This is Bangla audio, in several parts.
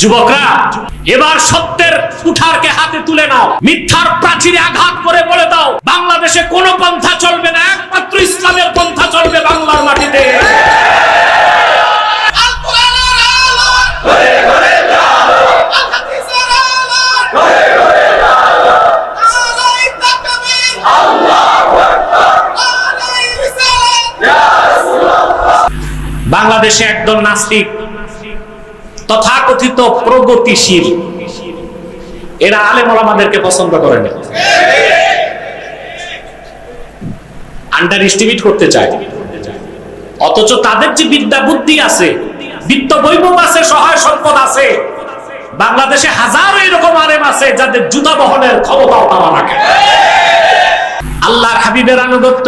যুবকরা, এবার সত্যের কুঠারকে হাতে তুলে নাও, মিথ্যার প্রাচীরে আঘাত করে বলে দাও বাংলাদেশে কোনো পন্থা চলবে না, একমাত্র ইসলামের পন্থা চলবে বাংলার মাটিতে। বাংলাদেশে একদল নাস্তিক তথাকথিত প্রগতিশীল, এরা আলেম ওলামাদেরকে পছন্দ করে না, আন্ডার এস্টিমেট করতে চায়। অথচ তাদের যে বিদ্যা বুদ্ধি আছে, বিত্ত বৈভব আছে, সহায় সম্পদ আছে, বাংলাদেশে হাজারো এরকম আলেম আছে যাদের জুতা বহনের ক্ষমতাও পাওয়া রাখে। আল্লাহর হাবিবের আনুগত্য,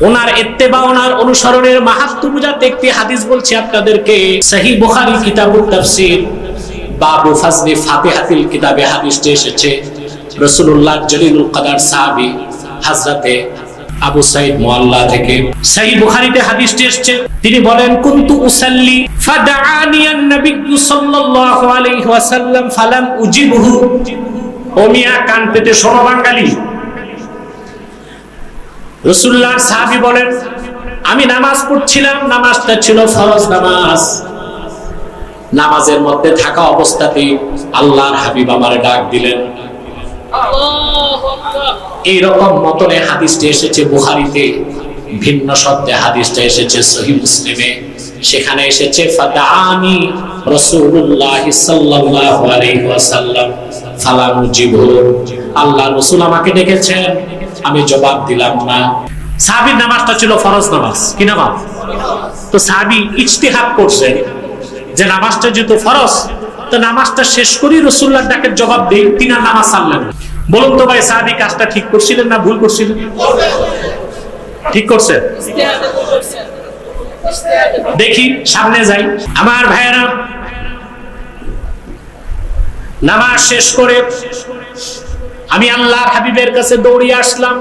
ওনার ইত্তেবা, ওনার অনুসরণের মাহাত্ম্য বুঝাতে একটি হাদিস বলছি আপনাদেরকে। সহিহ বুখারী কিতাবুত তাফসীর বাবু ফাজলি ফাতিহাতিল কিতাবে হাদিসটি এসেছে রাসূলুল্লাহ জলিলুল কদর সাহাবী হযরতে আবু সাঈদ মুআল্লা থেকে। সহিহ বুখারীতে হাদিসটি এসেছে, তিনি বলেন, কুনতু উসাল্লি ফাদআনি আন-নবী সাল্লাল্লাহু আলাইহি ওয়াসাল্লাম ফালাম উজিবহু। ও মিয়া, কান পেতে শোনো বাঙালি। রাসূলুল্লাহর সাহাবী বলেন, আমি নামাজ পড়ছিলাম, নামাজটা ছিল ফরজ নামাজ। নামাজের মধ্যে থাকা অবস্থাতেই আল্লাহর হাবিব আমারে ডাক দিলেন। আল্লাহু আকবার। এইরকম মতনে হাদিসটি এসেছে বুখারীতে, ভিন্ন শব্দে হাদিসটা এসেছে সহিহ মুসলিমে। সেখানে এসেছে ফাদাআনি রাসূলুল্লাহ সাল্লাল্লাহু আলাইহি ওয়াসাল্লাম ফালাম উজিবহু। আল্লাহর রাসূল আমাকে ডেকেছেন, আমি জবাব দিলাম না। সাহাবীর নামাজটা ছিল ফরজ নামাজ। কি নামাজ? তো সাহাবী ইজতিহাদ করছে যে নামাজটা যেহেতু ফরজ, তো নামাজটা শেষ করি রাসূলুল্লাহর ডাকের জবাব দেই, তিনি নামাজ ছাড়লেন। বলুন তো ভাই, সাহাবী কাজটা ঠিক করছিলেন না ভুল করছিলেন? ঠিক করছে। দেখি সামনে যাই। আমার ভাইয়েরা, নামাজ শেষ করে আমি আল্লাহর হাবিবের কাছে দৌড়িয়ে আসলাম।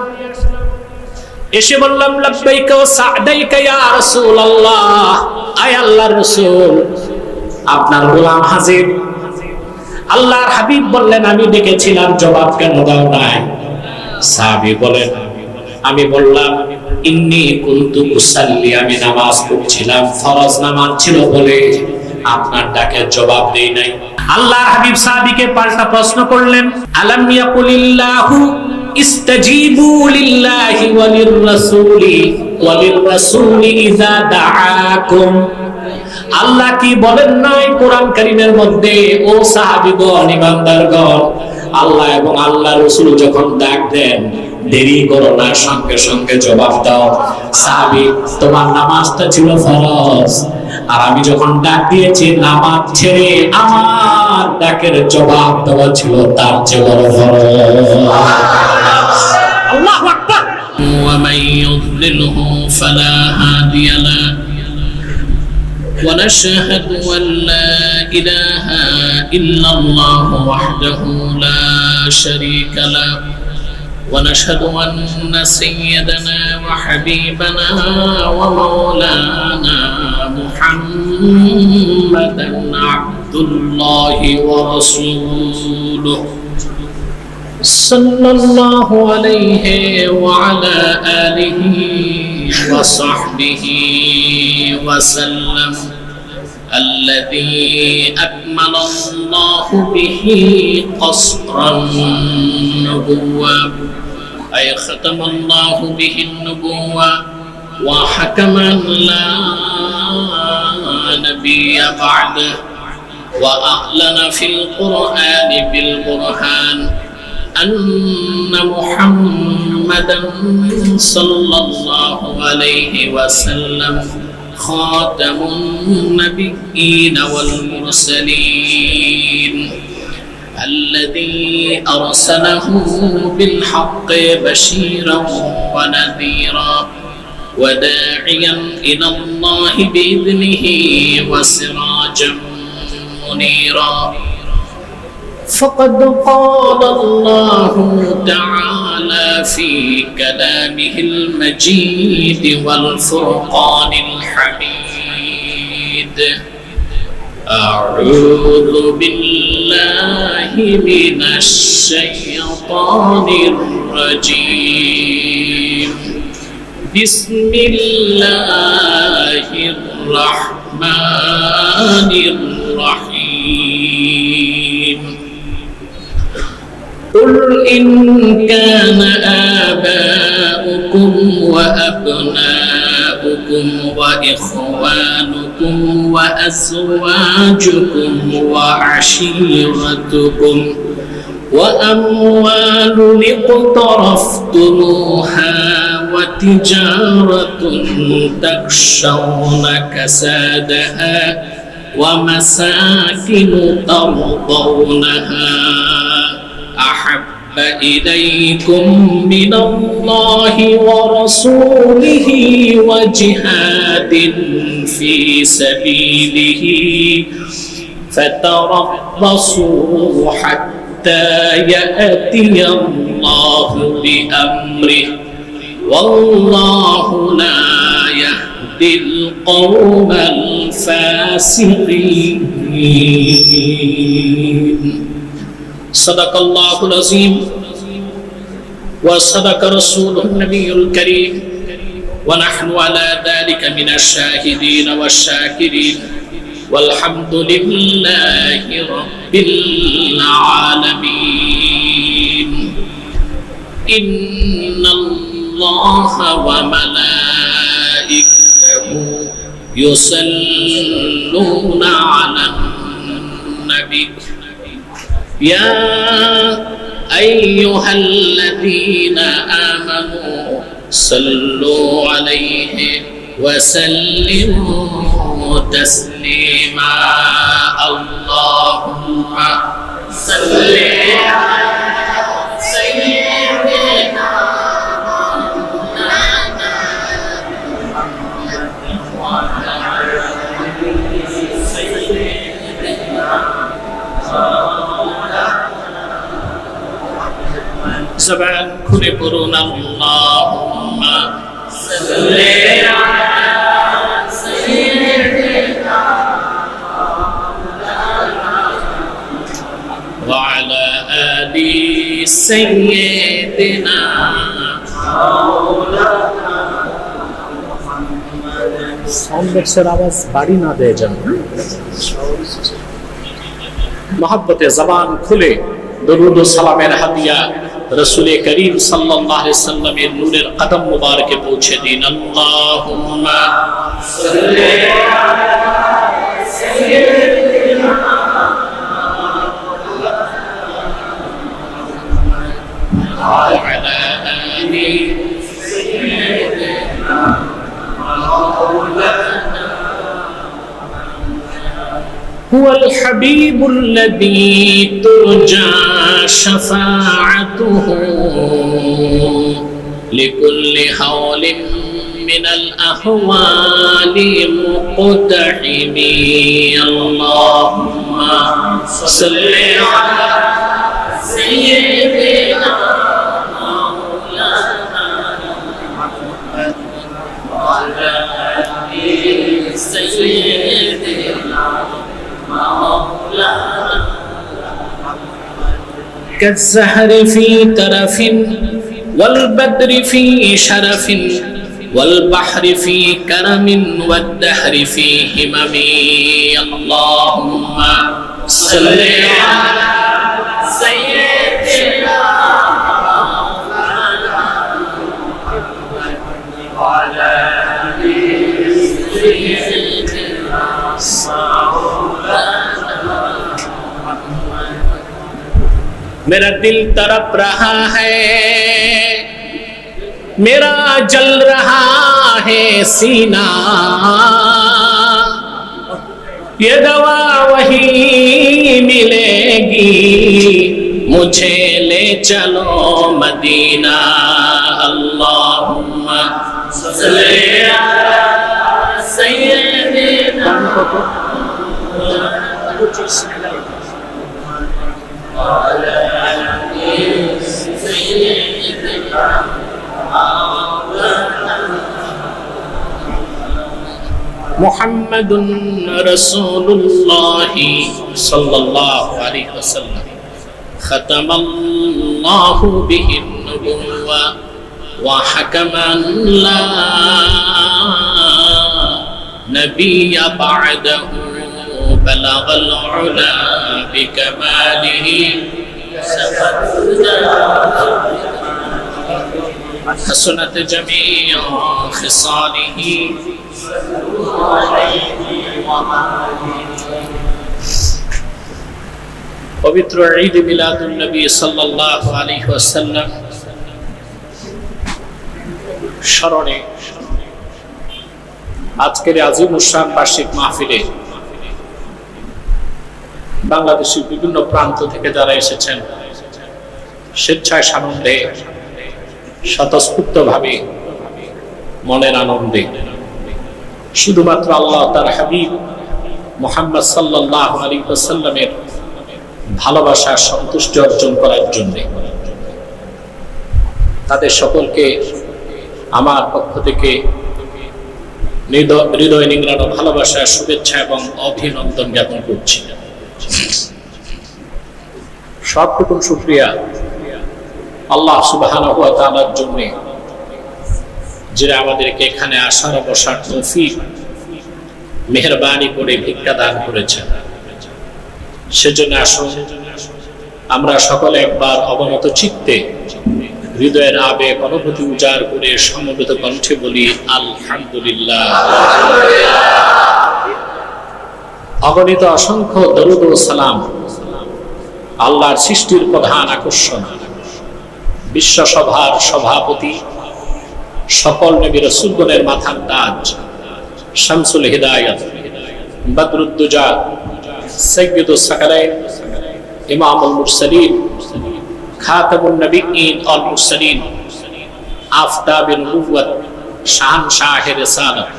এসে বললাম, লাব্বাইকা ওয়া সা'দাইকা ইয়া রাসূলুল্লাহ। আয় আল্লাহর রাসূল, আপনার গোলাম হাজির। আল্লাহর হাবিব বললেন, আমি ডেকেছিলাম, জবাব কেন দাও নাই? সাহাবী বলেন, আমি বললাম, ইন্নী কুনতু উসাল্লি, আমি নামাজ পড়ছিলাম, ফরজ নামাজ ছিল বলে আপনার ডাকের জবাব দেই নাই। আল্লাহর হাবিব সাহাবীকে পাল্টা প্রশ্ন করলেন, আলাম ইয়াকুলিল্লাহু ইস্তাজিবু লিল্লাহি ওয়া লির-রাসূলি ইযা দাআকুম। আল্লাহ কি বলেন নাই কোরআন কারীমের মধ্যে, ও সাহাবীগণ, ইমানদারগণ, আল্লাহ এবং আল্লাহর রাসূল যখন ডাক দেন দেরি করো না, সঙ্গে সঙ্গে জবাব দাও। সাহাবী, তোমার নামাজটা ছিল ফরজ, আর আমি যখন ডাক দিয়েছি নামাজ ছেড়ে আমার ডাকের জবাব দেওয়া ছিল তার চেয়ে বড় ফরজ। আল্লাহু আকবার। ওয়া মান ইউদ্লিলহু ফালা হাদিয়া লা ওয়া নাশহাদু আন লা ইলাহা ইল্লাল্লাহু ওয়াহদাহু লা শারীকা লা ونشهد أن سيدنا وحبيبنا ومولانا محمدا عبد الله ورسوله صلى الله عليه وعلى آله وصحبه وسلم الذي أكمل الله به قصر النبوة، أي ختم الله به النبوة وحكم لا نبي بعده، وأعلن في القرآن بالبرهان أن محمدا صلى الله عليه وسلم خاتم النبيين والمرسلين، الذي أرسله بالحق بشيرا ونذيرا وداعيا إلى الله بإذنه وسراجا منيرا. فقد قال الله تعالى في كلامه المجيد والفرقان الحميد، أعوذ بالله من الشيطان الرجيم بسم الله الرحمن الرحيم قل إن كان آباؤكم وأبناؤكم وإخوانكم وأزواجكم وعشيرتكم وأموال اقترفتموها وتجارة تخشون كسادها ومساكن ترضونها أحب إليكم من الله ورسوله وجهاد في سبيله فتربصوا حتى يأتي الله بأمره والله لا يهدي القوم الفاسقين صدق الله العظيم وصدق رسوله النبي الكريم ونحن على ذلك من الشاهدين والشاكرين والحمد لله رب العالمين إن الله وملائكته يصلون على النبي يا أيها الذين آمنوا صلوا عليه وسلموا تسليما اللهم صل على سيدنا زبان খুলে পড়ুন আল্লাহুম্মা সাল্লি আলা সাইয়্যিদিনা ওয়া আলা আলি সাইয়্যিদিনা মাওলানা সাউন্ড বক্সের আওয়াজ বাড়ি না দেয় যেন মহব্বতে জবান খুলে দরুদ ও সালামের হাদিয়া रसूल करीम सल्लल्लाहु अलैहि वसल्लम के नूरेर कदम मुबारक पहुंचे दिन अल्लाहुम्मा सल्ली अला सय्यिदिना व अला आलि सय्यिदिना मौलाना هو الحبيب الذي ترجى شفاعته لكل حول من الأهوال مقتحم اللهم صل على سيدنا مولانا محمد وعلى آل سيدنا كالزهر في ترف والبدر في شرف والبحر في كرم والدهر في همم اللهم صل على سيدنا وعلى آل سيدنا मेरा दिल तड़प रहा है मेरा जल रहा है सीना ये दवा वही मिलेगी मुझे ले चलो मदीना अल्लाहुम्मा सल्ली अला सय्यिदिना মুহাম্মাদুন রাসূলুল্লাহ সাল্লাল্লাহু আলাইহি ওয়াসাল্লাম খাতামাল্লাহু বিহিন নুবুওয়া ওয়া হাকামান লা নাবিয়্যা বা'দাহু বালাগাল উলা বিকামালিহি حسنت جميع خصاله পবিত্র ঈদ মিলাদুন নবী সাল্লাল্লাহু আলাইহি ওয়াসাল্লাম স্মরণে আজকের আজিমুশান বার্ষিক মাহফিলে বাংলাদেশের বিভিন্ন প্রান্ত থেকে যারা এসেছেন স্বেচ্ছায় সানন্দে স্বতঃস্ফূর্ত ভাবে মনের আনন্দে শুধুমাত্র আল্লাহ তার হাবিব মুহাম্মদ সাল্লাল্লাহু আলাইহি ওয়াসাল্লামের ভালোবাসা সন্তুষ্টি অর্জন করার জন্য তাদের সকলকে আমার পক্ষ থেকে হৃদয় নিংড়ানো ভালোবাসা শুভেচ্ছা এবং অভিনন্দন জ্ঞাপন করছি। সবটুকু শুকরিয়া আল্লাহ সুবহানাহু ওয়া তাআলার জন্য, যিনি আমাদেরকে এখানে আসার বসার তৌফিক মেহেরবানি করে ভিক্ষা দান করেছেন। সেজন্য আসুন আমরা সকলে একবার অবনত চিত্তে হৃদয়ের আবেগ অনুভূতি উজাড় করে সমবেত কণ্ঠে বলি আলহামদুলিল্লাহ। অগণিত অসংখ্য দরুদ ও সালাম আল্লাহর সৃষ্টির প্রধান আকর্ষণ বিশ্ব সভার সভাপতি সকল নবী রাসূলগণের মাথার তাজ শামসুল হিদায়াত বদরুদ্দুজা সাইয়্যিদুস সাকালাইন ইমামুল মুরসালিন খাতামুন নবিয়্যিন ওয়াল মুরসালিন আফতাবুন নুবুওয়াত শাহনশাহে রিসালাত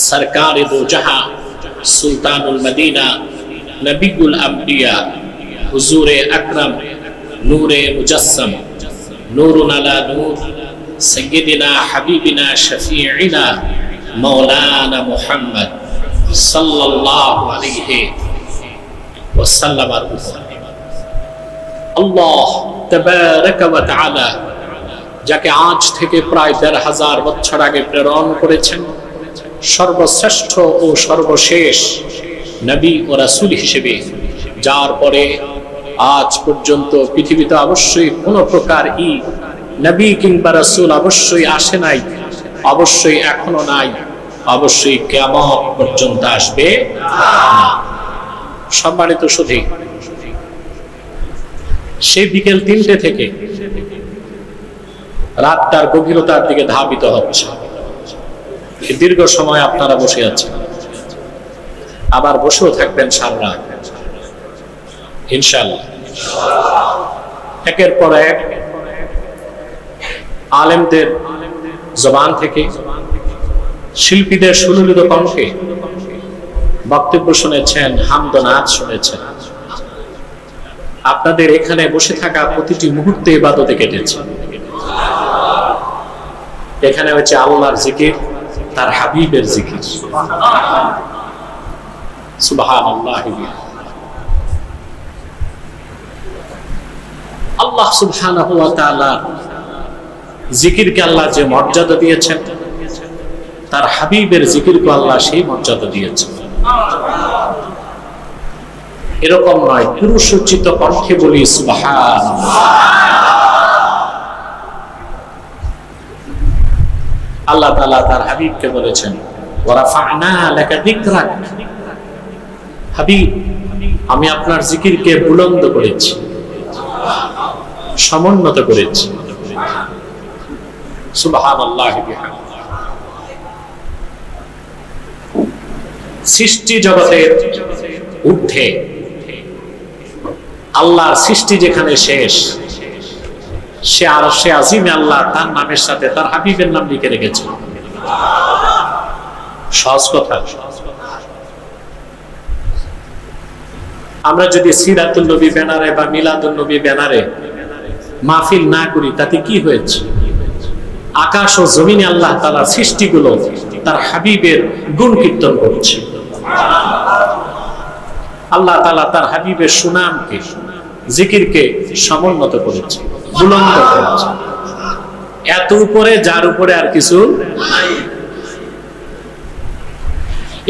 সরকারে দো জাহাঁ সুলতানুল মদিনা নবিয়ুল আম্বিয়া হুজুরে আকরাম নূরে মুজাসসাম নূরুন আলা নূর সাইয়্যিদিনা হাবিবিনা শফিঈনা মাওলানা মুহাম্মদ সাল্লাল্লাহু আলাইহি ওয়াসাল্লাম। আল্লাহ তাবারাকা ওয়া তাআলা যাকে আজ থেকে প্রায় ১৫০০ বছর আগে প্রেরণ করেছেন সর্বশ্রেষ্ঠ ও সর্বশেষ নবী ও রাসূল হিসেবে, যার পরে আজ পর্যন্ত পৃথিবীতে অবশ্যই কোন প্রকার নবী কিংবা রাসূল অবশ্যই আসে নাই, অবশ্যই এখনো নাই, অবশ্যই কিয়ামত পর্যন্ত আসবে না। সম্মানিত সুধী, সেই বিকেল ৩টে থেকে রাতটার গভীরতার দিকে ধাবিত হচ্ছে। দীর্ঘ সময় আপনারা বসে আছেন, আবার বসেও থাকবেন সারা রাত ইনশাআল্লাহ। একের পর এক আলেমদের জবান থেকে শিল্পীদের সুললিত কণ্ঠে বক্তব্য শুনেছেন, হামদ নাচ শুনেছেন। আপনাদের এখানে বসে থাকা প্রতিটি মুহূর্তে ইবাদতে কেটেছে। এখানে হচ্ছে আল্লাহর জিকির, তার হাবিবের জিকির। সুবহানাল্লাহ। আল্লাহ সুবহানাহু ওয়া তাআলা জিকিরকে আল্লাহ যে মর্যাদা দিয়েছেন, তার হাবিবের জিকিরকে আল্লাহ সেই মর্যাদা দিয়েছেন। এরকম নয়, পুরুষোচিত কণ্ঠে বলি সুবহানাল্লাহ। আল্লাহ তাআলা তার হাবিবকে বলেছেন, ওয়া রাফা'না লাকা যিকরাক, হাবিব আমি আপনার জিকিরকে বুলন্দ করেছি, সমুন্নত করেছি। সুবহানাল্লাহ। সৃষ্টি জগতের ঊর্ধ্বে আল্লাহর সৃষ্টি যেখানে শেষ, সে আরশে আজিমে আল্লাহ তার নামের সাথে তার হাবিবের নাম লিখে রেখেছে। সহজ কথা। আমরা যদি সিরাতুল নবী ব্যানারে বা মিলাদুন নবী ব্যানারে মাহফিল না করি তাতে কি হয়েছে? আকাশ ও জমিনে আল্লাহ তাআলার সৃষ্টিগুলো তার হাবিবের গুণ কীর্তন করছে। আল্লাহ তাআলা তার হাবিবের সুনামকে, জিকিরকে সমুন্নত করেছে, বুলন্দ করেছে, এত উপরে যার উপরে আর কিছু নাই।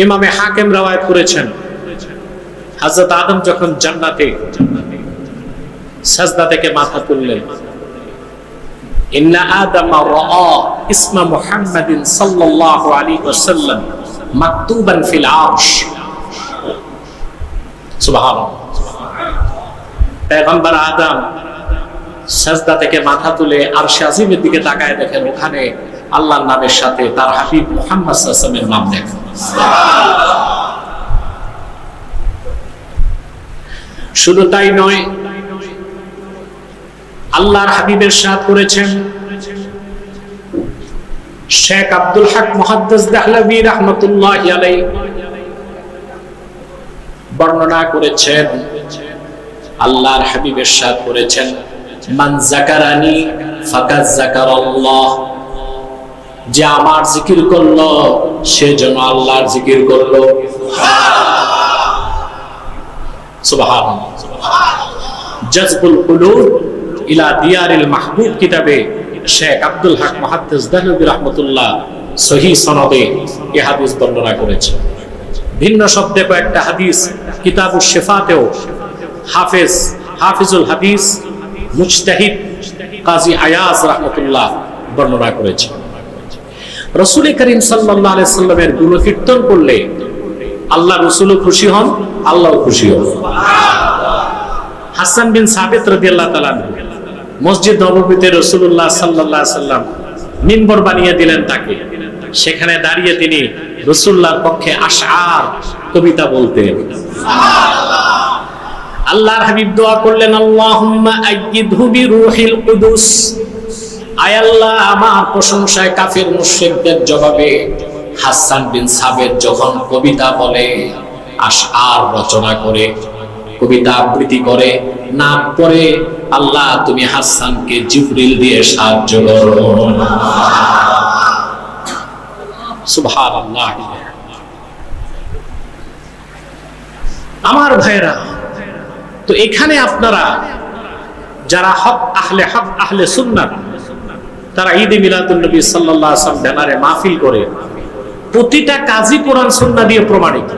ইমামে হাকিম রওয়ায়াত করেছেন, হযরত আদম যখন জান্নাতে সাজদা থেকে মাথা তুললেন, ইন্না আদামা রাআ ইসমা মুহাম্মাদিন সাল্লাল্লাহু আলাইহি ওয়াসাল্লাম মাকতুবান ফিল আরশ। সুবহানাল্লাহ। পয়গম্বর আদম সাজদা থেকে মাথা তুলে আরশে আজিমের দিকে তাকায়, দেখেন ওখানে আল্লাহর নামের সাথে তার হাবিব মুহাম্মদ সাল্লাল্লাহু আলাইহি ওয়াসাল্লামের নাম দেখেন। শুধু তাই নয়, আল্লাহর হাবিবের সাথে করেছেন শেখ আব্দুল হক মুহাদ্দিস দেহলভী রাহমাতুল্লাহি আলাইহি বর্ণনা করেছেন, আল্লাহর হাবিবের সাথে করেছেন মান যাকারানি ফাকাদ যাকারাল্লাহ, যে আমার জিকির করলো সে যেন আল্লাহর জিকির করলো। সুবহানাল্লাহ। জাযবুল কুলুব ইলা দিয়ারিল মাহবুব কিতাবে শেখ আব্দুল হক মুহাদ্দিস দেহলভী রাহমাতুল্লাহ সহিহ সনদে এই হাদিস বর্ণনা করেছেন। ভিন্ন শব্দে কয়েকটা হাদিস কিতাবুশ শিফাতেও হাফিজুল হাদিস মুজতাহিদ কাজী আয়াজ রাহমাতুল্লাহ বর্ণনা করেছেন। রাসূল করিম সাল্লাল্লাহু আলাইহি সাল্লামের গুণ কীর্তন করলে আল্লাহ রাসূলও খুশি হন, আল্লাহও খুশি হন। হাসান বিন সাবিত রাদিয়াল্লাহু তাআলা মসজিদ নববীতে রাসূলুল্লাহ সাল্লাল্লাহু আলাইহি সাল্লাম মিম্বর বানিয়ে দিলেন তাকে, সেখানে দাঁড়িয়ে তিনি রাসূলুল্লাহর পক্ষে আশআর কবিতা বলতেন। আল্লাহর হাবিব দোয়া করলেন, আল্লাহুম্মা আইয়িদহু বিরূহিল কুদুস, আয় আল্লাহ আমার প্রশংসায় কাফির মুশরিকদের জবাবে হাসান বিন সাবিত যখন কবিতা বলে, আশআর রচনা করে, কবিতা আবৃত্তি করে, নাম পড়ে, আল্লাহ তুমি হাসানকে জিবরিল দিয়ে সাহায্য করো। সুবহানাল্লাহ। আমার ভাইরা, তো এখানে আপনারা যারা হক আহলে সুন্নাত, তারা ঈদে মিলাদুন নবী সাল্লাল্লাহু আলাইহি ওয়াসাল্লাম ব্যানারে মাহফিল করে, প্রতিটা কাজী কোরআন সুন্নাহ দিয়ে প্রমাণিত।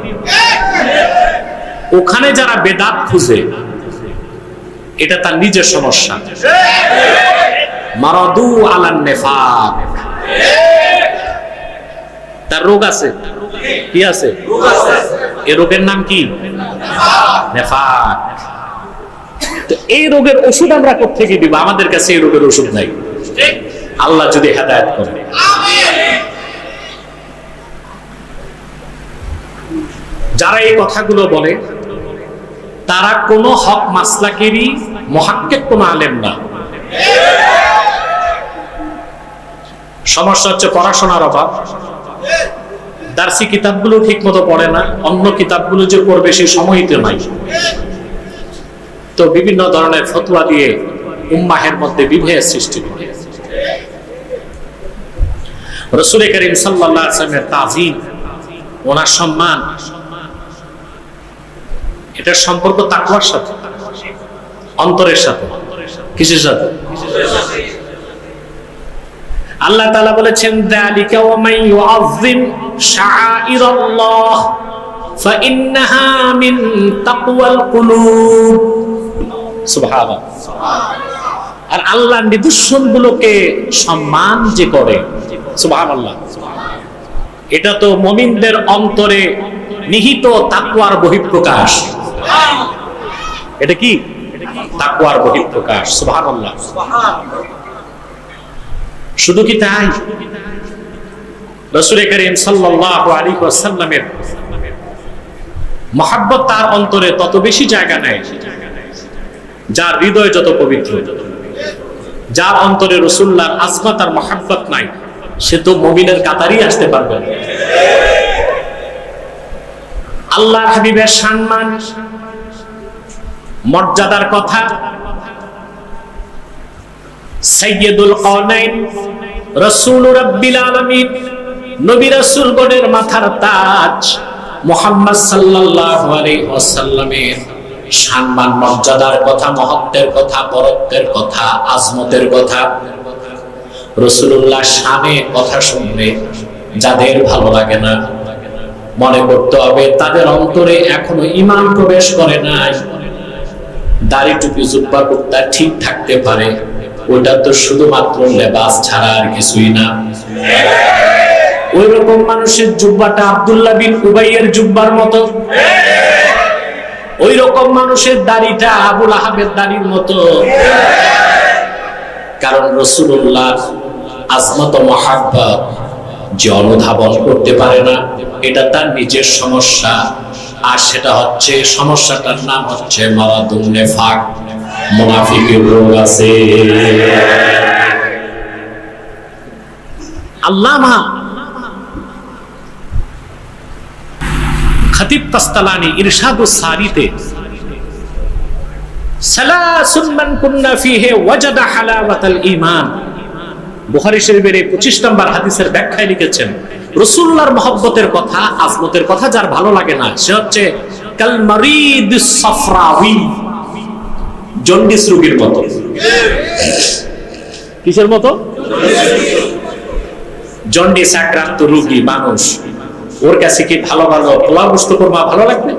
ওখানে যারা বেদাত খুঁজে, এটা তার নিজের সমস্যা। মারাদু আলান নিফাক, তার রোগ আছে। কি আছে? এই রোগের নাম কি? নিফাক। তো এই রোগের ওষুধ আমরা কোত্থেকে দিব? আমাদের কাছে এই রোগের ওষুধ নাই। আল্লাহ যদি হেদায়েত করে। যারা এই কথাগুলো বলে তারা কোন হক মাসলাকেরই মুহাক্কিক কোন আলেম না। সমস্যা হচ্ছে পড়াশোনার অভাব, দার্সি কিতাবগুলো ঠিক মতো পড়ে না, অন্য কিতাবগুলো যে পড়বে সেই সময়ই তো নাই। তো বিভিন্ন ধরনের ফতোয়া দিয়ে উম্মাহের মধ্যে বিভেদের সৃষ্টি করে। রাসূল করিম সাল্লাল্লাহু আলাইহি ওয়াসাল্লামের তাযীম, ওনার সম্মান, এটার সম্পর্ক তাকওয়ার সাথে, অন্তরের সাথে। কিসের সাথে? আল্লাহ তাআলা বলেছেন, যালিকা ওয়া মান ইউআযযিম শাআইরাল্লাহ ফাইন্নাহা মিন তাকওয়াল কুলুব। সুবহানাল্লাহ। আর আল্লাহর নিদর্শনগুলোকে সম্মান যে করে, সুবহানাল্লাহ, এটা তো মুমিনদের অন্তরে নিহিত তাকওয়ার বহিঃপ্রকাশ। এটা কি? তাকওয়ার বহিঃপ্রকাশ। সুবহানাল্লাহ। শুধু কি তাই? রাসূল করিম সাল্লাল্লাহু আলাইহি ওয়াসাল্লামের মহব্বত তার অন্তরে তত বেশি জায়গা নেয়, যার হৃদয় যত পবিত্র। যার অন্তরে রাসূলুল্লাহর আজমত আর মহব্বত নাই, সে তো মুমিনের কাতারেই আসতে পারবে না। আল্লাহর হাবিবের সম্মান, মর্যাদার কথা সাইয়্যিদুল কাওনাইন রাসূল রাব্বিল আলামিন নবী রাসূলগণের মাথার তাজ মুহাম্মদ সাল্লাল্লাহু আলাইহি ওয়াসাল্লামের সম্মান মর্যাদার কথা, মহত্বের কথা, বরত্বের কথা, আজমতের কথা, রাসূলুল্লাহ শানে কথা শুনলে যাদের ভালো লাগে না, মনে করতে হবে তাদের অন্তরে এখনো ঈমান প্রবেশ করে নাই। দাড়ি টুপি জুব্বা কুর্তা ঠিক থাকতে পারে, ওটা তো শুধুমাত্র লেবাস ছাড়া আর কিছুই না। ওই রকম মানুষের জুব্বাটা আব্দুল্লাহ বিন উবাইয়ের জুব্বার মতো, ওই রকম মানুষের দাড়িটা আবু লাহাবের দাড়ির মতো। কারণ রাসূলুল্লাহ আজমত মহাব্বত যে অনুধাবন করতে পারে না, এটা তার নিজের সমস্যা। আর সেটা হচ্ছে, সমস্যাটার নাম হচ্ছে মারাদুন নিফাক, মুনাফিকের রোগ আছে। আল্লামা খতিব তাসতালানি ইরশাদুস সারিতে সালাসুন মান কুন্না ফিহি ওয়াজাদা হালাওয়াতাল ঈমান, বুখারী শরীফের 25 নম্বর হাদিসের ব্যাখ্যায় লিখেছেন, রাসূলুল্লাহর মহব্বতের কথা, আজমতের কথা যার ভালো লাগে না, সে হচ্ছে কাল মারিদিস সাফরাউই, জন্ডিস রোগীর মতো। কিসের মতো? জন্ডিস আক্রান্ত রোগী মানুষ, ওর কাছে কি ভালো ভালো পোলাও গোশত কোরমা ভালো লাগবে?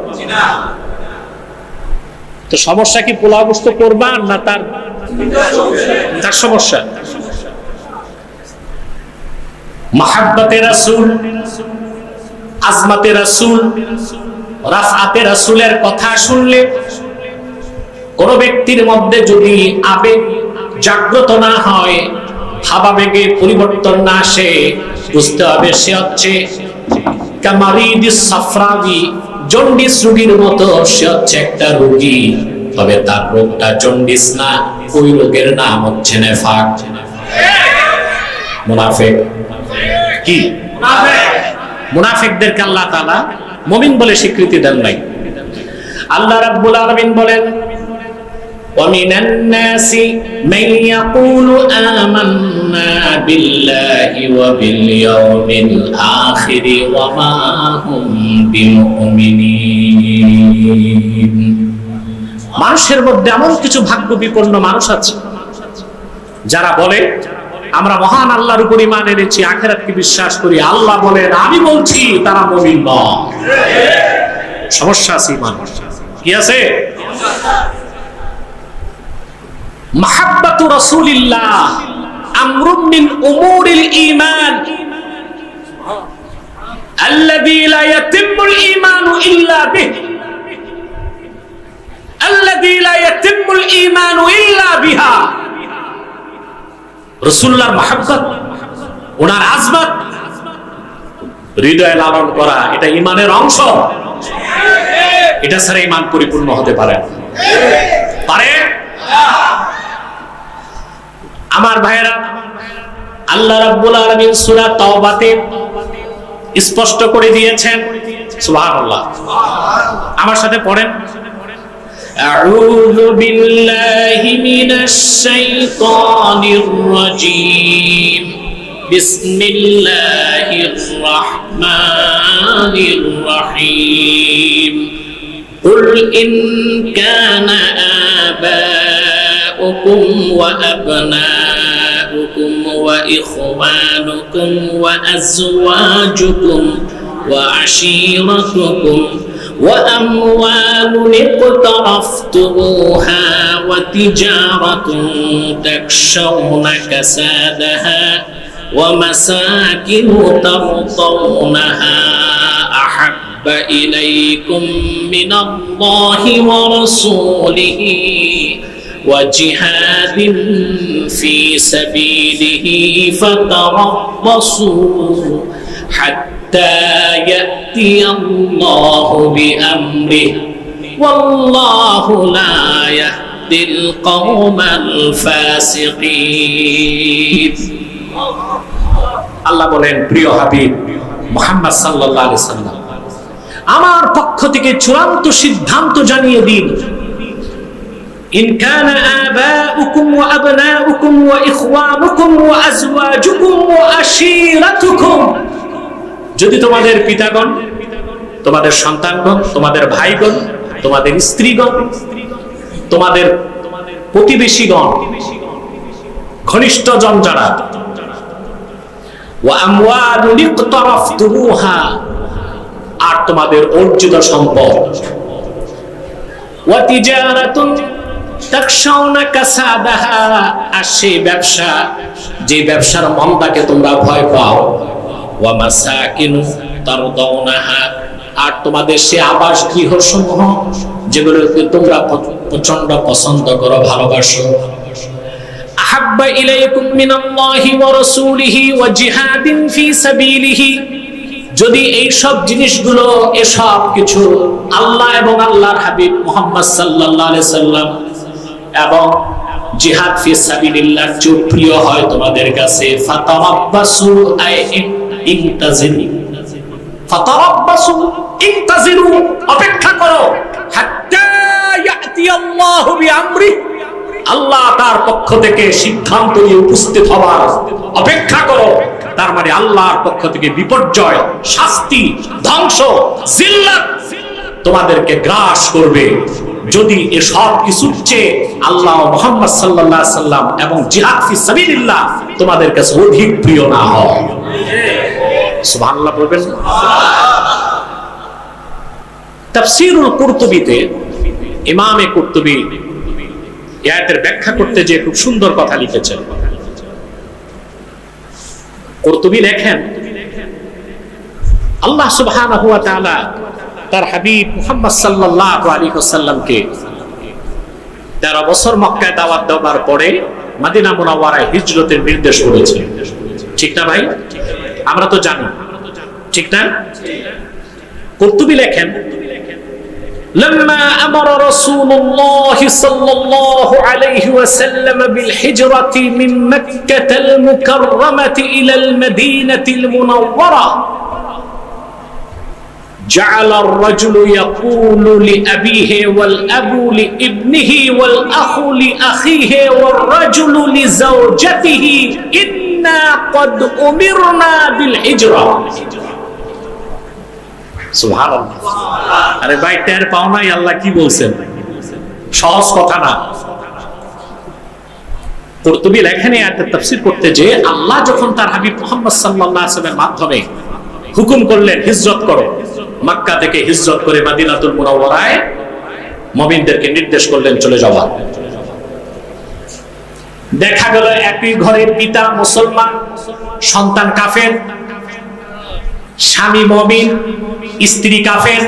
তো সমস্যা কি পোলাও গোশত কোরমা না তার সমস্যা? মাহাব্বতে রাসূল, আজমতে রাসূল, রাফআতে রাসূলের কথা শুনলে কোন ব্যক্তির মধ্যে যদি আবেগ জাগ্রত না হয়, ভাবাবেগে পরিবর্তন না আসে, বুঝতে হবে সে হচ্ছে কামারিদিস সাফরাউই, জন্ডিস রোগীর মতো। সে হচ্ছে একটা রোগী, তবে তার রোগটা জন্ডিস না, ওই রোগের নাম হচ্ছে নিফাক, মুনাফিক। কি মুনাফিকদেরকে আল্লাহ তাআলা মুমিন বলে স্বীকৃতি দেন নাই। আল্লাহ রাব্বুল আলামিন বলেন, وَمِنَ النَّاسِ مَن يَقُولُ آمَنَّا بِاللَّهِ وَبِالْيَوْمِ الْآخِرِ وَمَا هُمْ بِمُؤْمِنِينَ। মানুষের মধ্যে এমন কিছু ভাগ্য বিপন্ন মানুষ আছে যারা বলে আমরা মহান আল্লাহর উপর ঈমান এনেছি, আখিরাতকে বিশ্বাস করি, আল্লাহ বলেন আমি বলছি, তারা মুমিন নয়। সমস্যা আছে, ঈমান কি আছে? মাহাব্বাতু রাসূলিল্লাহ আমরুম মিন উমুরিল ঈমান আল্লাযী লা ইয়াতিম্মুল ঈমানু ইল্লা বিহি, আল্লাযী লা ইয়াতিম্মুল ঈমানু ইল্লা বিহা। রাসূলুল্লাহর মাহাব্বত, ওনার আজমত হৃদয়ে লালন করা, এটা ঈমানের অংশ। এটা ছাড়া ঈমান পরিপূর্ণ হতে পারে পারে? আমার ভাইয়েরা, আল্লাহ রাব্বুল আলামিন সূরা তাওবাতে স্পষ্ট করে দিয়েছেন, সুবহানাল্লাহ, আমার সাথে পড়েন, আউযু বিল্লাহি মিনাশ শাইতানির রাজীম, বিসমিল্লাহির রাহমানির রহিম, কুল ইন কানা আবাউকুম ওয়া আবনাউকুম ওয়া ইখওয়ানুকুম ওয়া আজওয়াজুকুম ওয়া আশীরাতুকুম وأموال اقترفتموها وتجارة تخشون كسادها ومساكن ترضونها أحب إليكم من الله ورسوله وجهاد في سبيله فتربصوا حتى يأتي الله بأمره والله لا يهدي القوم الفاسقين। আল্লাহ বলেন, প্রিয় হাবিব মুহাম্মদ সাল্লাল্লাহু আলাইহি সাল্লাম, আমার পক্ষ থেকে চূড়ান্ত সিদ্ধান্ত জানিয়ে দিন, ইন কানা আবাউকুম ওয়া আবনাউকুম ওয়া ইখওয়ানুকুম ওয়া আজওয়াজুকুম ওয়া আশীরাতুকুম যদি তোমাদের পিতাগণ, তোমাদের সন্তানগণ, তোমাদের ভাইগণ, তোমাদের স্ত্রীগণ, তোমাদের প্রতিবেশীগণ, ঘনিষ্ঠজন যারা, ওয়া আমওয়ালুন ইকতারাফতুমুহা, আর তোমাদের অর্জিত সম্পদ, ওয়া তিজারাতুন তাখশাউনা কাসাদাহা, আর সেই ব্যবসা, যে ব্যবসার মন্দাকে তোমরা ভয় পাও, ওয়া মাসাকিনু তারদাউনাহা, আর তোমাদের সে আবাস গৃহসমূহ যেগুলোকে তোমরা প্রচন্ড পছন্দ করো, ভালোবাসো, আহাব্বা ইলাইকুম মিনাল্লাহি ওয়া রাসূলিহি ওয়া জিহাদিন ফি সাবিলিহি, যদি এই সব জিনিসগুলো, এসব কিছু আল্লাহ এবং আল্লাহর হাবিব মুহাম্মদ সাল্লাল্লাহু আলাইহি সাল্লাম এবং জিহাদ ফি সাবিলিল্লাহ চেয়ে প্রিয় হয় তোমাদের কাছে, ফাতারাব্বাসু আই ইনতাজিরু, ফাতারাব্বাসু ইনতাজিরু, অপেক্ষা করো, হাত্তা ইয়াতি আল্লাহু বিআমরি, আল্লাহ তার পক্ষ থেকে সিদ্ধান্ত নিয়ে উপস্থিত হবার অপেক্ষা করো। তার মানে আল্লাহর পক্ষ থেকে বিপর্যয়, শাস্তি, ধ্বংস, জিল্লাত তোমাদেরকে গ্রাস করবে যদি এসব কিছুর চেয়ে আল্লাহ মুহাম্মদ সাল্লাল্লাহু আলাইহি সাল্লাম এবং জিহাদ ফি সাবিলিল্লাহ তোমাদের কাছে অধিক প্রিয় না হয়। সুবহানাল্লাহ বলবেন। তাফসীরুল কুরতুবীতে ইমামে কুরতুবী এই আয়াতের ব্যাখ্যা করতে যে খুব সুন্দর কথা লিখেছেন। কুরতুবী লেখেন, আল্লাহ সুবহানাহু ওয়া তাআলা তার হাবিব মুহাম্মদ সাল্লাল্লাহু আলাইহি ওয়াসাল্লামকে 13 বছর মক্কায় দাওয়াত দেওয়ার পরে মদিনা মুনাওয়ারায় হিজরতের নির্দেশ করেছে। ঠিক না ভাই? আমরা তো জানি, ঠিক না? কুরতুবী লেখেন, لما أمر رسول الله صلى الله عليه وسلم بالهجرة من مكة المكرمة إلى المدينة المنورة جعل الرجل يقول لأبيه والأب لابنه والأخ لأخيه والرجل لزوجته إنا قد أمرنا بالهجرة। সুবহানাল্লাহ। আরে ভাই, টের পাও নাই আল্লাহ কি বলছেন? সহজ কথা না। কুরতুবী লেখেন এই আয়াতের তাফসীর করতে যে আল্লাহ যখন তার হাবিব মুহাম্মদ সাল্লাল্লাহু আলাইহি ওয়াসাল্লামের মাধ্যমে হুকুম করলেন হিজরত করো, মক্কা থেকে হিজরত করে মদিনাতুল মুনাওয়ারায় মুমিনদেরকে নির্দেশ করলেন চলে যাওয়ার। দেখা গেল একই ঘরের পিতা মুসলমান, সন্তান কাফের, স্বামী মুমিন, স্ত্রী কাফের,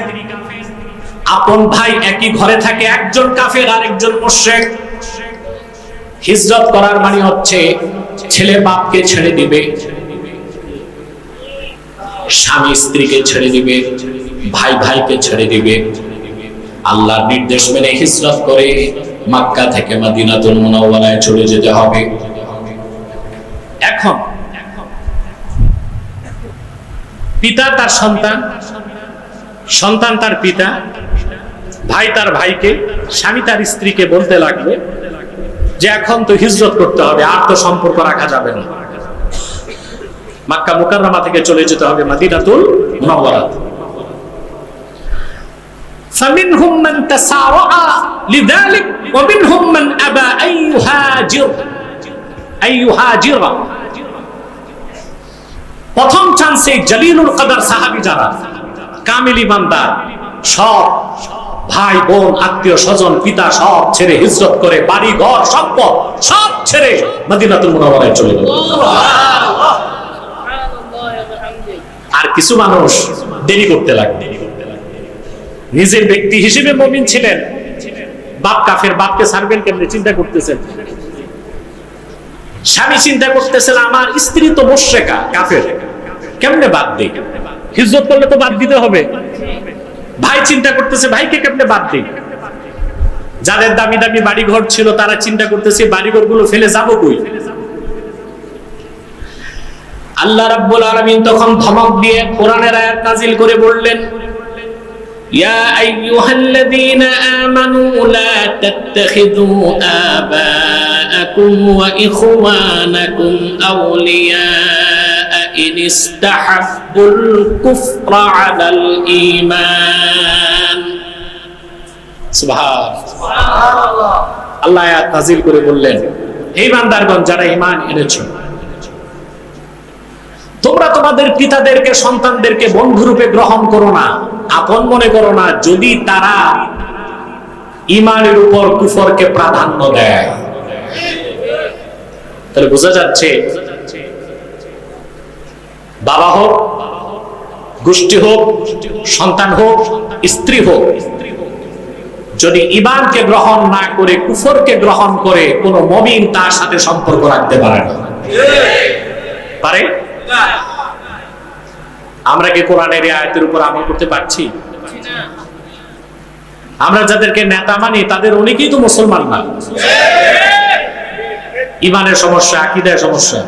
আপন ভাই একই ঘরে থাকে, একজন কাফের আর একজন মুশরিক। হিজরত করার মানে হচ্ছে ছেলে বাপকে ছেড়ে দিবে, স্বামী স্ত্রীকে ছেড়ে দিবে, ভাই ভাইকে ছেড়ে দিবে, আল্লাহর নির্দেশ মেনে হিজরত করে মক্কা থেকে মদিনাতুল মুনাওয়ারায় চলে যেতে হবে। এখন পিতা তার সন্তান, সন্তান তার পিতা, ভাই তার ভাইকে, স্বামী তার স্ত্রীকে বলতে লাগবে যে এখন তো হিজরত করতে হবে, আর তো সম্পর্ক রাখা যাবে না, মক্কা মুকাররমা থেকে চলে যেতে হবে মদিনাতুল মুনাওয়ারা। فمنهم من تسارع لذلك ومنهم من أبى أن يهاجر। প্রথম চান্সে জলিলুল কদর সাহাবী যারা, কামিল ইমানদার, সব ভাই বোন আত্মীয় স্বজন পিতা সব ছেড়ে হিজরত করে বাড়ি ঘর সম্পদ সব ছেড়ে মদিনাতুল মুনাওয়ারায় চলে গেল। আর কিছু মানুষ দেরি করতে লাগবে। নিজের ব্যক্তি হিসেবে মুমিন ছিলেন, বাপ কাফের, বাপকে ছাড়বেন কেমনে চিন্তা করতেছেন। স্বামী চিন্তা করতেছেন আমার স্ত্রী তো মুশরিকা কাফের, কেমনে বাদ দেই, হিজরত করলে তো বাদ দিতে হবে। ভাই চিন্তা করতেছে ভাইকে কেমনে বাদ দেই। যাদের দামি দামি বাড়ি ঘর ছিল তারা চিন্তা করতেছে বাড়ি ঘর গুলো ফেলে যাবো কই। আল্লাহ রাব্বুল আলামিন তখন ধমক দিয়ে কোরআনের আয়াত নাজিল করে বললেন, ইয়া আইয়ুহাল্লাযীনা আমানু লা তাত্তাখিযু আবাআকুম ওয়া ইখওয়ানাকুম আউলিয়া ইন ইস্তাহাব্বুল কুফরা আলাল ঈমান। সুবহানাল্লাহ। আল্লাহ আয়াত নাযিল করে বললেন, হে ইমানদারগণ, যারা ঈমান এনেছো, তোমরা তোমাদের পিতাদেরকে, সন্তানদেরকে বন্ধুরূপে গ্রহণ করো না, আপন মনে করো না, যদি তারা ঈমানের উপর কুফরকে প্রাধান্য দেয়। তাহলে বোঝা যাচ্ছে, বাবা হোক, গোষ্ঠী হোক, সন্তান হোক, স্ত্রী হোক, যদি ঈমানকে গ্রহণ না করে কুফরকে গ্রহণ করে, কোন মুমিন তার সাথে সম্পর্ক রাখতে পারে না। পারে? আমরা কি কোরআনের এই আয়াতের উপর আমল করতে পারছি? আমরা যাদেরকে নেতা মানি তাদের অনেকেই তো মুসলমান না। ঈমানের সমস্যা, আকীদার সমস্যা।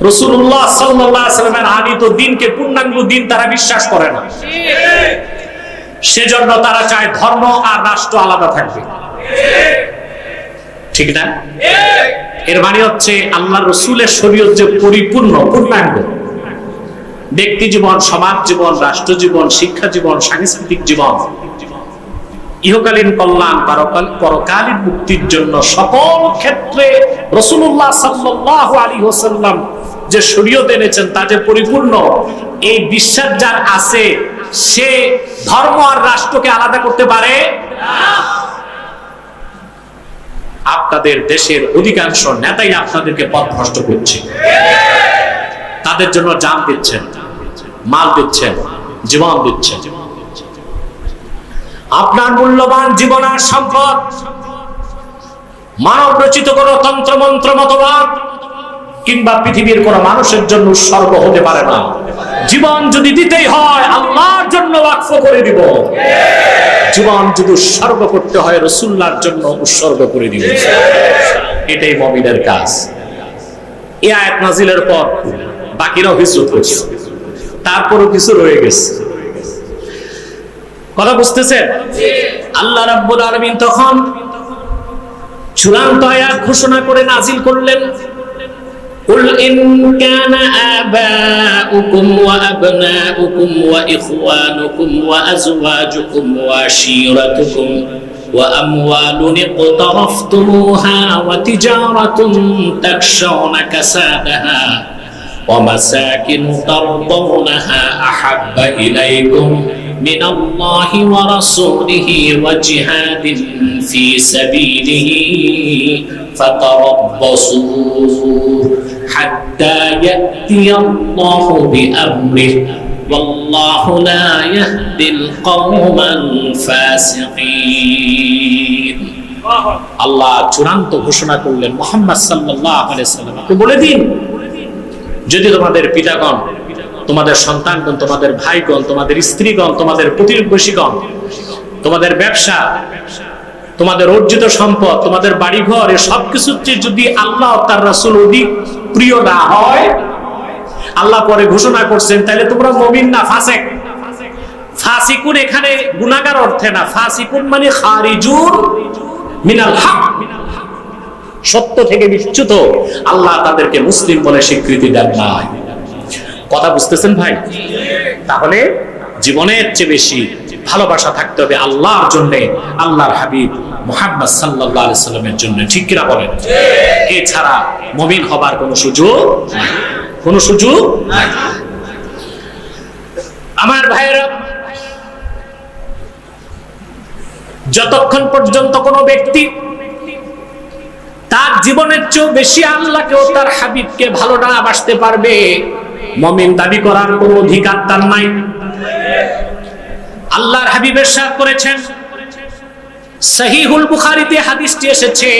রাসূলুল্লাহ সাল্লাল্লাহু আলাইহি ওয়াসাল্লামের আনীত দ্বীনকে পূর্ণাঙ্গ দ্বীন তারা বিশ্বাস করে না। সেজন্য তারা চায় ধর্ম আর রাষ্ট্র আলাদা থাকবে। ঠিক না? এর মানে হচ্ছে আল্লাহর রাসূলের শরীয়ত যে পরিপূর্ণ, পূর্ণাঙ্গ, ব্যক্তি জীবন, সমাজ জীবন, রাষ্ট্র জীবন, শিক্ষা জীবন, সাংস্কৃতিক জীবন, ইহকালীন কল্যাণ, পরকালীন মুক্তির জন্য সকল ক্ষেত্রে রাসূলুল্লাহ সাল্লাল্লাহু আলাইহি ওয়াসাল্লাম যে শরীয়ত এনেছেন তা যে পরিপূর্ণ, এই বিশ্বাস যার আছে, সে ধর্ম আর রাষ্ট্রকে আলাদা করতে পারে না। আপনাদের দেশের অধিকাংশ নেতাই আপনাদেরকে পথভ্রষ্ট করছে। তাদের জন্য জান দিচ্ছেন, মাল দিচ্ছেন, জীবন দিচ্ছেন। আপনার মূল্যবান জীবন আর সম্পদ মানব রচিত কোন তন্ত্র মন্ত্র, মতবাদ কিংবা পৃথিবীর কোন মানুষের জন্য উৎসর্গ হতে পারে না। জীবন যদি দিতেই হয় আল্লাহর জন্য ওয়াকফ করে দিব। জীবন যদি উৎসর্গ করতে হয় রাসূলুল্লাহর জন্য উৎসর্গ করে দিব। এটাই মুমিনের কাজ। এই আয়াত নাযিলের পর বাকিরাও হিজরত করেছে, তারপরও কিছু রয়ে গেছে। কথা বুঝতেছেন? আল্লাহ রাব্বুল আলামিন তখন চূড়ান্ত আয়াত ঘোষণা করে নাযিল করলেন, কুল ইন কানা আবাউকুম ওয়া আবনাউকুম ওয়া ইখওয়ানুকুম ওয়া আজওয়াজুকুম ওয়া আশীরাতুকুম ওয়া আমওয়ালুন ইqtaraftumuha ওয়া তিজারাতুন তাখশাউনা কাসাদাহা ওয়া মাসাকিন তারদাউনাহা আহাব্বা ইলাইকুম মিনাল্লাহি ওয়া রাসূলিহি ওয়া জিহাদিন ফি সাবিলিহি ফাতারাব্বাসু হাত্তা ইয়াতিয়াল্লাহু বিআমরিহি ওয়াল্লাহু লা ইয়াহদিল কওমাল ফাসিকিন। আল্লাহ চূড়ান্ত ঘোষণা করলেন, মুহাম্মদ সাল্লাল্লাহু আলাইহি ওয়াসাল্লামকে বলে দিন, যদি তোমাদের পিতাগণ, তোমাদের সন্তানগণ, তোমাদের ভাইগণ, তোমাদের স্ত্রীগণ, তোমাদের প্রতিবেশীগণ, তোমাদের ব্যবসা, তোমাদের অর্জিত সম্পদ, তোমাদের বাড়িঘর, এই সবকিছুর চেয়ে যদি আল্লাহ তার রাসূল অধিক প্রিয় না হয়, আল্লাহ পরে ঘোষণা করছেন, তাহলে তোমরা মুমিন না, ফাসিক। ফাসিকুন এখানে গুনাহগার অর্থে না, ফাসিকুন মানে খারিজুন মিনাল হক, সত্য থেকে বিচ্যুত। আল্লাহ তাদেরকে মুসলিম বলে স্বীকৃতি দেন না। কথা বুঝতেছেন ভাই? তাহলে জীবনের চেয়ে বেশি ভালোবাসা থাকতে হবে আল্লাহর জন্য, আল্লাহর হাবিব মুহাম্মদ সাল্লাল্লাহু আলাইহি সাল্লামের জন্য। ঠিক কিনা বলেন? এছাড়া মুমিন হবার কোনো সুযোগ নাই, কোনো সুযোগ নাই। আমার ভাইয়েরা, যতক্ষণ পর্যন্ত কোনো ব্যক্তি তার জীবনের চেয়ে বেশি আল্লাহকে ও তার হাবিবকে ভালো না বাসতে পারবে, মুমিন দাবি করার কোনো অধিকার তার নাই। আল্লাহর হাবিব ইরশাদ করেছেন, সহিহুল বুখারীতে হাদিসটি এসেছে,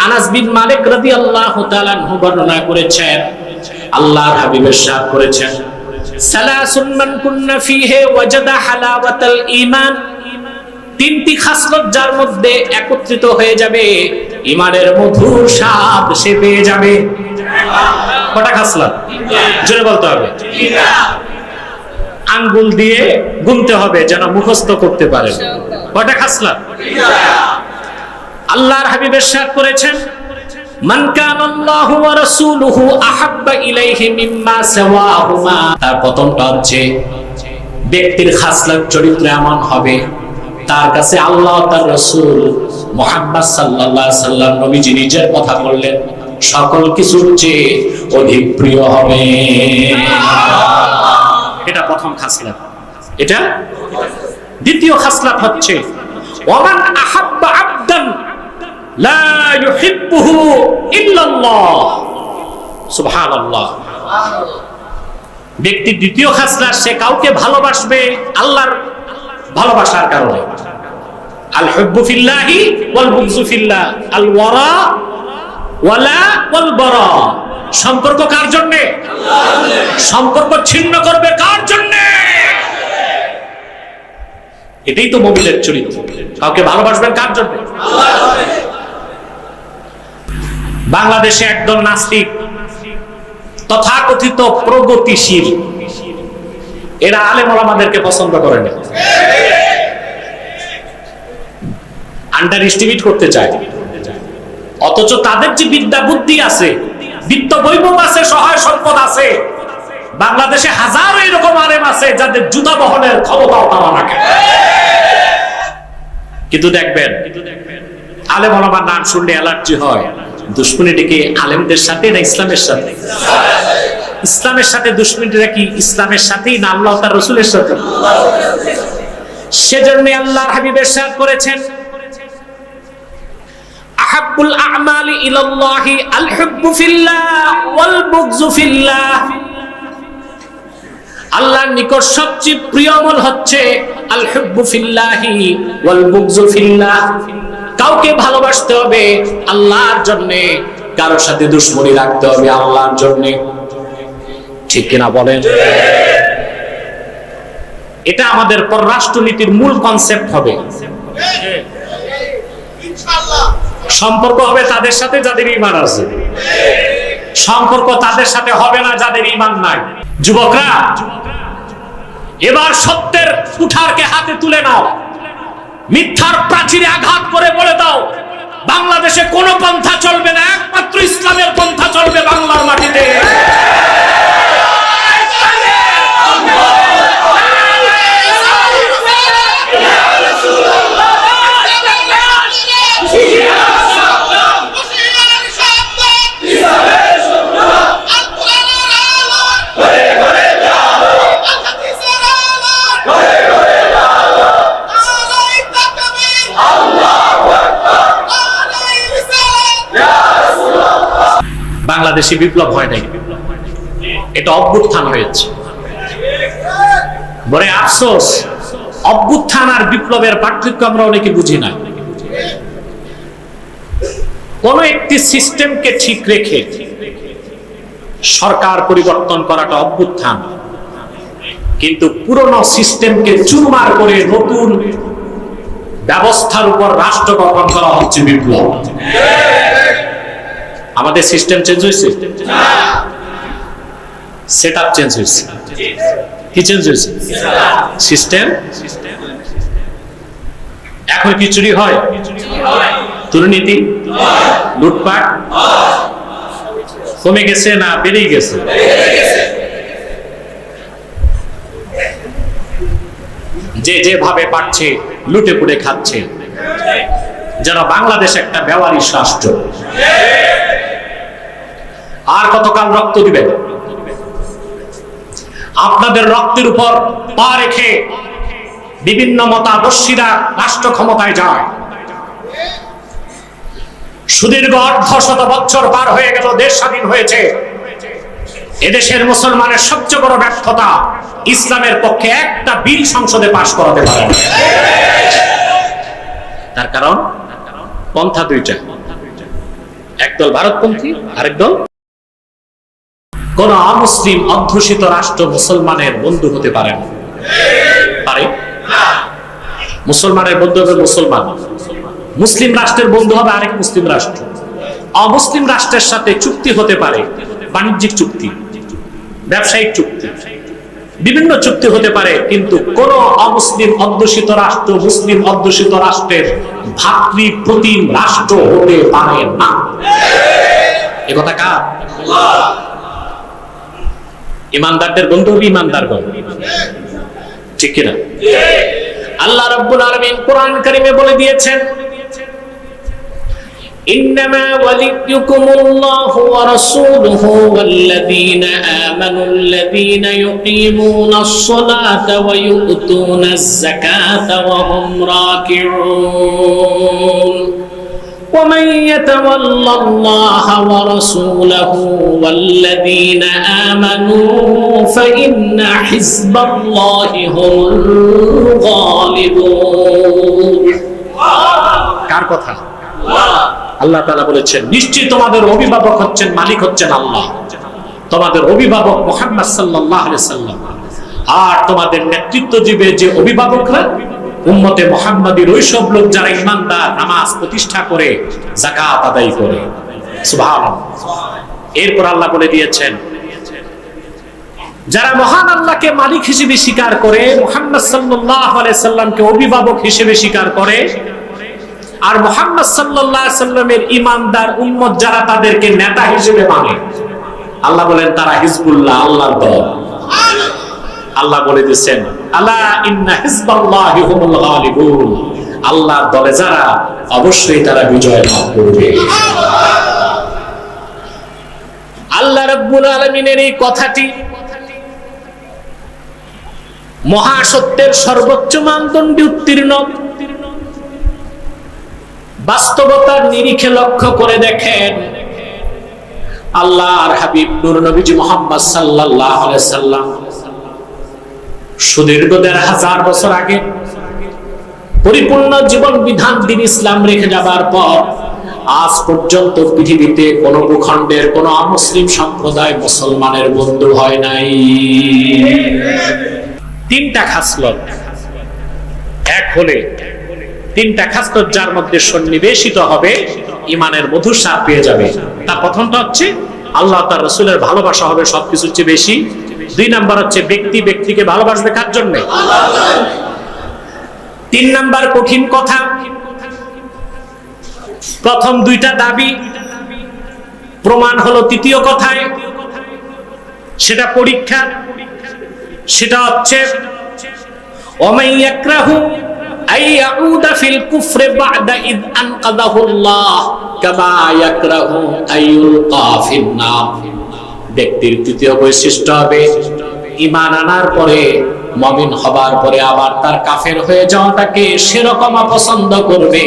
আনাস বিন মালিক রাদিয়াল্লাহু তাআলা আনহু বর্ণনা করেছেন, আল্লাহর হাবিব ইরশাদ করেছেন, সালাসুন মান কুন্না ফীহি ওয়াজাদা হালাওয়াতাল ঈমান। তিনটি খাসলত যার মধ্যে একত্রিত হয়ে যাবে, ঈমানের মধুর স্বাদ সে পেয়ে যাবে। কটা খাসলত? জোরে বলতে হবে। আঙ্গুল দিয়ে গুনতে হবে যেন মুখস্থ করতে পারে। কটা খাসলত? আল্লাহর হাবিব ইরশাদ করেছেন, মান কানা আল্লাহু ওয়া রাসূলুহু আহাব্বা ইলাইহি মিম্মা সাওয়াহুমা। তার প্রথমটা হচ্ছে ব্যক্তির খাসলত চরিত্র এমন হবে তার কাছে আল্লাহ তার রাসূল মুহাম্মদ সাল্লাল্লাহু আলাইহি সাল্লাম নবীজি নিজের কথা বললেন সকল কিছুর চেয়ে অধিক প্রিয় হবে। এটা প্রথম খাসলত। এটা দ্বিতীয় খাসলত হচ্ছে ওয়ামান আহাব্বা আবদান লা ইউহিব্বুহু ইল্লাল্লাহ। সুবহানাল্লাহ। ব্যক্তির দ্বিতীয় খাসলত সে কাউকে ভালোবাসবে আল্লাহর ভালোবাসার কারণে। আল হুব্বু ফিল্লাহি ওয়াল বুগযু ফিল্লাহ, আল ওয়ারা ওয়ালা ওয়াল বারা। সম্পর্ক কার জন্য? আল্লাহর জন্য। সম্পর্ক ছিন্ন করবে কার জন্য? এটাই তো মুমিনের চরিত্র। কাউকে ভালোবাসবেন কার জন্য? আল্লাহর জন্য। বাংলাদেশে একদল নাস্তিক তথাকথিত প্রগতিশীল, এরা আলেম ওলামাদেরকে পছন্দ করে না, আন্ডার এস্টিমেট করতে চায়। অথচ তাদের যে বিদ্যা বুদ্ধি আছে, বিত্ত বৈভব আছে, সহায় সম্পদ আছে, বাংলাদেশে হাজারো এরকম আলেম আছে যাদের জুতা বহনের ক্ষমতাও তারা রাখে। কিন্তু দেখবেন আলেম ওলামার নাম শুনলে অ্যালার্জি হয়। দুশ্মনীটা কি আলেমদের সাথে না ইসলামের সাথে? ইসলামের সাথে। দুশ্মনীটা কি ইসলামের সাথেই না আল্লাহ তার রাসূলের সাথে? সেজন্য আল্লাহর হাবিব ইরশাদ করেছেন আহাব্বুল আ'মালি ইলাল্লাহি আল হুব্বু ফিল্লাহ ওয়াল বুগযু ফিল্লাহ। আল্লাহর নিকট সবচেয়ে প্রিয় আমল হচ্ছে আল হুব্বু ফিল্লাহি ওয়াল বুগযু ফিল্লাহ। কাউকে ভালোবাসতে হবে আল্লাহর জন্য, কারোর সাথে দুশমনি রাখতে হবে আল্লাহর জন্য। ঠিক কিনা বলেন? এটা আমাদের পররাষ্ট্রনীতির মূল কনসেপ্ট হবে। সম্পর্ক হবে তাদের সাথে যাদের ঈমান আছে, সম্পর্ক তাদের সাথে হবে না যাদের ঈমান নাই। যুবকরা, এবার সত্যের কুঠারকে হাতে তুলে নাও, মিথ্যার প্রাচীরে আঘাত করে বলে দাও বাংলাদেশে কোনো পন্থা চলবে না, একমাত্র ইসলামের পন্থা চলবে বাংলার মাটিতে। বাংলাদেশে বিপ্লব হয় নাই, এটা অভ্যুত্থান হয়েছে। বড় আফসোস, অভ্যুত্থান আর বিপ্লবের পার্থক্য আমরা অনেকে বুঝি না। কোন একটি সিস্টেমকে ঠিক রেখে সরকার পরিবর্তন করাটা অভ্যুত্থান, কিন্তু পুরনো সিস্টেমকে চুরমার করে নতুন ব্যবস্থার উপর রাষ্ট্র গঠন করা হচ্ছে বিপ্লব। আমাদের সিস্টেম চেঞ্জ হয়েছে না, সেটআপ চেঞ্জ হয়েছে। কি চেঞ্জ হয়েছে? সিস্টেম। এখন কি চুরি হয়? দুর্নীতি, লুটপাট কমে গেছে না বেড়েই গেছে? যে যেভাবে পাচ্ছে লুটে পুড়ে খাচ্ছে, যেন বাংলাদেশ একটা বেওয়ারিশ রাষ্ট্র। আর কতকাল রক্ত দিবেন? আপনাদের রক্তের উপর পা রেখে বিভিন্ন মতাদর্শীরা রাষ্ট্র ক্ষমতায় যায়। সুদীর্ঘ ১/২ বছর পার হয়ে গেল, দেশ স্বাধীন হয়েছে। এদেশের মুসলমানের সবচেয়ে বড় ব্যর্থতা, ইসলামের পক্ষে একটা বিল সংসদে পাশ করাতে পারে না। তার কারণ পন্থা দুইটা, একদল ভারতপন্থী, আরেকদল। কোন অমুসলিম অধ্যুষিত রাষ্ট্র মুসলমানের বন্ধু হতে পারে না, পারে? মুসলমানের বন্ধু হবে মুসলমান, মুসলিম রাষ্ট্রের বন্ধু হবে আরেক মুসলিম রাষ্ট্র। অমুসলিম রাষ্ট্রের সাথে চুক্তি হতে পারে, বাণিজ্যিক চুক্তি, ব্যবসায়িক চুক্তি, বিভিন্ন চুক্তি হতে পারে, কিন্তু কোন অমুসলিম অধ্যুষিত রাষ্ট্র মুসলিম অধ্যুষিত রাষ্ট্রের ভাতৃপ্রতিম রাষ্ট্র হতে পারে না। এ কথা কার? ইমানদারদের বন্ধু হবে ইমানদারগণ, ঠিক কিনা? আল্লাহ রাব্বুল আলামিন কোরআন কারীমে বলে দিয়েছেন, ইন্নামা ওয়ালিয়ুকুমুল্লাহু ওয়া রাসূলুহু ওয়াল্লাযীনা আমানুল্লাযীনা ইউকিমুনাস সালাতা ওয়া ইউতুনাজ যাকাতা ওয়া হুম রাকিউন ومن يتولى الله ورسوله والذين آمنوا فإن حزب الله هم الغالبون কার কথা? আল্লাহ তাআলা বলেছেন, নিশ্চয়ই তোমাদের অভিভাবক হচ্ছেন, মালিক হচ্ছেন আল্লাহ, তোমাদের অভিভাবক মুহাম্মদ সাল্লাল্লাহু আলাইহি সাল্লাম, আর তোমাদের নেতৃত্ব দিবে যে অভিভাবকরা উম্মতে মুহাম্মাদীর ওই সব লোক যারা ঈমানদার, নামাজ প্রতিষ্ঠা করে, যাকাত আদায় করে। সুবহানাল্লাহ। এরপর আল্লাহ বলে দিয়েছেন, যারা মহান আল্লাহকে মালিক হিসেবে স্বীকার করে, মুহাম্মদ সাল্লাল্লাহু আলাইহি সাল্লামকে অভিভাবক হিসেবে স্বীকার করে, আর মুহাম্মদ সাল্লাল্লাহু আলাইহি সাল্লামের ঈমানদার উম্মত যারা তাদেরকে নেতা হিসেবে মানে, আল্লাহ বলেন তারা হিজবুল্লাহ, আল্লাহর দল। আল্লাহ বলে দিয়েছেন, আলা ইন্না হিজবাল্লাহি হুমুল গালিবুন, আল্লাহর দলে যারা, অবশ্যই তারা বিজয় লাভ করবে। আল্লাহ রাব্বুল আলামিনের এই কথাটি মহাসত্যের সর্বোচ্চ মানদণ্ডে উত্তীর্ণ। বাস্তবতার নিরিখে লক্ষ্য করে দেখেন, আল্লাহর হাবিব নূর নবীজি মুহাম্মদ সাল্লাল্লাহু আলাইহি সাল্লাম সুদীর্ঘ ১৫০০ বছর আগে পরিপূর্ণ জীবন বিধান দিন ইসলাম রেখে যাবার পর আজ পর্যন্ত পৃথিবীতে কোন ভূখণ্ডের কোন অমুসলিম সম্প্রদায় মুসলমানের বন্ধু হয় নাই। তিনটা খাসলত এক হলে, তিনটা খাসলত যার মধ্যে সন্নিবেশিত হবে, ঈমানের মধুর স্বাদ পেয়ে যাবে। তার প্রথমটা হচ্ছে আল্লাহ তার রাসূলের ভালোবাসা হবে সবকিছুর চেয়ে বেশি। ২ নাম্বার হচ্ছে ব্যক্তি ব্যক্তিকে ভালোবাসবে কার জন্য? আল্লাহ। ৩ নাম্বার কঠিন কথা, প্রথম দুইটা দাবি প্রমাণ হলো তৃতীয় কথায়, সেটা পরীক্ষা। সেটা হচ্ছে ওমাই ইয়াকরাহু আই ইয়াউদা ফিল কুফরি বা'দা ইদ আনকাযাহুল্লাহ কামা ইয়াকরাহু আইয়ুলকা ফিন নার। ব্যক্তির তৃতীয় বৈশিষ্ট্য হবে ঈমান আনার পরে, মুমিন হবার পরে আবার তার কাফের হয়ে যাওয়াটাকে সেরকম অপছন্দ করবে,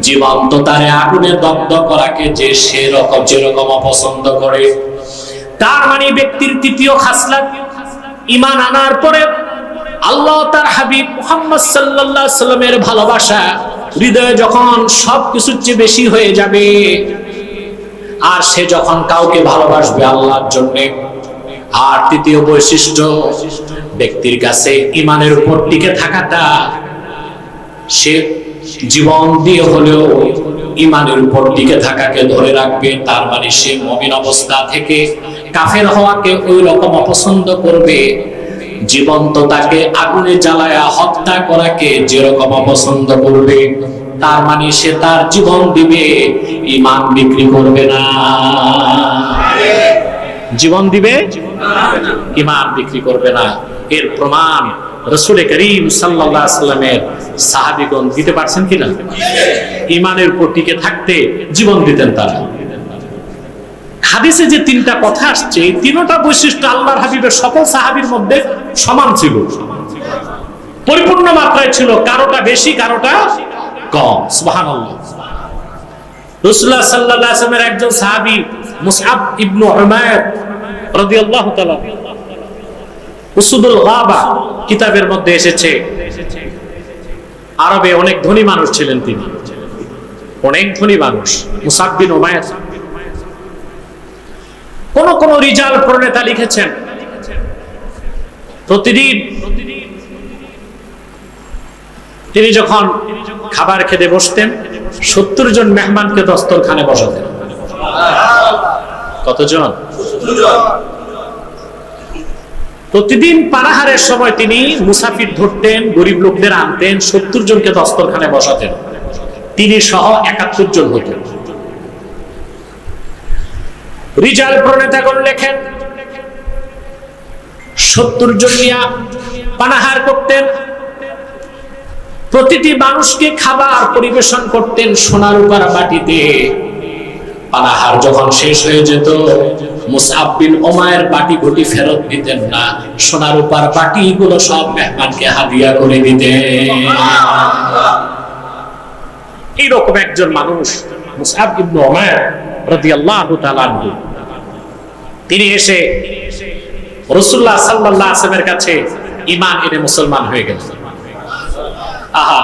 জীবন্ত তারে আগুনে দগ্ধ করাকে যে সেরকম যেরকম অপছন্দ করে। তার মানে ব্যক্তির তৃতীয় খাসলত, ঈমান আনার পরে আল্লাহ তার হাবিব মুহাম্মদ সাল্লাল্লাহু আলাইহি সাল্লামের ভালোবাসা হৃদয়ে যখন সবকিছুর চেয়ে বেশি হয়ে যাবে, আর সে যখন কাউকে ভালোবাসবে আল্লাহর জন্য। আর তৃতীয় বৈশিষ্ট্য, ব্যক্তির কাছে ঈমানের উপর টিকে থাকাটা, সে জীবন দিয়ে হলেও ঈমানের উপর টিকে থাকাকে ধরে রাখবে। তার মানে সে মুমিন অবস্থা থেকে কাফের হওয়াকে ওই রকম অপছন্দ করবে, জীবন্ত তাকে আগুনে জ্বালায়া হত্যা করাকে যেরকম অপছন্দ করবে। তার মানে সে তার জীবন দিবে, ঈমান বিক্রি করবে না। জীবন দিবে, ঈমান বিক্রি করবে না। এর প্রমাণ রাসূল করিম সাল্লাল্লাহু আলাইহি সাল্লামের সাহাবীগণ দিতে পারছেন কিনা? ঈমানের উপর টিকে থাকতে জীবন দিতেন তারা। হাদিসে যে তিনটা কথা আসছে, এই তিনটা বৈশিষ্ট্য আল্লাহর হাবিবের সকল সাহাবীর মধ্যে সমান ছিল, পরিপূর্ণ মাত্রায় ছিল, কারোটা বেশি কারোটা কম। সুবহানাল্লাহ। রাসূলুল্লাহ সাল্লাল্লাহু আলাইহি ওয়াসাল্লামের একজন সাহাবী মুসআব ইবনে উমাইর রাদিয়াল্লাহু তাআলা, উসুদুল গাবা কিতাবের মধ্যে এসেছে, আরবে অনেক ধনী মানুষ ছিলেন তিনি, অনেক ধনী মানুষ মুসআব বিন উমাইর। কোন কোন রিজাল প্রণেতা লিখেছেন, প্রতিদিন তিনি যখন খাবার খেতে বসতেন ৭০ জন মেহমানকে দস্তরখানে বসাতেন। কতজন? প্রতিদিন পানাহারের সময় তিনি মুসাফির ধরতেন, গরিব লোকদের আনতেন, ৭০ জনকে দস্তরখানে বসাতেন, তিনি সহ ৭১ জন হতেন। রিজাল প্রণেতাগণ লেখেন 70 জন নিয়ে পানাহার করতেন, প্রতিটি মানুষকে খাবার পরিবেশন করতেন সোনার উপর বাটিতে। পানাহার যখন শেষ হয়ে যেত, মুসআব বিন উমাইর বাটি ঘটি ফেরত দিতেন না, সোনার উপর বাটিগুলো সব মেহমানকে হাদিয়া করে দিতেন। এইরকম একজন মানুষ মুসআব ইবনে উমাইর রাদিয়াল্লাহু তাআলা আনহু, তিনি এসে রাসূলুল্লাহ সাল্লাল্লাহু আলাইহি ওয়াসাল্লামের কাছে ঈমান এনে মুসলমান হয়ে গেলেন। আহা,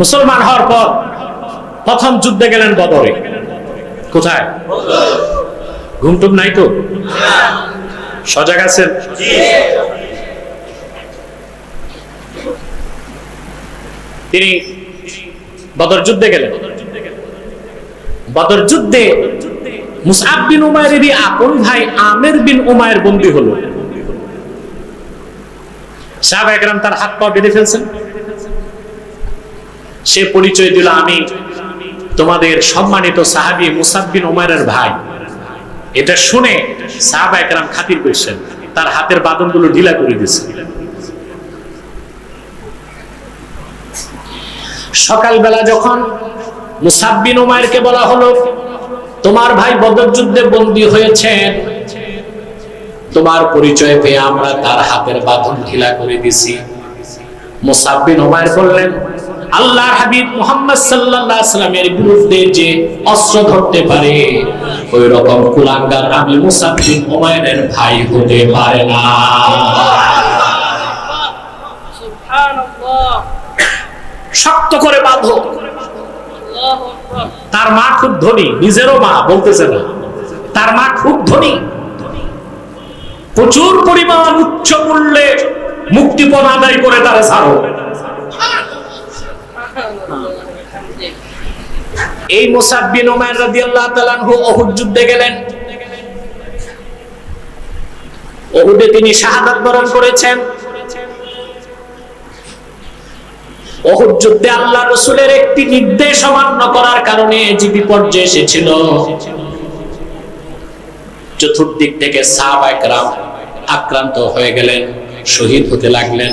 মুসলমান হওয়ার পর প্রথম যুদ্ধে গেলেন বদরে। কোথায়? ঘুমটুম নাই তো? সজাগ আছেন? তিনি বদর যুদ্ধে গেলেন। বদর যুদ্ধে মুসআব বিন উমাইরের আপন ভাই আমির বিন উমাইর বন্দী হলো। সাহাবায়ে কেরাম তার হাত পা বেঁধে ফেলছেন। সে পরিচয় দিল, আমি তোমাদের সম্মানিত সাহাবী মুসআব বিন উমাইরের ভাই। এটা শুনে সাহাবায়ে কেরাম খাতির করছেন, তার হাতের বাঁধনগুলো ঢিলা করে দিয়েছেন। সকালবেলা যখন মুসআব বিন উমাইরকে বলা হলো, তোমার ভাই বদর যুদ্ধে বন্দী হয়েছেন, তোমার পরিচয় পেয়ে আমরা তার হাতের বাঁধন ঢিলা করে দিছি। মুসআব বিন উমাইর বললেন, আল্লাহর হাবিব মুহাম্মদ সাল্লাল্লাহু আলাইহি ওয়াসাল্লামের বিরুদ্ধে যে অস্ত্র ধরতে পারে, ওই রকম কুলাঙ্গার আমি মুসআব বিন উমাইরের ভাই হতে পারে না। সুবহানাল্লাহ। শক্ত করে বাঁধো। তার মা খুব ধনী, নিজেরও মা বলতেছে না, তার মা খুব ধনী, প্রচুর পরিমাণ উচ্চ মূল্যে মুক্তিপণ আদায় করে তারা ছাড়ো। এই মুসআব বিন উমাইর রাদিয়াল্লাহু তাআলা আনহু উহুদ যুদ্ধে গেলেন। উহুদে তিনি শাহাদাত বরণ করেছেন। উহুদ যুদ্ধে আল্লাহ রাসূলের একটি নির্দেশ অমান্য করার কারণে যে বিপর্যয় এসেছিল, চতুর্দিক থেকে সাহাবায়ে কেরাম আক্রান্ত হয়ে গেলেন, শহীদ হতে লাগলেন।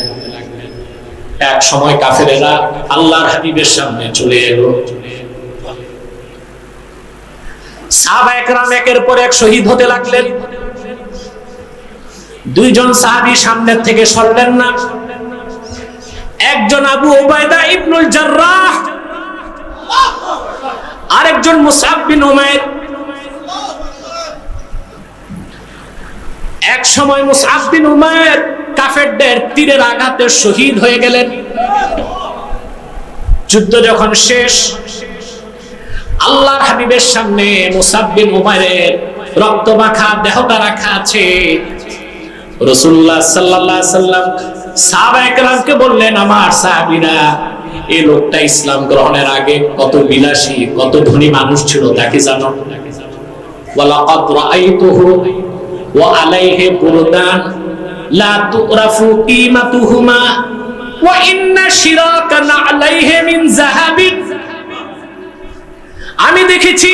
এক সময় কাফেরেরা আল্লাহর হাবিবের সামনে চলে এলো। সাহাবায়ে কেরাম একের পর এক শহীদ হতে লাগলেন। দুইজন সাহাবী সামনের থেকে সরলেন না। একজন আবু উবাইদা ইবনুল জাররাহ, আরেকজন মুসআব বিন উমাইর। এক সময় মুসআব বিন উমাইর কাফেরদের তীরের আঘাতে শহীদ হয়ে গেলেন। যুদ্ধ যখন শেষ, আল্লাহর হাবিবের সামনে মুসআব বিন উমাইরের রক্তমাখা দেহটা রাখা আছে। রাসূলুল্লাহ সাল্লাল্লাহু আলাইহি ওয়াসাল্লাম সাহাবায়ে কেরামকে বললেন, আমার সাহাবীরা, এই লোকটা ইসলাম গ্রহণের আগে কত বিলাসী, কত ধনী মানুষ ছিল তা কি জানো? ওয়ালাকাদ রাআইতুহু ওয়া আলাইহি বুরদান লা তুরাফু কিমাতুহুমা ওয়া ইন্না শিরাকান আলাইহি মিন যাহাবিন। আমি দেখেছি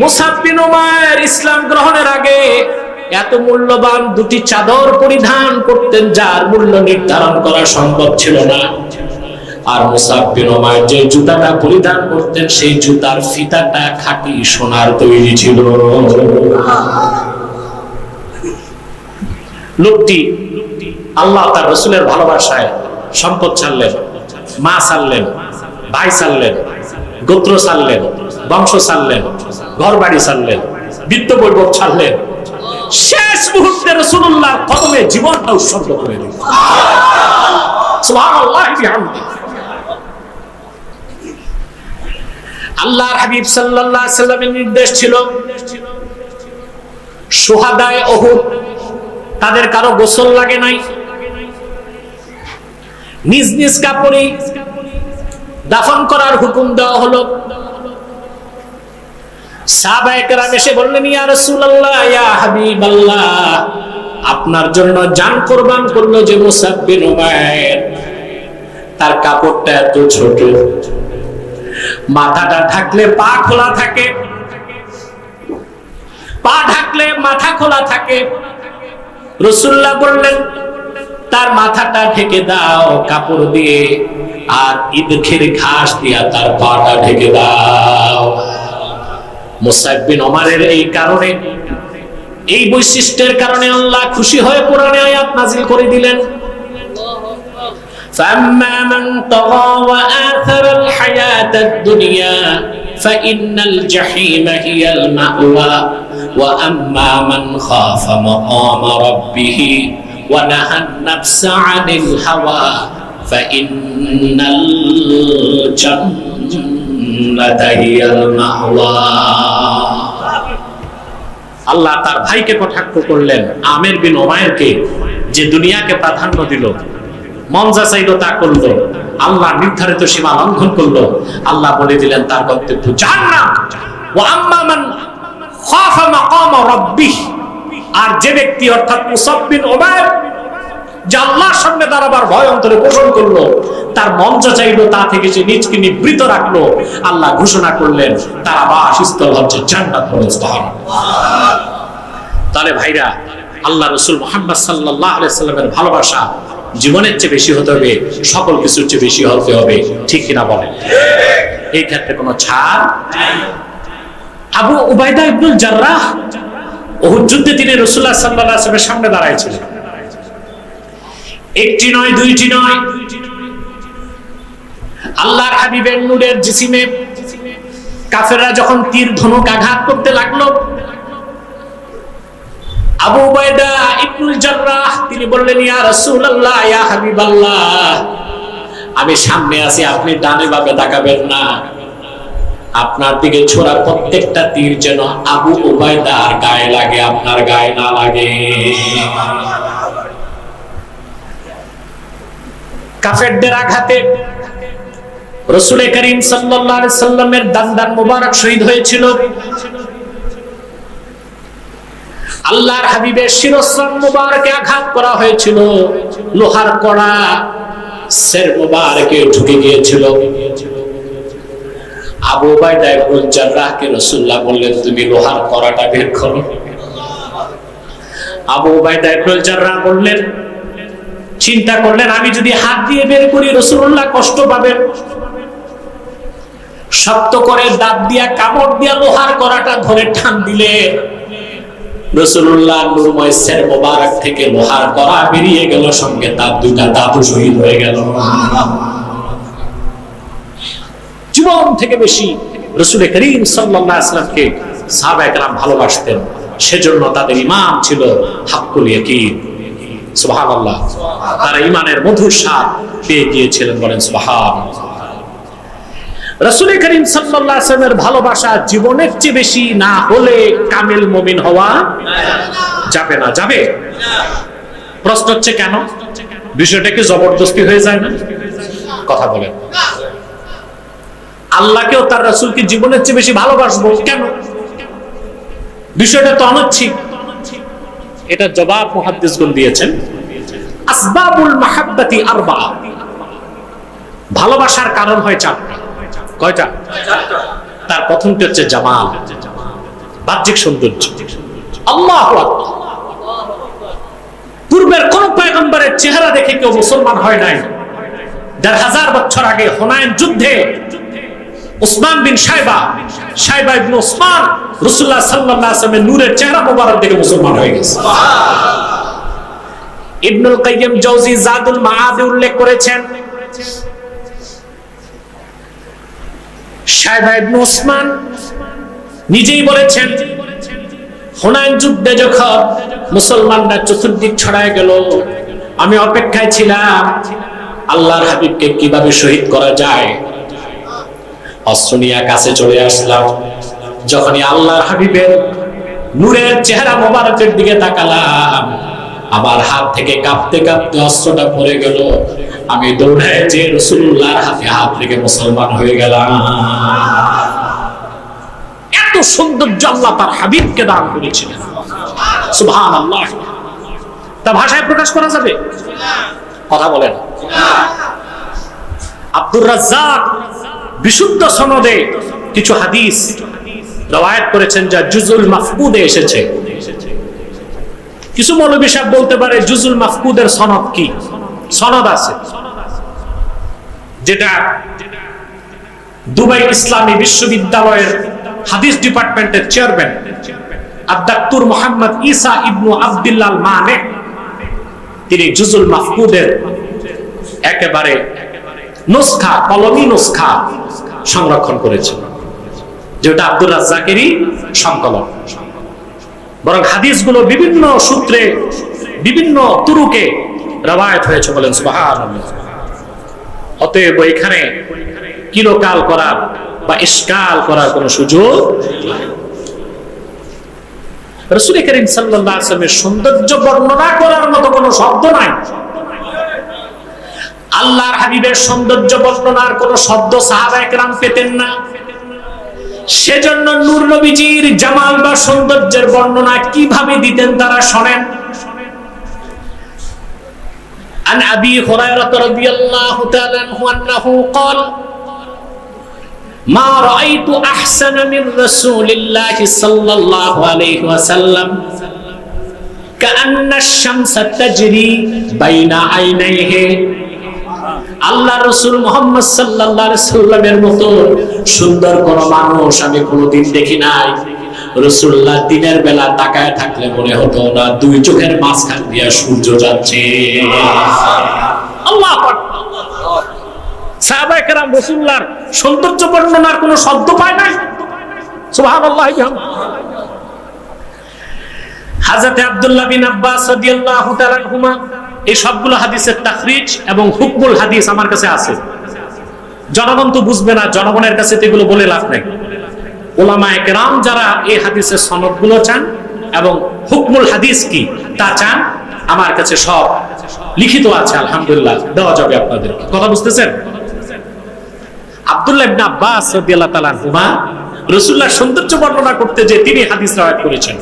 মুসআব বিন উমাইর ইসলাম গ্রহণের আগে এত মূল্যবান দুটি চাদর পরিধান করতেন, যার মূল্য নির্ধারণ করা সম্ভব ছিল না। আর মুসআব বিন উমাইর যে জুতাটা পরিধান করতেন, সেই জুতার ফিতাটা খাঁটি সোনার তৈরি ছিল। লোকটি আল্লাহ তার রাসূলের ভালোবাসায় সম্পদ ছাড়লেন, মা ছাড়লেন, ভাই ছাড়লেন, গোত্র ছাড়লেন, বংশ ছাড়লেন, ঘর বাড়ি ছাড়লেন, বিত্ত বৈভব ছাড়লেন। শেষ মুহূর্তে রাসূলুল্লাহর কদমে জীবনটা উৎসর্গ করে দিলেন। সুবহানাল্লাহ বিহামদি। আল্লাহর হাবিব সাল্লাল্লাহু আলাইহি ওয়াসাল্লামের নির্দেশ ছিল, শুহাদায়ে উহুদ তাদের কারো গোসল লাগে নাই, নিজ নিজ কাপড়ে দাফন করার হুকুম দেওয়া হলো। সাহাবায়ে কেরাম এসে বললেন, ইয়া রাসূলুল্লাহ, ইয়া হাবিবাল্লাহ, আপনার জন্য জান কুরবান করলো যে মুসআব বিন উমাইর, তার কাপড়টা এত ছোট, মাথাটা ঢাকলে পা খোলা থাকে, পা ঢাকলে মাথা খোলা থাকে। রাসূলুল্লাহ বললেন তার মাথাটা ঢেকে দাও কাপড় দিয়ে, আর ইদখের ঘাস দিয়া তার পাটা ঢেকে দাও। মুসাইব বিন ওমরের এই কারণে, এই বৈশিষ্ট্যের কারণে আল্লাহ খুশি হয়ে কোরআনে আয়াত নাযিল করে দিলেন, فَأَمَّا مَنْ طَغَى وَآثَرَ الْحَيَاةَ الدُّنْيَا فَإِنَّ الْجَحِيمَ هِيَ الْمَأْوَى وَأَمَّا مَنْ خَافَ مَقَامَ رَبِّهِ وَنَهَى النَّفْسَ عَنِ الْهَوَى فَإِنَّ الْجَنَّةَ هِيَ الْمَأْوَى। আল্লাহ তার ভাইকে কটাক্ষ করলেন, আমির বিন উমাইরকে, যে দুনিয়াকে প্রাধান্য দিল, মন যা চাইলো তা করলো, আল্লাহ নির্ধারিত সীমা লঙ্ঘন করলো। আল্লাহ বলে দিলেন তার গন্তব্য জাহান্নাম। ওয়া আম্মা মান খাফা মাকাম রাব্বিহ, আর যে ব্যক্তি অর্থাৎ মুসাব বিন উমাইর যে আল্লাহর সামনে দাঁড়াবার ভয় অন্তরে পোষণ করলো, তার মন যা চাইলো তা থেকে যে নিজকে নিবৃত রাখলো, আল্লাহ ঘোষণা করলেন তার আবাসস্থল হচ্ছে জান্নাত। সুবহানাল্লাহ। তাহলে ভাইরা, আল্লাহ রাসূল মুহাম্মদ সাল্লাল্লাহু আলাইহি সাল্লামের ভালোবাসা জীবনের চেয়ে বেশি হতে হবে, সকল কিছুর চেয়ে বেশি হতে হবে, ঠিক কিনা বলেন? এই ক্ষেত্রে কোনো ছাড় নাই। আবু উবাইদা ইবনুল জাররাহ উহুদ যুদ্ধে তিনি রাসূলুল্লাহ সাল্লাল্লাহু আলাইহি ওয়াসাল্লামের সামনে দাঁড়াইছিলেন। একটি নয়, দুইটি নয়, আল্লাহর হাবিবের নূরের জিসিমে কাফেররা যখন তীর ধনুক আঘাত করতে লাগলো, আবু উবাইদা ইবনুল জাররাহ তিনি বললেন, ইয়া রাসূলুল্লাহ, ইয়া হাবিবাল্লাহ, আমি সামনে আছি, আপনি ডানে বামে তাকাবেন না, আপনার দিকে ছোড়া প্রত্যেকটা তীর যেন আবু উবাইদার গায়ে লাগে, আপনার গায়ে না লাগে। কাফেরদের আঘাতে রাসূল করিম সাল্লাল্লাহু আলাইহি সাল্লামের দান্দান মুবারক শহীদ হয়েছিল। আল্লাহর হাবিবের শিরস্ত্রাণ মুবারকে আঘাত করা হয়েছিল, লোহার কড়া সের মুবারকে ঢুকে গিয়েছিল। আবু উবাইদা ইবনুল জাররাহকে রাসূলুল্লাহ বললেন, তুমি লোহার কড়াটা বের করো। আবু উবাইদা ইবনুল জাররাহ বললেন, চিন্তা করলেন আমি যদি হাত দিয়ে বের করি রাসূলুল্লাহ কষ্ট পাবেন, শক্ত করে দাঁত দিয়া কামড় দিয়া লোহার কড়াটা ধরে টান দিলে রাসূলুল্লাহ নূরময় সের মোবারক থেকে লোহার কড়া বেরিয়ে গেল, সঙ্গে তার দুইটা দাঁতও শহীদ হয়ে গেল। জীবন থেকে বেশি রাসূল করিম সাল্লাল্লাহু আলাইহি ওয়াসাল্লামকে সাহাবায়ে কেরাম ভালোবাসতেন, সেজন্য তাদের ঈমান ছিল হাক্কুল ইয়াকিন। সুবহানাল্লাহ। তারা ঈমানের মধুর স্বাদ পেয়ে গিয়েছিলেন, বলেন সুবহানাল্লাহ। রাসূল করিম সাল্লাল্লাহু আলাইহি ওয়াসাল্লামের ভালোবাসা জীবনের চেয়ে বেশি না হলে কামিল মুমিন হওয়া যাবে না। যাবে? প্রশ্ন হচ্ছে কেন? বিষয়টা কি জবরদস্তি হয়ে যায় না? কথা বলেন। আল্লাহকেও তার রাসূলকে জীবনের চেয়ে বেশি ভালোবাসবো কেন? বিষয়টা তো অনৈচ্ছিক। এটা জবাব মুহাদ্দিসগণ দিয়েছেন, আসবাবুল মাহাব্বাতি আরবা, ভালোবাসার কারণ হয় চারটা। কয়টা? তার প্রথমটি হচ্ছে জামাল, বাহ্যিক সৌন্দর্য। আল্লাহু আকবার। পূর্বের কোন পয়গম্বরের চেহারা দেখে কেউ মুসলমান হয় নাই। ১৫০০ বছর আগে হুনাইন যুদ্ধে উসমান বিন সাইবা ইবনে উসমান রাসূলুল্লাহ সাল্লাল্লাহু আলাইহি ওয়াসাল্লামের নূরের চেহারা মোবারক দেখে মুসলমান হয়ে গেছে। ইবনুল কাইয়্যিম জাওজি জাদুল মাআদে উল্লেখ করেছেন, সাইবা ইবনে উসমান নিজেই বলেছেন, হুনাইন যুদ্ধে যখন মুসলমানরা চতুর্দিক ছড়ায় গেল, আমি অপেক্ষায় ছিলাম আল্লাহর হাবিবকে কিভাবে শহীদ করা যায়। অস্ত্র নিয়ে কাছে চলে আসলাম। যখনই আল্লাহর হাবিবের নূরের চেহারা মোবারকের দিকে তাকালাম, আমার হাত থেকে কাঁপতে কাঁপতে অস্ত্রটা পড়ে গেল। আমি দৌড়ায় যে রাসূলুল্লাহর হাত থেকে মুসলমান হয়ে গেলাম। এত সৌন্দর্য আল্লাহ তার হাবিবকে দান করেছিলেন। সুবহানাল্লাহ। তা ভাষায় প্রকাশ করা যাবে? কথা বলেন। আব্দুর রাজ্জাক বিশুদ্ধ সনদে কিছু হাদিস রওয়ায়াত করেছেন, যা জুজুল মাফকুদে এসেছে। কিছু মৌলবী সাহেব বলতে পারে জুজুল মাফকুদের সনদ কি? সনদ আছে, যেটা দুবাই ইসলামী বিশ্ববিদ্যালয়ের হাদিস ডিপার্টমেন্টের চেয়ারম্যান আদ-দাক্তুর মুহাম্মদ ঈসা ইবনু আব্দুল্লাহ মানে তিনি জুজুল মাফকুদের একেবারে নুসখা, কলমি নুসখা সংরক্ষণ করেছেন, যেটা আব্দুর রাজ্জাকেরই সংকলন। বরং হাদিসগুলো বিভিন্ন সূত্রে বিভিন্ন তুরুকে রওয়ায়াত হয়েছে, বলেন সুবহানাল্লাহ। অতএব এখানে কিলোকাল করার বা ইশকাল করার কোনো সুযোগ নেই। রাসূল করিম সাল্লাল্লাহু আলাইহি ওয়াসাল্লামের সৌন্দর্য বর্ণনা করার মতো কোনো শব্দ নাই। আল্লাহর হাবিবের সৌন্দর্য বর্ণনার কোনো শব্দ সাহাবায়ে কেরাম পেতেন না। সেজন্য নূর নবীজির জামাল বা সৌন্দর্যের বর্ণনা কিভাবে দিতেন তারা শোনেন। عن أبي هريرة رضي الله تعالى عنه أنه قال ما رأيت أحسن من رسول الله صلى الله عليه وسلم كأن الشمس تجري بين عينيه। আল্লাহ রাসূল মুহাম্মদ সাল্লাল্লাহু আলাইহি সাল্লামের মতো সুন্দর কোন মানুষ আমি কোনোদিন দেখি নাই। রাসূলুল্লাহ দিনের বেলা তাকায় থাকলে মনে হতো না দুই চোখের মাঝখান দিয়ে সূর্য যাচ্ছে। আল্লাহু আকবার। সাহাবায়ে কেরাম রাসূলুল্লাহর সৌন্দর্য বর্ণনার কোনো শব্দ পায় নাই। সুবহানাল্লাহ। হযরত আব্দুল্লাহ বিন আব্বাস রাদিয়াল্লাহু তাআলা আনহুমা এই সবগুলো হাদিসের তাখরিজ এবং হুকমুল হাদিস আমার কাছে আছে। জনগণ তো বুঝবে না, জনগণের কাছে এগুলো বলে লাভ নাই। উলামায়ে কেরাম যারা এই হাদিসের সনদগুলো চান এবং হুকমুল হাদিস কি তা চান, আমার কাছে সব লিখিত আছে, আলহামদুলিল্লাহ দেওয়া যাবে আপনাদের। কথা বুঝতেছেন? আব্দুল্লাহ ইবনে আব্বাস রাদিয়াল্লাহু তাআলা আনহুমা রাসূলুল্লাহর সৌন্দর্য বর্ণনা করতে যে তিনি হাদিস রওয়ায়াত করেছেন।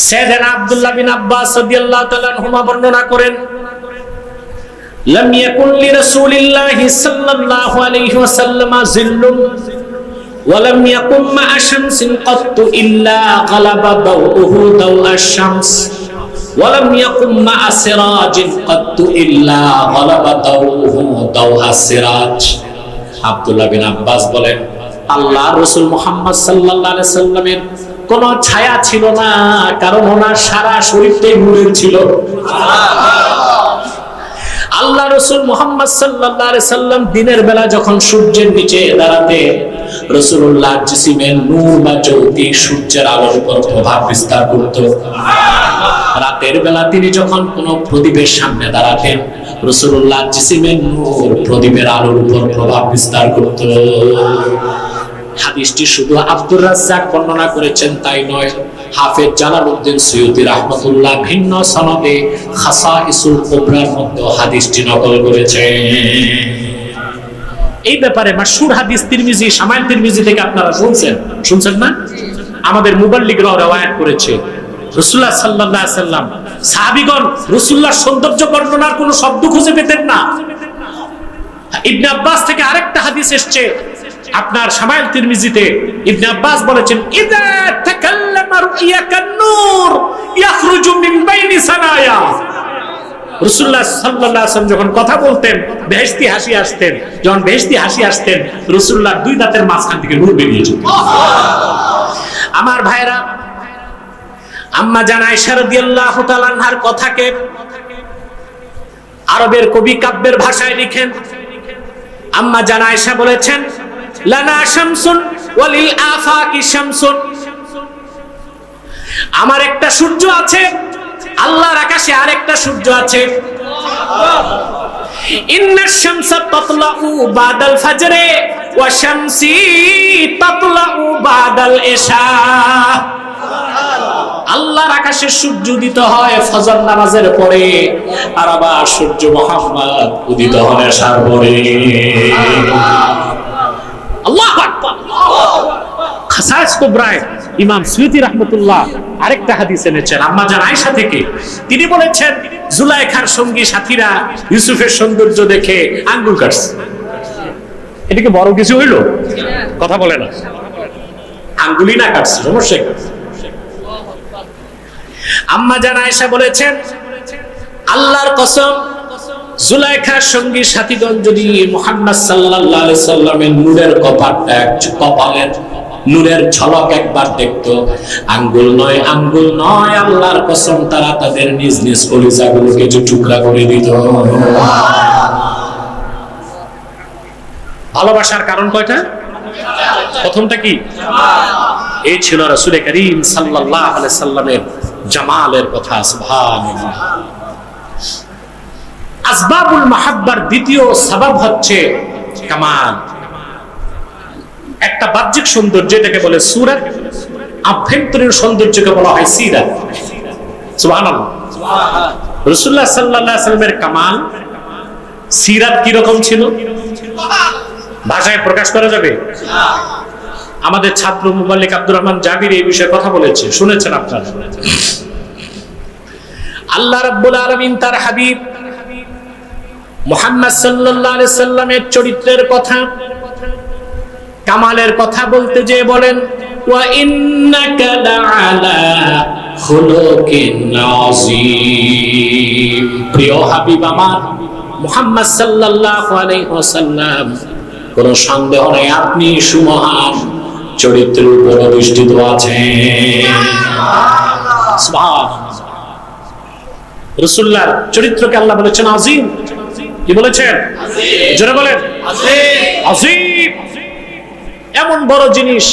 সাইয়েদনা আব্দুল্লাহ বিন আব্বাস রাদিয়াল্লাহু তাআলা আনহুমা বর্ণনা করেন, লাম ইয়াকুন লিরাসূলিল্লাহি সাল্লাল্লাহু আলাইহি ওয়াসাল্লাম জিল্লুন ওয়া লাম ইয়াকুম মা'a শামসিন কাত্তু ইল্লা গালাবা দাউহু দাওআশ শামস ওয়া লাম ইয়াকুম মা'a সিরাজিন কাত্তু ইল্লা গালাবা দাউহু দাওআস সিরাজ। আব্দুল্লাহ বিন আব্বাস বলেন, আল্লাহর রাসূল মুহাম্মদ সাল্লাল্লাহু আলাইহি সাল্লামের কোন ছায়া ছিল না, কারণ ওনার সারা শরীরটাই নূরের ছিল। আল্লাহ রাসূল মুহাম্মদ সাল্লাল্লাহু আলাইহি সাল্লাম দিনের বেলা যখন সূর্যের নিচে দাঁড়াতেন, রাসূলুল্লাহর জিসিমের নূর বা জ্যোতি সূর্যের আলোর উপর প্রভাব বিস্তার করত। রাতের বেলা তিনি যখন কোন প্রদীপের সামনে দাঁড়াতেন, রাসূলুল্লাহর জিসিমের নূর প্রদীপের আলোর উপর প্রভাব বিস্তার করত। হাদিসটি শুধু আব্দুর রাজ্জাক বর্ণনা করেছেন তাই নয়, হাফেজ জালালউদ্দিন সুয়ুতী রাহমাতুল্লাহ ভিন্ন সনদে খাসাইসুল কুবরার মধ্যে হাদিসটি নকল করেছেন। এই ব্যাপারে মাশহুর হাদিস তিরমিজি, শামাইল তিরমিজি থেকে আপনারা শুনছেন না? আমাদের মুবাল্লিগরাও রওয়ায়াত করেছে। রাসূলুল্লাহ সাল্লাল্লাহু আলাইহি সাল্লাম সাহাবীগণ রাসূলুল্লাহর সৌন্দর্য বর্ণনার কোনো শব্দ খুঁজে পেতেন না। ইবনে আব্বাস থেকে আরেকটা হাদিস এসেছে আপনার শামাইল তিরমিজিতে। ইবনে আব্বাস বলেছেন, ইযা তাকাল্লামা রুইয়াকান নূর ইয়াখরুজু মিন বাইনি সানায়া। রাসূলুল্লাহ সাল্লাল্লাহু আলাইহি ওয়াসাল্লাম যখন কথা বলতেন বেহেশতি হাসি আসতেন, যখন বেহেশতি হাসি আসতেন রাসূলুল্লাহর দুই দাঁতের মাঝখান থেকে নূর বেরিয়ে যেত। আমার ভাইরা, আম্মা জান আয়েশা রাদিয়াল্লাহু তাআলা আনহার কথাকে আরবের কবি কাব্যের ভাষায় লিখেন। আম্মা জান আয়েশা বলেছেন, লানা শামসুন ওয়ালিল আফাকি শামসুন। আমার একটা সূর্য আছে, আল্লাহর আকাশে আরেকটা সূর্য আছে। ইন্নাশ শামসা তাতলাউ বাদাল ফাজরে ওয়া শামসি তাতলাউ বাদাল ইশা। আল্লাহর আকাশে সূর্য উদিত হয় ফজর নামাজের পরে, আর আবার সূর্য মুহাম্মদ উদিত হন এশার পরে। আল্লাহু আকবার। খাসাইস কুবরায় ইমাম সুয়ুতী রাহমাতুল্লাহ আরেকটা হাদিস এনেছেন আম্মা জান আয়েশা থেকে। তিনি বলেছেন, জুলাইখার সঙ্গী সাথীরা ইউসুফের সৌন্দর্য দেখে আঙ্গুল কাটছে। এটা কি বড় কিছু হইল? কথা বলে না। আঙ্গুলি না কাটছে, সমস্যা কি? আম্মা জান আয়েশা বলেছেন, আল্লাহর কসম, জুলাইখার সঙ্গী সাথীগণ যদি মুহাম্মদ সাল্লাল্লাহু আলাইহি সাল্লামের নূরের কপালের নূরের ঝলক একবার দেখতো, আঙ্গুল নয় আল্লাহর কসম তারা তাদের নিজ নিজ কলিজাগুলোকে টুকরা করে দিত। ভালোবাসার কারণ কয়টা? প্রথমটা কি? এই ছিল রাসূল করিম সাল্লাল্লাহু আলাইহি সাল্লামের জামালের কথা। সুবহানাল্লাহ। আসবাবুল মাহাব্বার দ্বিতীয় সাবাব হচ্ছে কামাল। একটা বাহ্যিক সৌন্দর্য, এটাকে বলে সূরত, আভ্যন্তরীণ সৌন্দর্যকে বলা হয় সিরাত। সুবহানাল্লাহ। রাসূলুল্লাহ সাল্লাল্লাহু আলাইহি ওয়াসাল্লামের কামাল, সিরাত কি রকম ছিল ভাষায় প্রকাশ করা যাবে? আমাদের ছাত্র মুবাল্লিক আব্দুর রহমান জাবির এই বিষয়ে কথা বলেছে, শুনেছেন আপনারা। আল্লাহ রাব্বুল আলামিন তার হাবিব মুহাম্মদ সাল্লাল্লাহু আলাইহি সাল্লামের চরিত্রের কথা, কামালের কথা বলতে যে বলেন, ওয়া ইন্নাকা লাআলা খুলুকিন আযীম। প্রিয় হাবিব আমার মুহাম্মদ সাল্লাল্লাহু আলাইহি ওয়াসাল্লাম, কোনো সন্দেহ নেই আপনি সুমহান চরিত্রের উপর অধিষ্ঠিত আছেন। সুবহানাল্লাহ। রাসূলুল্লাহর চরিত্রকে আল্লাহ বলেছেন আযীম। কি বলেছেন? জোরে বলেন, আযীম। এমন বড় জিনিস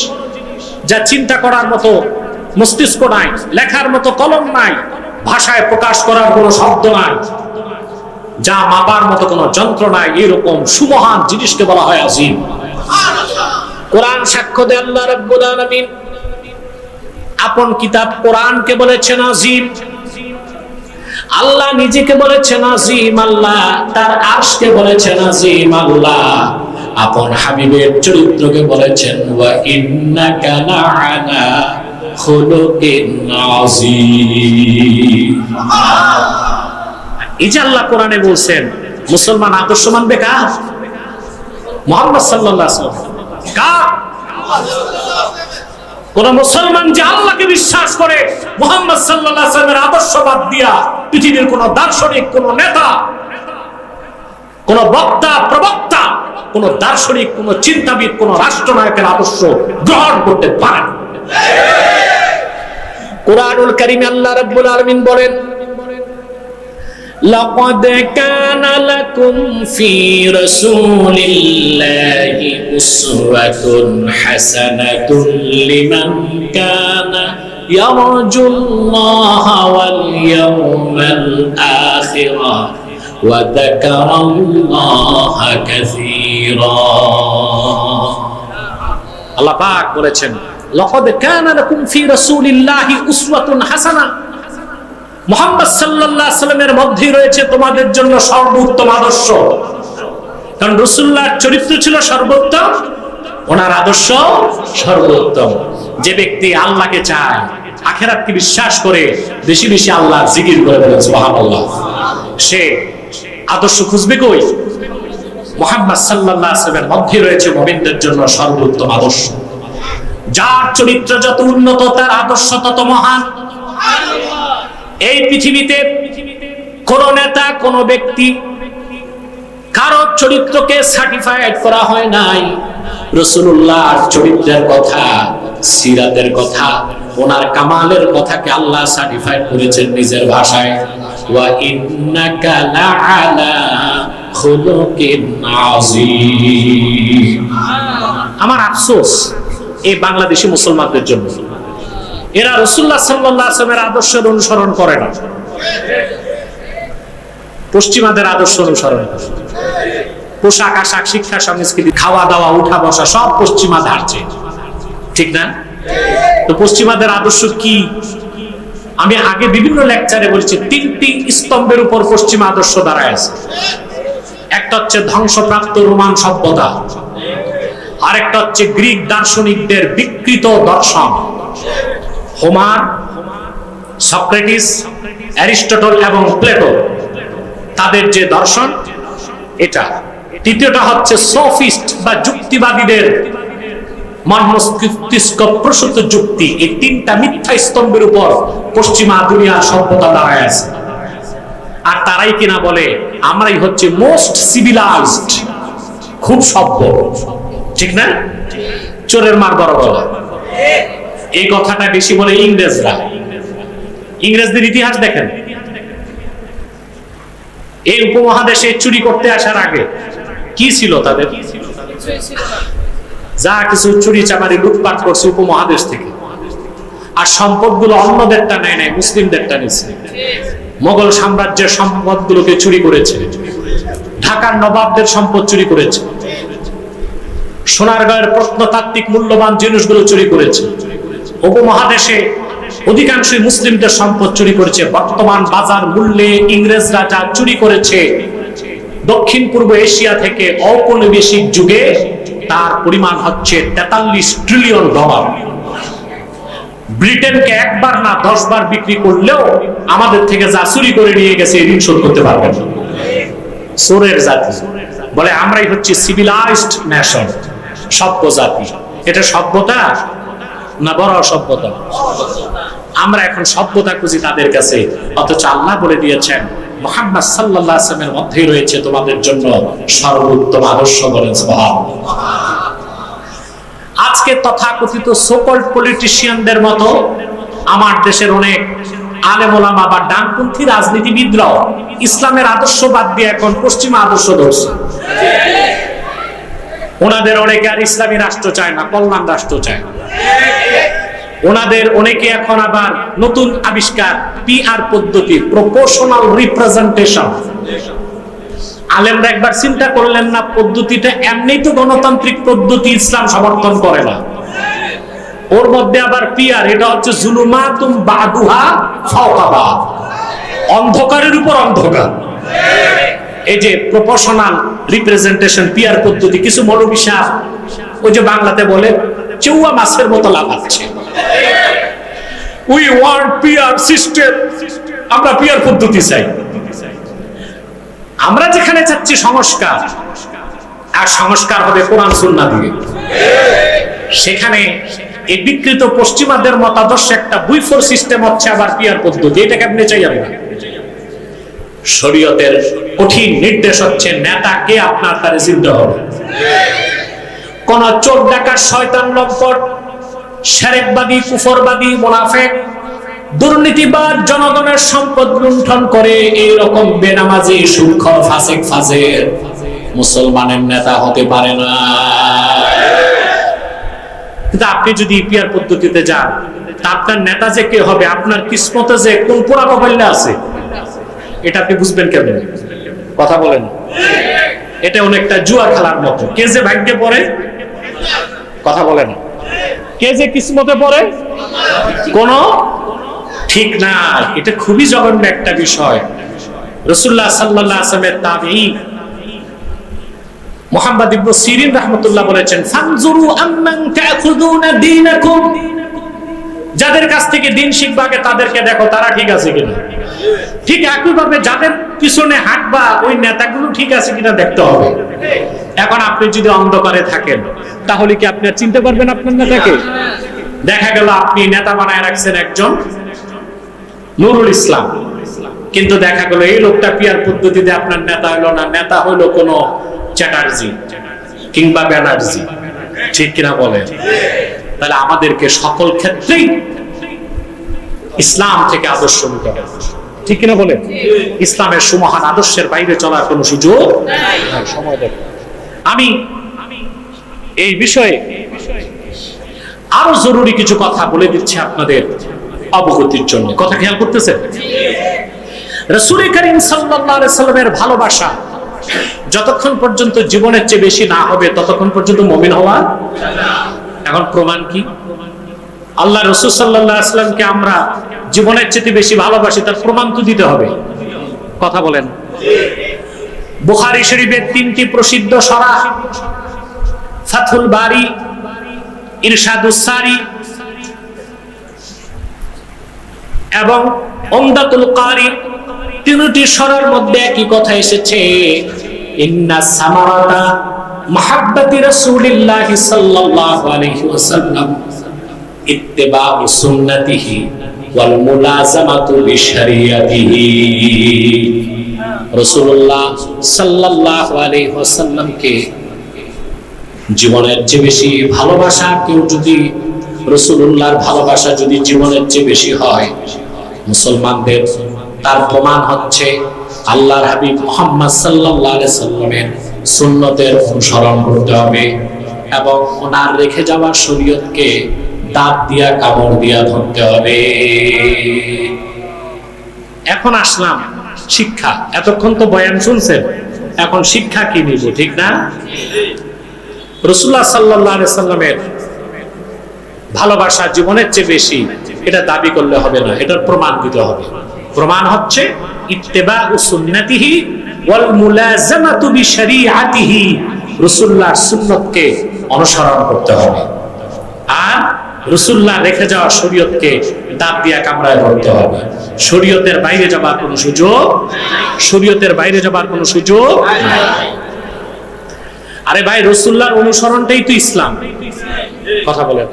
যা চিন্তা করার মতো মস্তিষ্ক নাই, লেখার মতো কলম নাই, ভাষায় প্রকাশ করার কোনো শব্দ নাই, যা মাপার মতো কোনো যন্ত্র নাই, এরকম সুমহান জিনিসকে বলা হয় আযীম। কোরআন সাক্ষ্য দেয় আল্লাহ রাব্বুল আলামিন আপন কিতাব কোরআনকে বলেছেন আযীম। আল্লাহ নিজেকে বলেছেন আযীম, আল্লাহ তার আরশকে বলেছেন আযীম, আল্লাহ আপন হাবিবের চরিত্রকে বলেছেন ওয়া ইন্নাকা লাআলা খুলুকিন আযীম। এই যে আল্লাহ কোরআনে বলছেন, মুসলমান আদর্শ মানবে কার? মুহাম্মদ সাল্লাল্লাহু আলাইহি ওয়াসাল্লাম। কার? কোন মুসলমান যে আল্লাহকে বিশ্বাস করে, মুহাম্মদ সাল্লাল্লাহু আলাইহি ওয়াসাল্লামের আদর্শ বাদ দিয়া পৃথিবীর কোন দার্শনিক, কোন নেতা, কোন বক্তা, প্রবক্তা, কোন দার্শনিক, কোন চিন্তাবিদ, কোন রাষ্ট্রনায়কের আদর্শ গ্রহণ করতে পারে না। কুরআনুল কারীমে আল্লাহ রাব্বুল আলামিন বলেন, লাকাদ কানা লাকুম ফি রাসূলিল্লাহি উসওয়াতুন হাসানাতুন লিমান কানা ইয়ারজুল্লাহা ওয়াল ইয়াওমাল আখিরা ওয়া যাকারাল্লাহা কাসীরা। আল্লাহ পাক বলেছেন, লাকাদ কানা লাকুম ফি রাসূলিল্লাহি উসওয়াতুন হাসানাহ, মুহাম্মদ সাল্লাল্লাহু আলাইহি ওয়াসাল্লামের মধ্যে রয়েছে তোমাদের জন্য সর্বোত্তম আদর্শ। কারণ রাসূলুল্লাহর চরিত্র ছিল সর্বোত্তম, ওনার আদর্শ সর্বোত্তম। যে ব্যক্তি আল্লাহকে চায়, আখিরাতকে বিশ্বাস করে, বেশি বেশি আল্লাহর জিকির করে বলেন সুবহানাল্লাহ, সে আদর্শ খুঁজবে কই? মুহাম্মদ সাল্লাল্লাহু আলাইহি ওয়াসাল্লামের মধ্যে রয়েছে মুমিনদের জন্য সর্বোত্তম আদর্শ। যার চরিত্র যত উন্নত, তার আদর্শ তত মহান। এই পৃথিবীতে কোন নেতা, কোন ব্যক্তি, কারো চরিত্রকে সার্টিফাইড করা হয় নাই। রাসূলুল্লাহর চরিত্রের কথা, সিরাতের কথা, ওনার কামালের কথাকে আল্লাহ সার্টিফাইড করেছেন নিজের ভাষায়, ওয়া ইন্নাকা লাআলা খুলুকিন আযীম। আমার আফসোস এই বাংলাদেশি মুসলমানদের জন্য, এরা রাসূলুল্লাহ সাল্লাল্লাহু আলাইহি ওয়াসাল্লামের আদর্শের অনুসরণ করে না, পশ্চিমাদের আদর্শ অনুসরণ করে। পোশাক আশাক, শিক্ষা সংস্কৃতি, খাওয়া দাওয়া, উঠা বসা সব পশ্চিমা ধারছে, ঠিক না? তো পশ্চিমাদের আদর্শ কি? আমি আগে বিভিন্ন লেকচারে বলছি, তিনটি স্তম্ভের উপর পশ্চিমা আদর্শ দাঁড়ায় আছে। একটা হচ্ছে ধ্বংসপ্রাপ্ত রোমান সভ্যতা, আরেকটা হচ্ছে গ্রিক দার্শনিকদের বিকৃত দর্শন, হোমার, সক্রেটিস, অ্যারিস্টটল এবং প্লেটো, তাদের যে দর্শন এটা। তৃতীয়টা হচ্ছে সোফিস্ট বা যুক্তিবাদীদের মন মস্তিষ্ক প্রসূত যুক্তি, এই তিনটা মিথ্যা স্তম্ভের উপর পশ্চিমা দুনিয়ার সভ্যতা দাঁড়ায় আছে। আর তারাই কিনা বলে আমরাই হচ্ছে মোস্ট সিভিলাইজড, খুব সভ্য। ঠিক না? চোরের মার বড় গলা, এই কথাটা বেশি বলে ইংরেজরা। ইংরেজদের ইতিহাস দেখেন, এই উপমহাদেশে চুরি করতে আসার আগে কি ছিল তাদের? যা কিছু চুরি চামারি লুটপাট করছে উপমহাদেশ থেকে, আর সম্পদগুলো অন্যদেরটা নেয় নাই, মুসলিমদেরটা নিচ্ছে। মোগল সাম্রাজ্যের সম্পদগুলোকে চুরি করেছে, ঢাকার নবাবদের সম্পদ চুরি করেছে, সোনারগাঁয়ের প্রত্নতাত্ত্বিক মূল্যবান জিনিসগুলো চুরি করেছে। উপমহাদেশে অধিকাংশই মুসলিমদের সম্পদ চুরি করেছে। বর্তমান বাজার মূল্যে ইংরেজরা যা চুরি করেছে দক্ষিণ পূর্ব এশিয়া থেকে ঔপনিবেশিক যুগে, তার পরিমাণ হচ্ছে 43 ট্রিলিয়ন ডলার। ব্রিটেনকে একবার না 10 বার বিক্রি করলেও আমাদের থেকে যা চুরি করে নিয়ে গেছে ঋণ শোধ করতে পারবে না। চোরের জাতি বলে আমরাই হচ্ছে সিভিলাইজড নেশন, সভ্য জাতি। এটা সভ্যতা না বড় অসভ্যতা? আমরা এখন সভ্যতা খুঁজি তাদের কাছে, অথচ আল্লাহ বলে দিয়েছেন মুহাম্মদ সাল্লাল্লাহু আলাইহি ওয়াসাল্লামের মধ্যেই রয়েছে তোমাদের জন্য সর্বোত্তম আদর্শ। বলেন সুবহানাল্লাহ। আজকে তথাকথিত সোকল্ড পলিটিশিয়ানদের মতো আমার দেশের অনেক আলেম ওলামা বা ডানপন্থী রাজনীতিবিদরাও ইসলামের আদর্শ বাদ দিয়ে এখন পশ্চিমা আদর্শ ধরছে। ওনাদের অনেকে আর ইসলামী রাষ্ট্র চায় না, কল্যাণ রাষ্ট্র চায়। ওনাদের অনেকে এখন আবার নতুন আবিষ্কার পিআর পদ্ধতি, প্রপোর্শনাল রিপ্রেজেন্টেশন। আলেমরা একবার চিন্তা করলেন না পদ্ধতিটা এমনি তো গণতান্ত্রিক পদ্ধতি, ইসলাম সমর্থন করে না। ওর মধ্যে আবার পিআর, এটা হচ্ছে জুলুমাতুম বাদুহা ফাওকা বাদ, অন্ধকারের উপর অন্ধকার। এই যে প্রপোর্শনাল রিপ্রেজেন্টেশন পিআর পদ্ধতি, কিছু মৌলবী সাহেব ওই যে বাংলাতে বলে চেউয়া মাছের মতো লাফাচ্ছে, উই ওয়ান্ট পিআর সিস্টেম, আমরা পিআর পদ্ধতি চাই। আমরা যেখানে চাচ্ছি সংস্কার, আর সংস্কার হবে কোরআন সুন্নাহ দিয়ে, সেখানে এই বিকৃত পশ্চিমাদের মতাদর্শ একটা বুইফোর সিস্টেম হচ্ছে আবার পিআর পদ্ধতি। এটাকে আপনি চাই না। শরীয়তের কঠিন নির্দেশ হচ্ছে নেতাকে আপনার তারে চিনতে হবে। কোন চোর ডাকাত, শয়তান, লম্পট, শিরকবাদী, কুফরবাদী, মুনাফিক, দুর্নীতিবাদ, জনগণের সম্পদ লুণ্ঠন করে এইরকম বেনামাজি, সুদখোর, ফাসিক, ফাজির মুসলমানের নেতা হতে পারে না। কিন্তু আপনি যদি পিআর পদ্ধতিতে যান, তা আপনার নেতা যে কে হবে, আপনার কিসমতে যে কোন পোড়া কপালে আছে, এটা আপনি বুঝবেন কেমন? কথা বলেন। এটা অনেকটা জুয়া খেলার মতো। কে যে ভাগ্যে পড়ে, কথা বলেন, কে যে কিসমতে পড়ে কোন ঠিক না। এটা খুবই জঘন্য একটা বিষয়। রাসূলুল্লাহ সাল্লাল্লাহু আলাইহি ওয়াসাল্লামের তাবেঈ মুহাম্মদ ইবনে সিরিন রাহমাতুল্লাহ বলেছেন, ফানজুরু আম্মান তাখুযুনা দীনাকুম, যাদের কাছ থেকে দিন শিখবা আগে তাদেরকে দেখো তারা ঠিক আছে কিনা। ঠিক একইভাবে যাদের পিছনে হাঁটবা ওই নেতাগুলো ঠিক আছে কিনা দেখতে হবে। এখন আপনি যদি অন্ধকারে থাকেন, তাহলে কি আপনি চিনতে পারবেন আপনার নেতাকে? দেখা গেল আপনি নেতা বানায় রাখছেন একজন নুরুল ইসলাম, কিন্তু দেখা গেল এই লোকটা পিআর পদ্ধতিতে আপনার নেতা হলো না, নেতা হলো কোন চ্যাটার্জি কিংবা ব্যানার্জি। ঠিক কিনা বলেন? তাহলে আমাদেরকে সকল ক্ষেত্রেই ইসলাম থেকে আদর্শ নিতে হবে। ঠিক কিনা বলেন? ইসলামের সুমহান আদর্শের বাইরে চলার কোনো সুযোগ নাই। সময় দেব। আমি এই বিষয়ে আরো জরুরি কিছু কথা বলে দিচ্ছি আপনাদের অবগতির জন্য। কথা খেয়াল করতেছেন? রাসূল করিম সাল্লাল্লাহু আলাইহি সাল্লামের ভালোবাসা যতক্ষণ পর্যন্ত জীবনের চেয়ে বেশি না হবে, ততক্ষণ পর্যন্ত মুমিন হওয়া। এখন প্রমাণ কি? আল্লাহ রাসূল সাল্লাল্লাহু আলাইহি সাল্লামকে আমরা জীবনের চেয়ে বেশি ভালোবাসি, তার প্রমাণ তো দিতে হবে। কথা বলেন। বুখারী শরীফের 3টি প্রসিদ্ধ সরাহ, ফাথুল বারি, ইরশাদুস সারি এবং উমদাতুল কারি, 3টি সরার মধ্যে একই কথা এসেছে, ইন্নাস সামারাতা মাহাব্বতি রাসূলিল্লাহ সাল্লাল্লাহু আলাইহি ওয়াসাল্লাম ইত্তিবাউ সুন্নতিহি ওয়াল মুলাযামাতু বিশরিয়াতিহি। রাসূলুল্লাহ সাল্লাল্লাহু আলাইহি ওয়াসাল্লামকে জীবনের চেয়ে বেশি ভালোবাসা, কেউ যদি রাসূলুল্লাহর ভালোবাসা যদি জীবনের চেয়ে বেশি হয় মুসলমানদের, তার প্রমাণ হচ্ছে আল্লাহর হাবিব মুহাম্মদ সাল্লাল্লাহু আলাইহি সাল্লামের সুন্নতের অনুসরণ করতে হবে এবং ওনার রেখে যাওয়া শরীয়তকে দাঁত দিয়া কামড় দিয়া ধরতে হবে। এখন আসলাম শিক্ষা, এতক্ষণ তো বয়ান শুনছেন, এখন শিক্ষা কি নিব, ঠিক না? রাসূলুল্লাহ সাল্লাল্লাহু আলাইহি সাল্লামের ভালোবাসা জীবনের চেয়ে বেশি, এটা দাবি করলে হবে না, এটার প্রমাণ দিতে হবে। প্রমাণ হচ্ছে ইত্তিবাউ সুন্নতিহি ওয়াল মুলাযামাতু বিশরিআতিহি, রাসূলুল্লাহর সুন্নতকে অনুসরণ করতে হবে আর রাসূলুল্লাহ রেখে যাওয়া শরীয়তকে দাঁত দিয়া কামড়ায় ধরতে হবে। শরীয়তের বাইরে যাবার কোনো সুযোগ, শরীয়তের বাইরে যাবার কোনো সুযোগ নাই। আরে ভাই, রাসূলুল্লাহর অনুসরণটাই তো ইসলাম। কথা বলেন,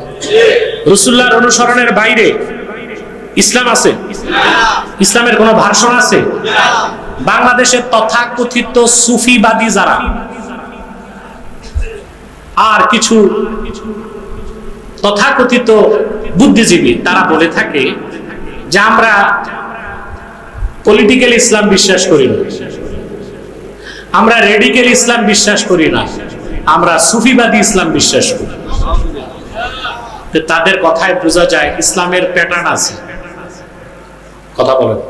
রাসূলুল্লাহর অনুসরণের বাইরে ইসলাম আছে? ইসলামের কোন ভার্সন আছে? বাংলাদেশের তথাকথিত সুফিবাদী যারা আর কিছু তথাকথিত বুদ্ধিজীবী, তারা বলে থাকে যে আমরা পলিটিক্যাল ইসলাম বিশ্বাস করি না, আমরা রেডিক্যাল ইসলাম বিশ্বাস করি না, আমরা সুফিবাদী ইসলাম বিশ্বাস করি। তাদের কথায় বোঝা যায় ইসলামের প্যাটার্ন আছে। কথা বলেন,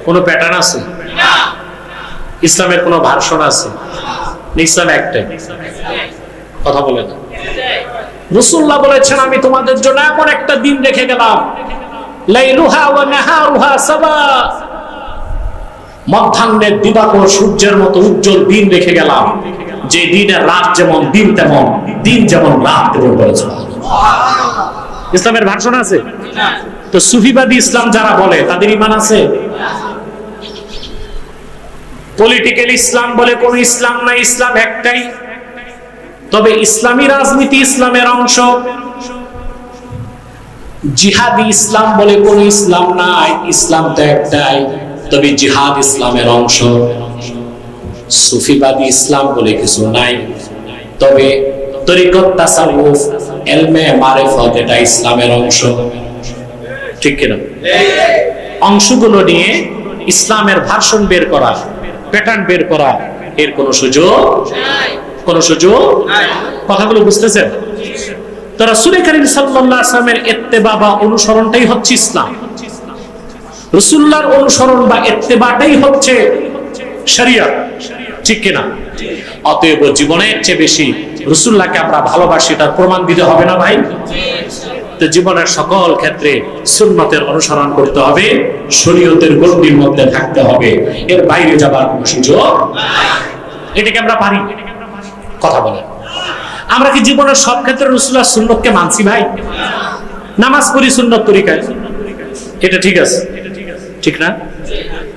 কোন প্যাটার্ন আছে? ইসলামের কোন ভার্সন আছে? ইসলাম একটাই। কথা বলেন, রাসূলুল্লাহ বলেছেন আমি তোমাদের জন্য এমন একটা দিন রেখে গেলাম, লাইলুহা ওয়া নাহারুহা সাওয়া, মধ্যাহ্নের দিবাকর সূর্যের মতো উজ্জ্বল দিন রেখে গেলাম, যে দিনের রাত যেমন দিন তেমন, দিন যেমন রাত তেমন। বলেছেন ইসলামের ভার্সন আছে? তো সুফিবাদী ইসলাম যারা বলে তাদের ঈমান আছে? পলিটিক্যাল ইসলাম বলে কোন ইসলাম নাই, ইসলাম একটাই। তবে ইসলামী রাজনীতি ইসলামের অংশ। জিহাদি ইসলাম বলে কোন ইসলাম নাই, ইসলাম তো একটাই, তবে জিহাদ ইসলামের অংশ। সুফিবাদী ইসলাম বলে কিছু নাই, তবে তরিকত, তাসাউফ, ইলমে মারিফত এটা ইসলামের অংশ। ঠিক কিনা? অংশগুলো নিয়ে ইসলামের ভার্সন বের করা, প্যাটার্ন বের করা, এর কোন সুযোগ নাই, কোন সুযোগ নাই। কথাগুলো বুঝতেছেন তো? রাসূল কারীম সাল্লাল্লাহু আলাইহি ওয়াসাল্লামের ইত্তেবা বা অনুসরণটাই হচ্ছে ইসলাম। রাসূলুল্লাহর অনুসরণ বা ইত্তেবাটাই হচ্ছে শরীয়ত, ঠিক কিনা? অতএব জীবনের চেয়ে বেশি রাসূলুল্লাহকে আমরা ভালোবাসি, তার প্রমাণ দিতে হবে না ভাই? তো জীবনের সকল ক্ষেত্রে সুন্নতের অনুসরণ করতে হবে, শরীয়তের গণ্ডির মধ্যে থাকতে হবে, এর বাইরে যাবার কোনো সুযোগ নাই। এটাকে আমরা পারি? কথা বলেন, আমরা কি জীবনের সব ক্ষেত্রে রাসূলুল্লাহর সুন্নতকে মানছি ভাই? নামাজ পড়ি সুন্নত তরিকায়, এটা ঠিক আছে, ঠিক না?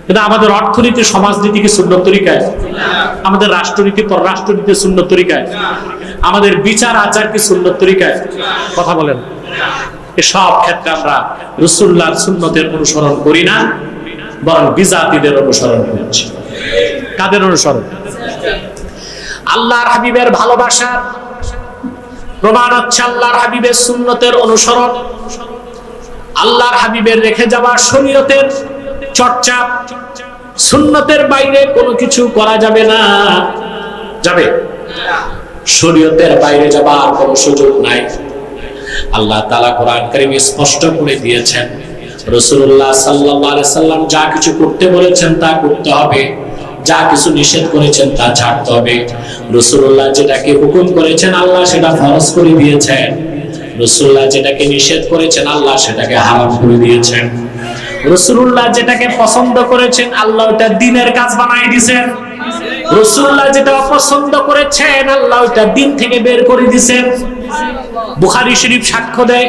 কিন্তু আমাদের অর্থনীতি সমাজনীতি কি সুন্নত তরিকায়? আমাদের রাষ্ট্রনীতি পররাষ্ট্রনীতি সুন্নত তরিকায়? আমাদের বিচার আচার কি সুন্নত তরিকায়? কথা বলেন, সব ক্ষেত্রে আমরা রাসূলুল্লাহর সুন্নতের অনুসরণ করি না, বরং বিজাতিদের অনুসরণ করছি। কাদের অনুসরণ? আল্লাহর হাবিবের ভালোবাসা প্রমাণ হচ্ছে আল্লাহর হাবিবের সুন্নতের অনুসরণ, আল্লাহর হাবিবের রেখে যাওয়া শরীয়তের চর্চা। সুন্নতের বাইরে কোনো কিছু করা যাবে না। যাবে? শরীয়তের বাইরে যাবার কোনো সুযোগ নাই। আল্লাহ তাআলা কোরআন কারীমে স্পষ্ট করে দিয়েছেন, রাসূলুল্লাহ সাল্লাল্লাহু আলাইহি সাল্লাম যা কিছু করতে বলেছেন তা করতে হবে, যা কিছু নিষেধ করেছেন তা ছাড়তে হবে। রাসূলুল্লাহ যেটাকে হুকুম করেছেন আল্লাহ সেটা ফরজ করে দিয়েছেন, রাসূলুল্লাহ যেটাকে নিষেধ করেছেন আল্লাহ সেটাকে হারাম করে দিয়েছেন। রাসূলুল্লাহ যেটাকে পছন্দ করেছেন আল্লাহ ওটা দ্বীনের কাজ বানাই দিয়েছেন, রাসূলুল্লাহ যেটা অপছন্দ করেছেন আল্লাহ ওটা দ্বীন থেকে বের করে দিয়েছেন। বুখারী শরীফ সাক্ষ্য দেয়,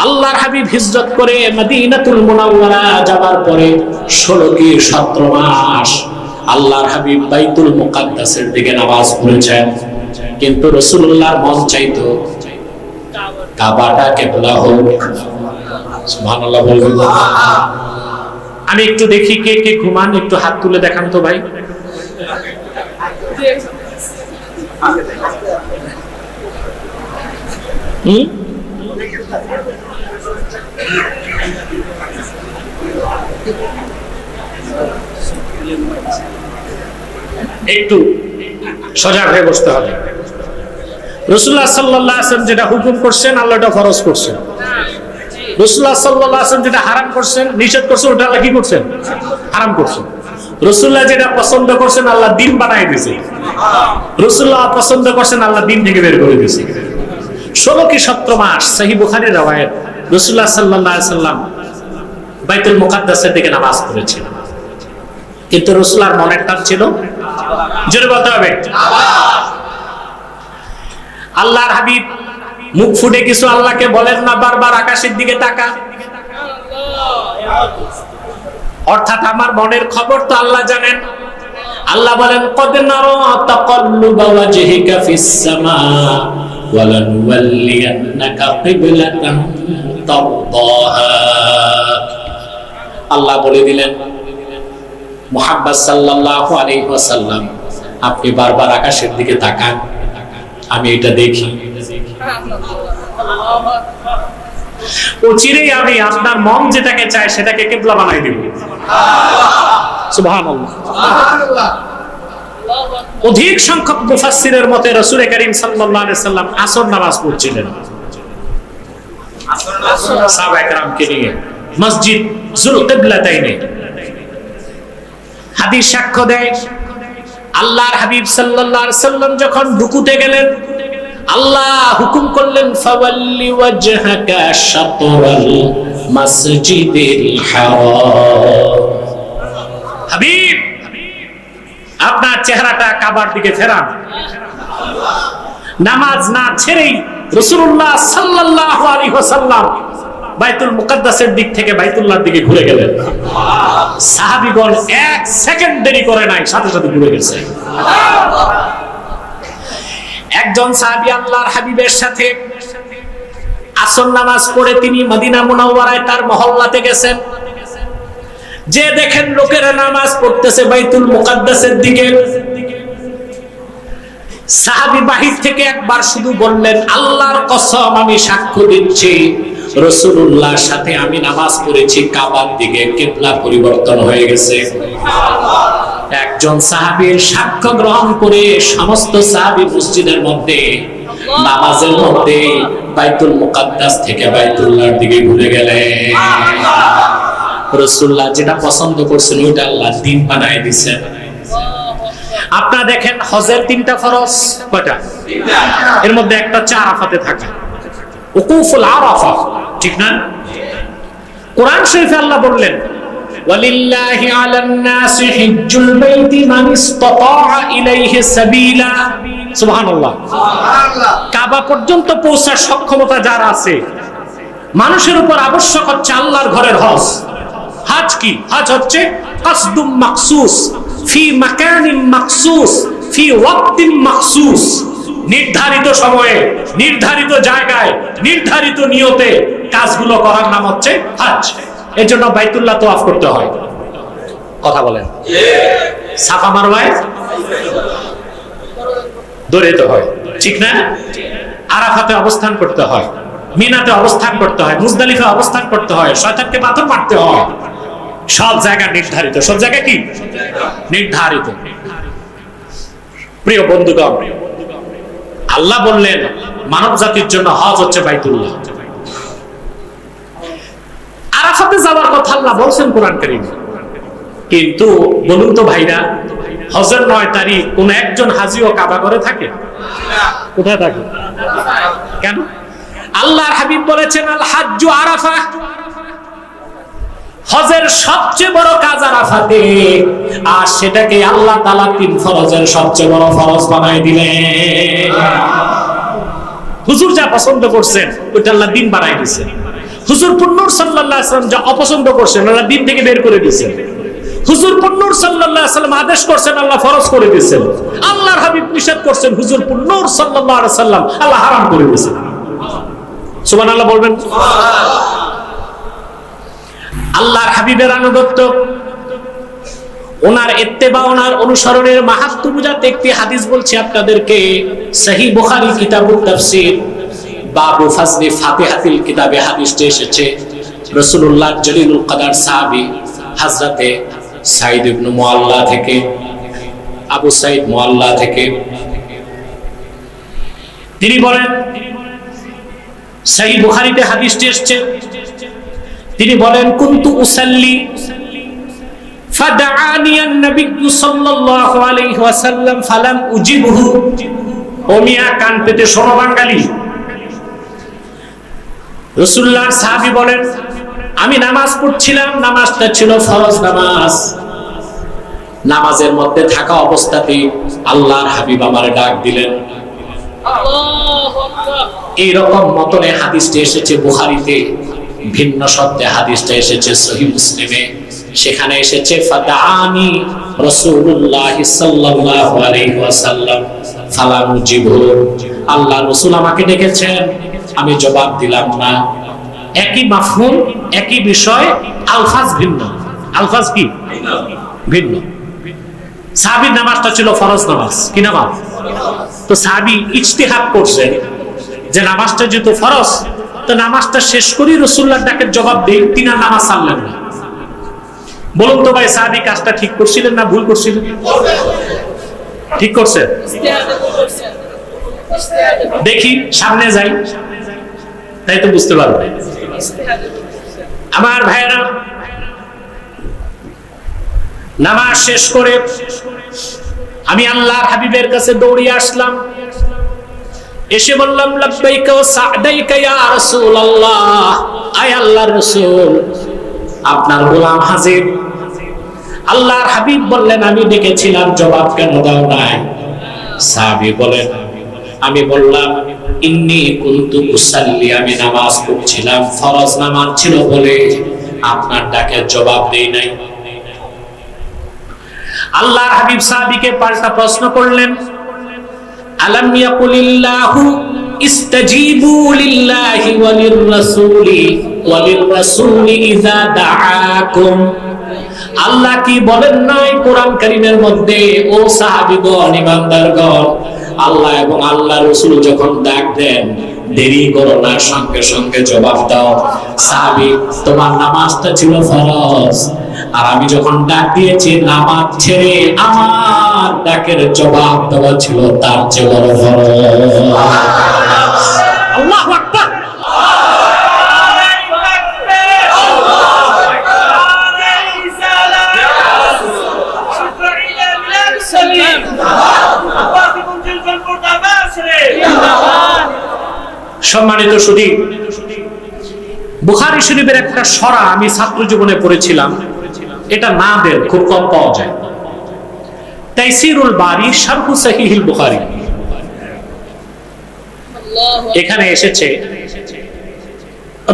আল্লাহর হাবিব হিজরত করে মদিনাতুল মুনাওয়ারা যাবার পরে 16 কি 17 মাস আল্লাহর হাবিব বাইতুল মুকাদ্দাসের দিকে নামাজ পড়েছেন। কিন্তু রাসূলুল্লাহর মন চাইতো কাবাটা কিবলা হোক। সুবহানাল্লাহ বলবেন। আমি একটু দেখি কে কে ঘুমান, একটু হাত তুলে দেখান তো ভাই। একটু সজাগ হয়ে বসতে হবে। রাসূলুল্লাহ সাল্লাল্লাহু আলাইহি ওয়াসাল্লাম যেটা হুকুম করছেন আল্লাহ এটা ফরজ করছেন। রাসূলুল্লাহ সাল্লাল্লাহু আলাইহি ওয়াসাল্লাম যেটা হারাম করছেন, নিষেধ করছেন, ওটা আল্লাহ কি করছেন? হারাম করছেন। রাসূলুল্লাহ যেটা পছন্দ করছেন আল্লাহ দিন বানায় দিয়েছে। রাসূলুল্লাহ পছন্দ করছেন আল্লাহ দিন থেকে বের করে দিয়েছে। 16 কি 17 মাস সহিহ বুখারীর রওয়ায়াত, রাসূলুল্লাহ সাল্লাল্লাহু আলাইহি ওয়াসাল্লাম বাইতুল মুকাদ্দাসের দিকে নামাজ পড়েছিলেন। কিন্তু রাসূলুল্লাহর মনের টান ছিল, জোরে বলতে হবে, আল্লাহর হাবিব মুখ ফুটে কিছু আল্লাহকে বলেন না, বারবার আকাশের দিকে তাকা। অর্থাৎ আমার মনের খবর তো আল্লাহ জানেন। আল্লাহ বলেন কদ নারা তাকাল্লুবা ওয়াজহিকা ফিস সামা ওয়া লানুওয়াল্লিয়ান্নাকা কিবলাতান তারদাহা। আল্লাহ বলে দিলেন মুহাম্মদ সাল্লাল্লাহু আলাইহি ওয়াসাল্লাম, আপনি বারবার আকাশের দিকে তাকান, আমি এটা দেখি। চিরেই আমি আপনার মন যেটাকে চায় সেটাকে কিবলা বানাই দিব। সুবহানাল্লাহ। অধিক সংখ্যক মুফাসসিরের মতে রাসূল করিম সাল্লাল্লাহু আলাইহি ওয়াসাল্লাম আসর নামাজ পড়ছিলেন সাহাবায়ে কেরামকে নিয়ে মসজিদ যুল কিবলাতাইনে। হাদিস সাক্ষ্য দেয় আল্লাহর হাবিব সাল্লাল্লাহু আলাইহি ওয়াসাল্লাম যখন রুকুতে গেলেন আল্লাহ হুকুম করলেন ফাওয়াল্লি ওয়াজহাকা শাতরাল মাসজিদিল হারাম। হাবিব আপনার চেহারাটা কাবার দিকে ফেরান। নামাজ না ছেড়েই রাসূলুল্লাহ সাল্লাল্লাহু আলাইহি ওয়াসাল্লাম বাইতুল মুকাদ্দাসের দিক থেকে বাইতুল্লাহর দিকে ঘুরে গেলেন। সাহাবীগণ 1 সেকেন্ড দেরি করে নাই, সাথে সাথে ঘুরে গেছে। একজন সাহাবী আল্লাহর হাবিবের সাথে আসর নামাজ পড়ে তিনি মদিনা মুনাওয়ারায় তার মহল্লাতে গেছেন। যে দেখেন লোকেরা নামাজ পড়তেছে বাইতুল মুকাদ্দাসের দিকে। সাহাবী বাহির থেকে একবার শুধু বললেন আল্লাহর কসম আমি সাক্ষ্য দিচ্ছি রাসূলুল্লাহর সাথে আমি নামাজ পড়েছি, কাবার দিকে কিবলা পরিবর্তন হয়ে গেছে। একজন সাহাবীর সাক্ষ্য গ্রহণ করে সমস্ত সাহাবী মসজিদের মধ্যে নামাজের মধ্যে বাইতুল মুকাদ্দাস থেকে বাইতুল্লাহর দিকে ঘুরে গেলেন। রাসূলুল্লাহ যেটা পছন্দ করছেন ওইটা আল্লাহ দিন বানায় দিয়েছেন। আপনারা দেখেন হজের 3টা ফরজ, কয়টা? এর মধ্যে একটা হচ্ছে আরাফাতে থাকা, উকুফুল আরাফা, ঠিক না? কোরআন শরীফে আল্লাহ বললেন ওয়ালিল্লাহি আলান নাসি হিজ্জুল বাইতি মান ইসতাতাআ ইলাইহি সাবিলা। সুবহানাল্লাহ। কাবা পর্যন্ত পৌঁছার সক্ষমতা যার আছে, মানুষের উপর আবশ্যক হচ্ছে আল্লাহর ঘরের হজ। হজ কি? হজ হচ্ছে কসদুম মাখসুস ফি মাকানিন মাখসুস ফি ওয়াক্তিন মাখসুস। নির্ধারিত সময়ে, নির্ধারিত জায়গায়, নির্ধারিত নিয়তে কাজগুলো করার নাম হচ্ছে হজ। এর জন্য বাইতুল্লাহ তাওয়াফ করতে হয়। কথা বলেন। সাফা মারওয়ায় দৌড়াতে হয়, ঠিক না? আরাফাতে অবস্থান করতে হয়, মিনাতে অবস্থান করতে হয়, মুজদালিফা অবস্থান করতে হয়, শয়তানকে পাথর মারতে হয়। সব জায়গা নির্ধারিত। সব জায়গা কি নির্ধারিত? প্রিয় বন্ধুগণ, আল্লাহ বললেন মানব জাতির জন্য হজ হচ্ছে বাইতুল্লাহ। আরাফাতে যাওয়ার কথা আল্লাহ বলছেন কোরআন কারীমে। কিন্তু বলুন তো ভাইরা, হজের 9 তারিখ কোন একজন হাজিও কাবা ঘরে থাকে? কোথায় থাকে? কেন? আল্লাহর হাবিব বলেছেন আল হাজ্জু আরাফা, হজের সবচেয়ে বড় কাজ আরাফাতে। আর সেটাকে আল্লাহ তাআলা 3 ফরজের সবচেয়ে বড় ফরজ বানায় দিলেন। হুজুর যা পছন্দ করছেন ওটা আল্লাহ দিন বানায় দিয়েছেন। হুজুর নূর সাল্লাল্লাহু আলাইহি ওয়াসাল্লাম যা অপছন্দ করছেন আল্লাহ দিন থেকে বের করে দিয়েছেন। হুজুর নূর সাল্লাল্লাহু আলাইহি ওয়াসাল্লাম আদেশ করছেন, আল্লাহ ফরজ করে দিয়েছেন। আল্লাহর হাবিব নিষেধ করছেন, হুজুর নূর সাল্লাল্লাহু আলাইহি ওয়াসাল্লাম আল্লাহ হারাম করে দিয়েছেন। সুবহানাল্লাহ বলবেন। আল্লাহর হাবিবের আনুগত্য, ওনার ইত্তেবা, ওনার অনুসরণের মাহাত্ম্য বুঝাতে একটি হাদিস বলছি আপনাদেরকে। সহিহ বুখারী কিতাবুত তাফসীর বাবু ফাজলি ফাতিহাতিল কিতাবে হাদিসটি এসেছে। রাসূলুল্লাহ জলিলুল কদর সাহাবী হযরতে সাঈদ ইবনে মুআল্লা থেকে, আবু সাঈদ মুআল্লা থেকে তিনি বলেন, সহিহ বুখারীতে হাদিসটি এসেছে, তিনি বলেন কুনতু উসাল্লি ফাদআনি আন-নবী সাল্লাল্লাহু আলাইহি ওয়াসাল্লাম ফালাম উজিবহু। ও মিয়া, কান পেতে শোনো বাঙালি। রাসূলুল্লাহর সাহাবী বলেন, আমি নামাজ পড়ছিলাম, নামাজটা ছিল ফরজ নামাজ। নামাজের মধ্যে থাকা অবস্থাতেই আল্লাহর হাবিব আমারে ডাক দিলেন। আল্লাহু আকবার। এই রকম মতনে হাদিসটি এসেছে বুখারীতে, ভিন্ন শব্দে হাদিসটা এসেছে সহিহ মুসলিমে। সেখানে এসেছে ফাদাআনি রাসূলুল্লাহ সাল্লাল্লাহু আলাইহি ওয়াসাল্লাম ফালাম উজিবহু। আল্লাহ রাসূল আমাকে ডেকেছেন, আমি জবাব দিলাম না। একই মাফহুম, একই বিষয়, আলফাজ ভিন্ন। আলফাজ কি ভিন্ন। সাহাবীর নামাজটা ছিল ফরজ নামাজ। কি নামাজ? তো সাহাবী ইজতিহাদ করছেন যে নামাজটা যেহেতু ফরজ, তো নামাজটা শেষ করি রাসূলুল্লাহর ডাকের জবাব দেই, তিনি নামাজ ছাড়লেন না। বলুন তো ভাই, সাহাবী কাজটা ঠিক করছিলেন না ভুল করছিলেন? ঠিক করছেন। দেখি সামনে যাই, তাই তো বুঝতে পারবে। আমার ভাইরা, নামাজ শেষ করে আমি আল্লাহর হাবিবের কাছে দৌড়িয়ে আসলাম। এসে বললাম, লাব্বাইকা ওয়া সা'দাইকা ইয়া রাসূলুল্লাহ। আয় আল্লাহর রাসূল, আপনার গোলাম হাজির। আল্লাহর হাবিব বললেন, আমি ডেকেছিলাম, জবাব কেন দাও নাই? সাহাবী বলেন, আমি বললাম, ইন্নী কুনতু উসাল্লি, আমি নামাজ পড়ছিলাম, ফরজ নামাজ ছিল বলে আপনার ডাকের জবাব দেই নাই। আল্লাহর হাবিব সাহাবীকে পাল্টা প্রশ্ন করলেন, আলাম ইয়াকুলিল্লাহু ইস্তাজিবু লিল্লাহি ওয়া লির-রাসূলি ইযা দাআকুম। আল্লাহ কি বলেন নাই কোরআন কারীমের মধ্যে, ও সাহাবীগণ, ঈমানদারগণ, আল্লাহ এবং আল্লাহর রাসূল যখন ডাক দেন দেরি করো না, সঙ্গে সঙ্গে জবাব দাও। সাহাবী, তোমার নামাজটা ছিল ফরজ, আর আমি যখন ডাক দিয়েছি নামাজ ছেড়ে আমার ডাকের জবাব দেওয়া ছিল তার চেয়ে বড় ফরজ। আল্লাহু আকবার। সম্মানিত সুধী, বুখারী শরীফের একটা সরা আমি ছাত্র জীবনে পড়েছিলাম, এটা না দেন খুব কম পাওয়া যায়। তাইসিরুল বারী শারহু সহিহুল বুখারী, এখানে এসেছে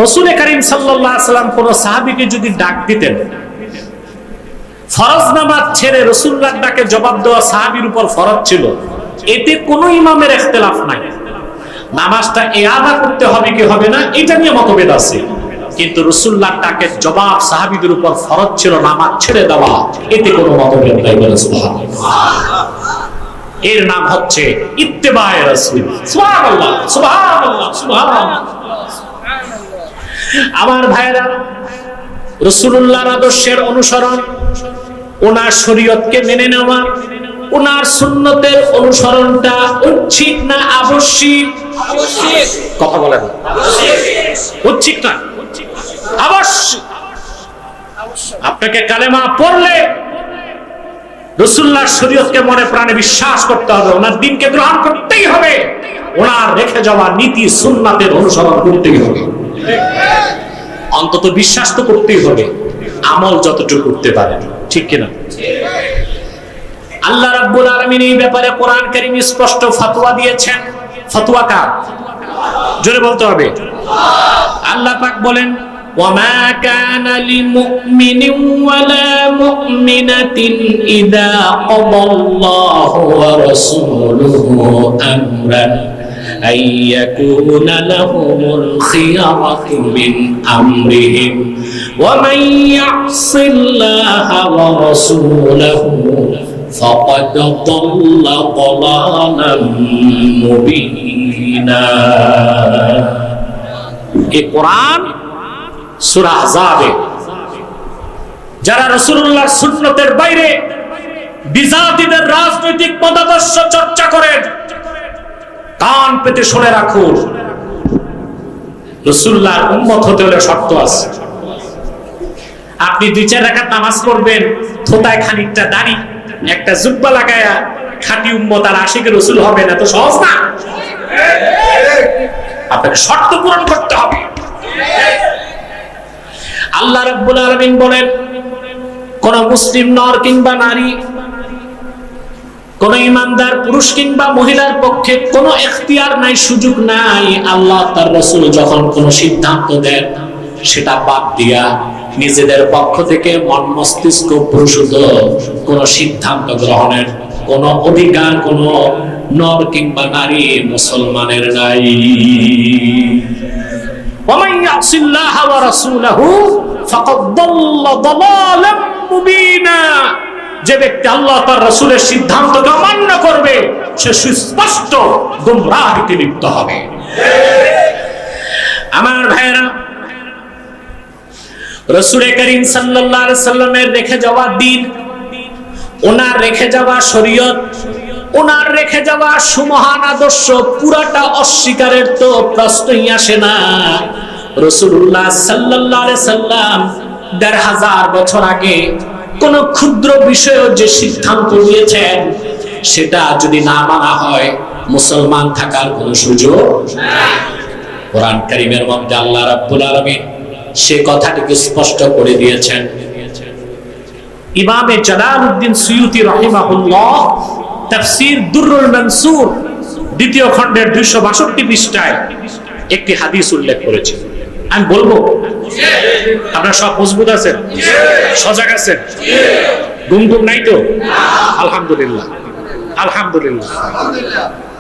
রাসূল কারীম সাল্লাল্লাহু আলাইহি ওয়াসাল্লাম কোন সাহাবীকে যদি ডাক দিতেন, ফরজ নামাজ ছেড়ে রাসূলুল্লাহর ডাকে জবাব দেওয়া সাহাবীর উপর ফরজ ছিল, এতে কোনো ইমামের ইখতিলাফ নাই। নামাজটা ইআদা করতে হবে কি হবে না, এটা নিয়ে মতভেদ আছে, কিন্তু রাসূলুল্লাহর ডাকে জবাব সাহাবীদের উপর ফরজ ছিল, নামাজ ছেড়ে দেওয়া, এতে কোনো মতভেদ নাই। বলে সুবহানাল্লাহ। এর নাম হচ্ছে ইত্তেবায়ে রাসূল। সুবহানাল্লাহ, সুবহানাল্লাহ, সুবহানাল্লাহ। আমার ভাইরা, রাসূলুল্লাহর আদর্শের অনুসরণ, ওনার শরীয়তকে মেনে নেওয়া, ওনার সুন্নতের অনুসরণটা ঐচ্ছিক না আবশ্যিক? আবশ্যিক। কথা বলেন না। ঐচ্ছিক না, আবশ্যিক। আপনাকে কালেমা পড়লে রাসূলুল্লাহর শরীয়তকে মনে প্রাণে বিশ্বাস করতে হবে, ওনার দ্বীনকে গ্রহণ করতেই হবে, ওনার রেখে যাওয়া নীতি সুন্নাতের অনুসরণ করতেই হবে। অন্তত বিশ্বাস তো করতেই হবে, আমল যতটুকু করতে পারে, ঠিক কিনা? আল্লাহ রাব্বুল আলামিন এই ব্যাপারে কোরআন কারীমে স্পষ্ট ফতোয়া দিয়েছেন। ফতোয়া কার? জোরে বলতে হবে। আল্লাহ পাক বলেন, وما كان لمؤمن ولا مؤمنة إذا قضى الله ورسوله أمرا أن يكون لهم الخيرة من أمرهم ومن يعص الله ورسوله فقد ضل ضلالا مبينا. এই কোরআন সূরা আহজাবে যারা রাসূলুল্লাহর সুন্নতের বাইরে বিজাতিদের রাজনৈতিক মতাদর্শ চর্চা করেন, কান পেতে শুনে রাখুন, রাসূলুল্লাহর উম্মত হতে হলে শর্ত আছে। আপনি 2-4 রাকাত নামাজ পড়বেন, থোতায় খানিকটা দাড়ি, একটা জুব্বা লাগায়া খাঁটি উম্মত আর আশিক রাসূল হবেন, এত সহজ না। আপনাকে শর্ত পূরণ করতে হবে। আল্লাহ রাব্বুল আলামিন বলেন, কোন মুসলিম নর কিংবা নারী, কোন ইমানদার পুরুষ কিংবা মহিলার পক্ষে কোনো এখতিয়ার নাই, সুযোগ নাই। আল্লাহ তার রাসূল যখন কোনো সিদ্ধান্ত দেন, সেটা বাদ দিয়া নিজেদের পক্ষ থেকে মন মস্তিষ্ক প্রসূত কোন সিদ্ধান্ত গ্রহণের কোন অধিকার কোন নর কিংবা নারী মুসলমানের নাই। ওয়া ইয়াসিল্লাহ ওয়া রাসূলহু ফাকাদ দাল্লা দালালাম মুবিনা। যে ব্যক্তি আল্লাহ তার রাসূলের সিদ্ধান্তকে অমান্য করবে, সে সুস্পষ্ট গোমরাহিতে লিপ্ত হবে। আমার ভাইরা, রাসূল করিম সাল্লাল্লাহু আলাইহি সাল্লামের রেখে যাওয়া দ্বীন, ওনার রেখে যাওয়া শরীয়ত, ওনার রেখে যাওয়া সুমহান আদর্শ পুরাটা অস্বীকারের তো প্রশ্নই আসে না। রাসূলুল্লাহ সাল্লাল্লাহু আলাইহি সাল্লাম ১৫০০ বছর আগে কোন ক্ষুদ্র বিষয়ে যে সিদ্ধান্ত নিয়েছেন, সেটা যদি না মানা হয় মুসলমান থাকার কোন সুযোগ নাই। কোরআন কারীমের মধ্যে আল্লাহ রাব্বুল আলামিন সে কথাটিকে স্পষ্ট করে দিয়েছেন। ইমামে জালালউদ্দিন সুয়ুতি রাহিমাহুল্লাহ তাফসীর দুররুল মানসুর ২য় খণ্ডের ২৬২ পৃষ্ঠায় একটি হাদিস উল্লেখ করেছেন। আমি বলবো, আপনারা সব মজবুত আছেন, সজাগ আছেন, গুমগুম নাই তো? আলহামদুলিল্লাহ, আলহামদুলিল্লাহ।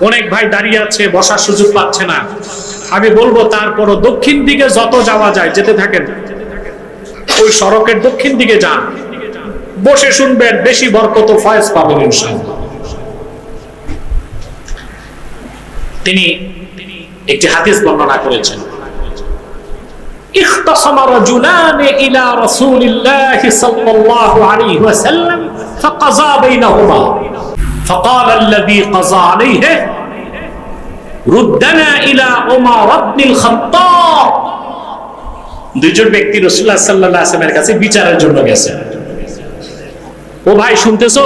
অনেক ভাই দাঁড়িয়ে আছে, বসার সুযোগ পাচ্ছে না। আমি বলবো, তারপরও দক্ষিণ দিকে যত যাওয়া যায় যেতে থাকেন, ওই সড়কের দক্ষিণ দিকে যান, বসে শুনবেন, বেশি বরকত ও ফয়েজ পাবেন ইনশাআল্লাহ। তিনি একটি হাদিস বর্ণনা করেছেন। اختصم رجلان إلى رسول الله صلى الله عليه وسلم فقضى بينهما فقال الذي قضى عليه ردنا إلى عمر بن الخطاب। দুইজন ব্যক্তি রাসূলুল্লাহ সাল্লাল্লাহু আলাইহি ওয়াসাল্লামের কাছে বিচারের জন্য গেছে। ও ভাই, শুনতেছো?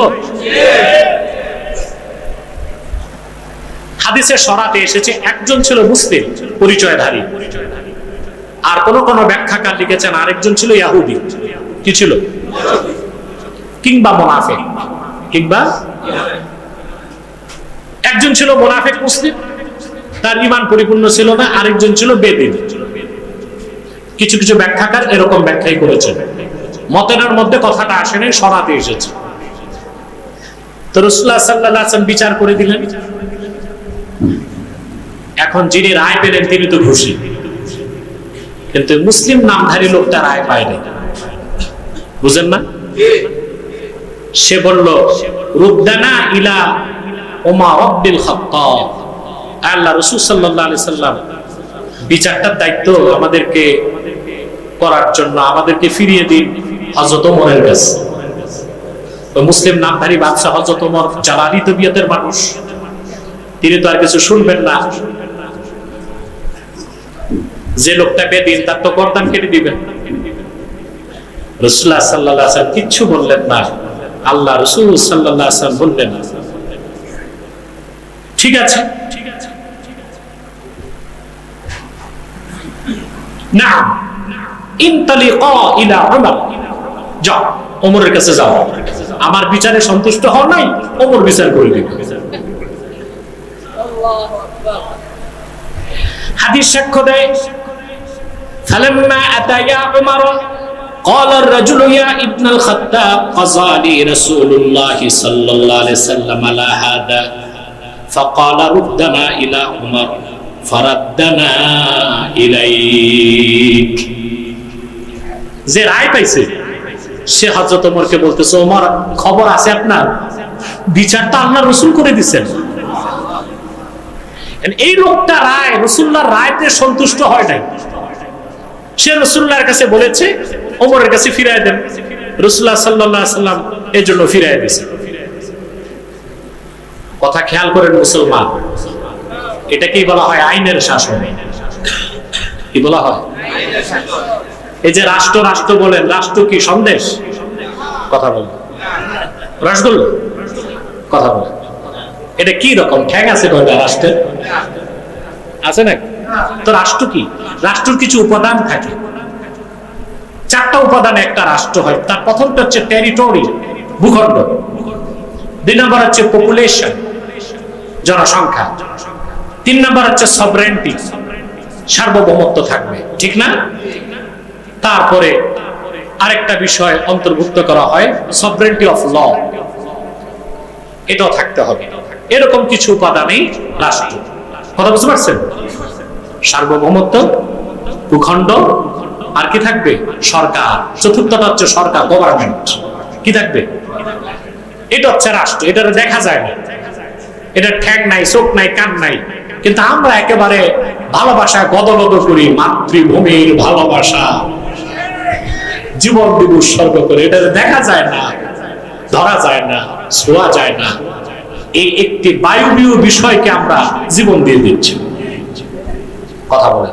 হাদিসের শরাতে এসেছে, একজন ছিল মুসলিম পরিচয়ধারী, আর কোন কোন ব্যাখ্যাকার লিখেছেন আরেকজন ছিল ইহুদি। কি ছিল? কিংবা মুনাফিক। কিংবা একজন ছিল মুনাফিক মুসলিম, তার ঈমান পরিপূর্ণ ছিল না, আরেকজন ছিল বেদিন। কিছু কিছু ব্যাখ্যাকার এরকম ব্যাখ্যাই করেছেন। মতের মধ্যে কথাটা আসেনি, শরাতে এসেছে। তো রাসূলুল্লাহ সাল্লাল্লাহু আলাইহি ওয়াসাল্লাম বিচার করে দিলেন। এখন যিনি রায় পেলেন তিনি তো খুশি, কিন্তু মুসলিম নামধারী লোকটা রায় পায়নি। বুঝেন না? সে বলল, রুদ্দানা ইলা উমর ইবনুল খাত্তাব। আল্লাহ রাসূল সাল্লাল্লাহু আলাইহি সাল্লাম বিচারটার দায়িত্ব আমাদেরকে করার জন্য আমাদেরকে ফিরিয়ে দিন হযরত ওমরের কাছে। তো মুসলিম নামধারী বাদশা হযরত ওমর জালালি তবিয়তের মানুষ, তিনি তো আর কিছু শুনবেন না। যে লোকটা বেদিন, তার তো গর্দান কেটে দিবেন। রাসূলুল্লাহ সাল্লাল্লাহু আলাইহি ওয়াসাল্লাম কিচ্ছু বললেন না। আল্লাহ রাসূল সাল্লাল্লাহু আলাইহি ওয়াসাল্লাম বললেন, ঠিক আছে, না ইনতালিকা ইলা উমর, যাও ওমরের কাছে যাও। আমার বিচারে সন্তুষ্ট হও নাই, ওমর বিচার করে দিবে। আল্লাহু আকবার। হাদিস সাক্ষ্য দেয়, ফালাম্মা আতায়া উমর قال الرجل يا ابن الخطاب قضى لي رسول الله صلى الله عليه وسلم على هذا فقال ردنا الى عمر فردنا اليك যে রায় পাইছে সে হযরত ওমরকে বলতেছে, ওমর খবর আছে আপনার, বিচারটা আল্লাহ রাসূল করে দিবেন। এই লোকটা রায় রাসূলুল্লাহর রায়তে সন্তুষ্ট হয় নাই, সে রাসূলুল্লাহর কাছে বলেছে ওমরের কাছে ফিরায় দেন। রাসূলুল্লাহ সাল্লাল্লাহু আলাইহি সাল্লাম এর জন্য ফিরায় দিয়েছেন। কথা খেয়াল করেন মুসলমান, এটাকেই বলা হয় আইনের শাসন। কি বলা হয়? এই যে রাষ্ট্র রাষ্ট্র বলেন, রাষ্ট্র কি সন্দেশ? কথা বলেন। রসগোল্লা? কথা বলেন। এটা কি রকম ঠ্যাং আছে কয়টা রাষ্ট্রের? আছে না? তো রাষ্ট্র কি? রাষ্ট্রের কিছু উপাদান থাকে, 4টা উপাদানে একটা রাষ্ট্র হয়। তার প্রথমটা হচ্ছে টেরিটরি, ভূখণ্ড। 2 নম্বর হচ্ছে পপুলেশন, জনসংখ্যা। 3 নম্বর হচ্ছে সভরেন্টি, সার্বভৌমত্ব থাকবে, ঠিক না? তারপরে আরেকটা বিষয় অন্তর্ভুক্ত করা হয়, সভরেন্টি অফ ল, এটাও থাকতে হবে। এরকম কিছু উপাদানেই রাষ্ট্র। কথা বুঝতে পারছেন? সার্বভৌমত্ব, ভূখণ্ড, আর কি থাকবে? সরকার। চতুর্থটা হচ্ছে সরকার, গভর্নমেন্ট। কি থাকবে? এটা হচ্ছে রাষ্ট্র। এটা দেখা যায় না, এটা ঠ্যাং নাই, চোখ নাই, কান নাই, কিন্তু আমরা একেবারে ভালোবাসা গদগদ করি, মাতৃভূমির ভালোবাসা, জীবন দিব উৎসর্গ করে। এটা দেখা যায় না, ধরা যায় না, ছোঁয়া যায় না। এই একটি বায়বীয় বিষয়কে আমরা জীবন দিয়ে দিচ্ছি। কথা বলে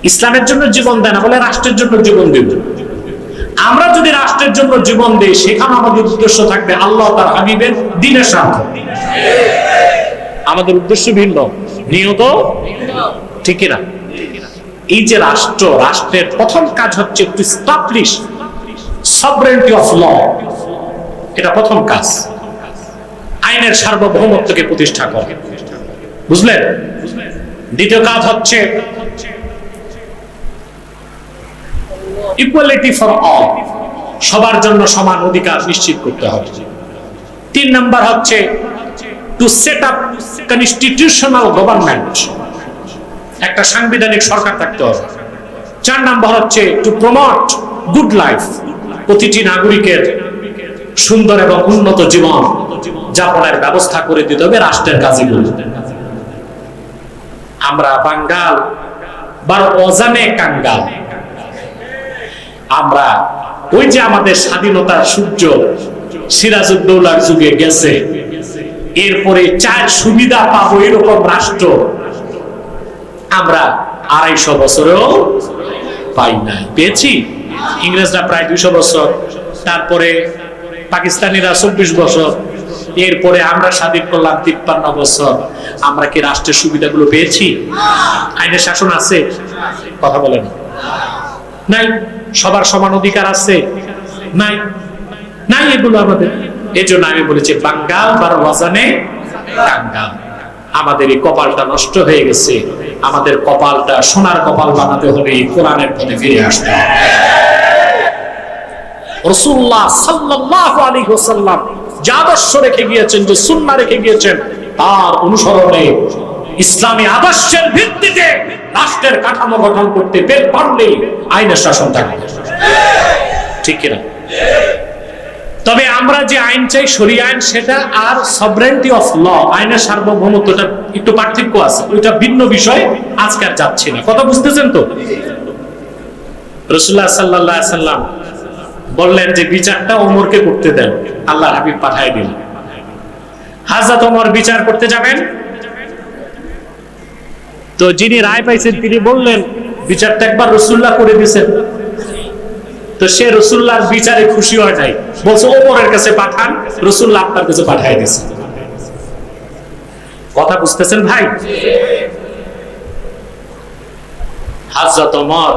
ইসলামের জন্য জীবন দেয় না, বলে রাষ্ট্রের জন্য জীবন দিব। আমরা যদি রাষ্ট্রের জন্য জীবন দেই, সেখানে আমাদের উদ্দেশ্য থাকবে আল্লাহ তার হাবিবের দ্বীনের স্বার্থে। আমাদের উদ্দেশ্য ভিন্ন, নিয়ত ঠিক না? এই যে রাষ্ট্র, রাষ্ট্রের প্রথম কাজ হচ্ছে to establish sovereignty of law. এটা প্রথম কাজ, আইনের সার্বভৌমত্বকে প্রতিষ্ঠা করে। বুঝলেন? দ্বিতীয় কাজ হচ্ছে ইকুয়ালিটি ফর অল, সবার জন্য সমান অধিকার নিশ্চিত করতে হবে। 3 নম্বর হচ্ছে to set up constitutional government, একটা সাংবিধানিক সরকার থাকতে হবে। 4 নম্বর হচ্ছে টু প্রমোট গুড লাইফ, প্রতিটি নাগরিকের সুন্দর এবং উন্নত জীবন যাপনের ব্যবস্থা করে দিতে হবে রাষ্ট্রের কাজগুলো। আমরা বাঙ্গাল বার অজানে কাঙ্গাল। আমরা ওই যে আমাদের স্বাধীনতার সূর্য সিরাজউদ্দৌলার যুগে গেছে, এরপরে 4 সুবিধা পাবো এরকম রাষ্ট্র আমরা 250 বছরেও পাই নাই। পেয়েছি ইংরেজরা প্রায় 200 বছর, তারপরে পাকিস্তানিরা 24 বছর, এরপরে আমরা স্বাধীন করলাম 53 বছর। আমরা কি রাষ্ট্রের সুবিধাগুলো পেয়েছি? আইনের শাসন আছে? কথা বলেন। নাই। সবার সমান অধিকার আছে? নাই, নাই এগুলো আমাদের। এই জন্য আমি বলেছি বাঙ্গাল বার ওয়াজানে কাঙ্গাল। আমাদের এই কপালটা নষ্ট হয়ে গেছে। আমাদের কপালটা সোনার কপাল বানাতে হলে কোরআনের পথে ফিরে আসতে হবে। রাসূলুল্লাহ সাল্লাল্লাহু আলাইহি ওয়াসাল্লাম যে আদর্শ রেখে গিয়েছেন, যে সুন্নাহ রেখে গিয়েছেন, তার অনুসরণে ইসলামী আদর্শের ভিত্তিতে রাষ্ট্রের কাঠামো গঠন করতে পারলেই আইনের শাসন থাকবে। ঠিক কিনা? তবে আমরা যে আইন চাই শরিয়া আইন, সেটা আর সভরেন্টি অফ ল, আইনের সার্বভৌমত্বটা একটু পার্থক্য আছে, ওইটা ভিন্ন বিষয়, আজকে আর যাচ্ছি না। কথা বুঝতেছেন তো? রাসূলুল্লাহ সাল্লাল্লাহু আলাইহি সাল্লাম বললেন যে বিচারটা ওমরকে করতে দেন। আল্লাহর হাবিব পাঠায় দিলেন। হযরত ওমর বিচার করতে যাবেন, তো যিনি রায় পাইছেন তিনি বললেন বিচারটা একবার রাসূলুল্লাহ করে দিয়েছেন। তো সে রাসূলুল্লাহর বিচারে খুশি হয় নাই, বলছে ওমরের কাছে পাঠান, রাসূলুল্লাহ আপনার কাছে পাঠিয়ে দিয়েছেন। কথা বুঝতেছেন ভাই? হযরত ওমর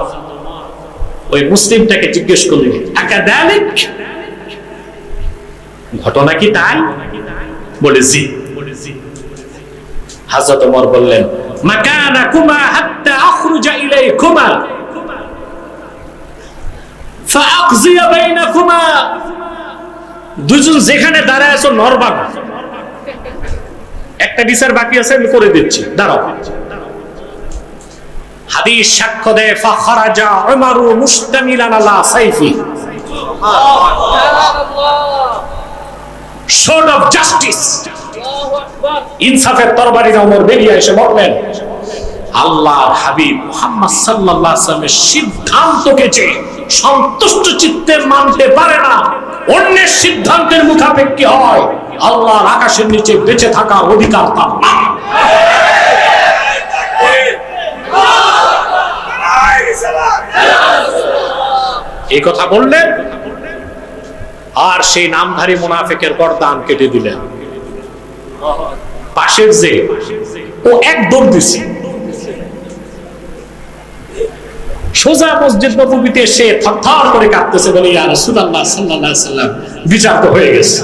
ওই মুসলিমটাকে জিজ্ঞেস করলেন, আকাদালিক, ঘটনা কি তাই? বলে জি। হযরত ওমর বললেন, মাকানাকুমা হাত্তা আখরুজা ইলাইকুম আকজিয়া বাইনাকুমা, দুজন যেখানে দাঁড়ায় আছো নরবাগ, একটা বিচার বাকি আছে আমি করে দিচ্ছি, দাঁড়াও। হাদিস সাক্ষ্য দেয় ফাখারাজা উমারু মুস্তামিলান আলা সাইফি, শর্ট অফ জাস্টিস, ইনসাফের তরবারি ওমর বেরিয়ে এসে বললেন আল্লাহর হাবিব মুহাম্মদ সাল্লাল্লাহু আলাইহি ওয়াসাল্লামের সিদ্ধান্তকে যে সন্তুষ্ট চিত্তে মানতে পারে না, অন্যের সিদ্ধান্তের মুখাপেক্ষী হয়, আল্লাহর আকাশের নিচে বেঁচে থাকার অধিকার তার না। এই কথা বললেন আর সেই নামধারী মুনাফিকের গর্দান কেটে দিলেন। পাশের যে ও এক দৌড় দিছে, সোজা মসজিদ নববীতে এসে থরথর করে কাঁপতেছে, বলে ইয়া রাসূলুল্লাহ সাল্লাল্লাহু আলাইহি ওয়াসাল্লাম বিচার তো হয়ে গেছে।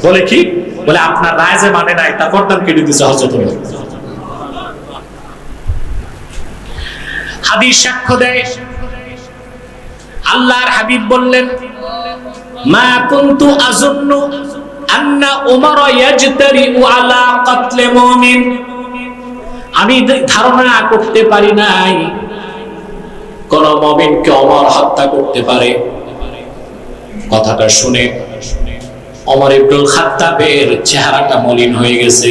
বলে কি? বলে আপনার রায় যে মানে নাই তার গর্দান কেটে দিয়েছে হযরত ওমর। হাদিস সাক্ষ্য দেয় আল্লাহর হাবিব বললেন মা কুনতু আযুন্নু আন্না উমর ইয়াজতারিউ আলা কাতলে মুমিন, আমি ধারণা করতে পারি নাই কোন মুমিনকে ওমর হত্যা করতে পারে। কথাটা শুনে ওমর ইবনুল খাত্তাবের চেহারাটা মলিন হয়ে গেছে।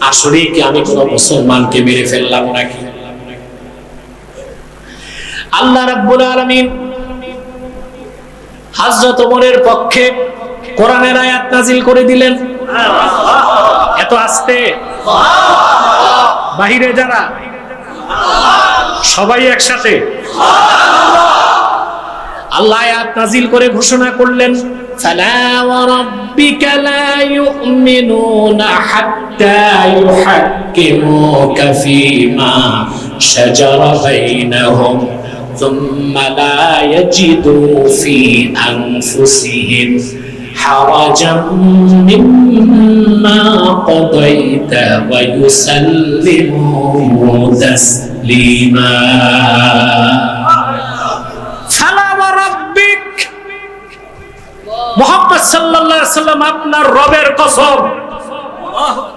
আসলে কি আমি কোন মুসলমানকে মেরে ফেললাম নাকি? আল্লাহ রাব্বুল আলামিন হযরত ওমরের পক্ষে কোরআনের আয়াত নাযিল করে দিলেন। এত আস্তে, বাহিরে যারা সবাই একসাথে আল্লাহ আয়াত নাযিল করে ঘোষণা করলেন ফালা ওয়া রাব্বিকা লা ইউমিনুনা হাত্তা ইউহাক্কিমুকা ফীমা শাজারা বাইনাহুম থুম্মা লা ইয়াজিদু ফী আনফুসিহিম হারাজাম মিম্মা কাদাইতা ওয়া ইউসাল্লিমু তাসলিমা। ফালা ওয়া রাব্বিক, মুহাম্মদ সাল্লাল্লাহু আলাইহি ওয়াসাল্লাম আপনার রবের কসম,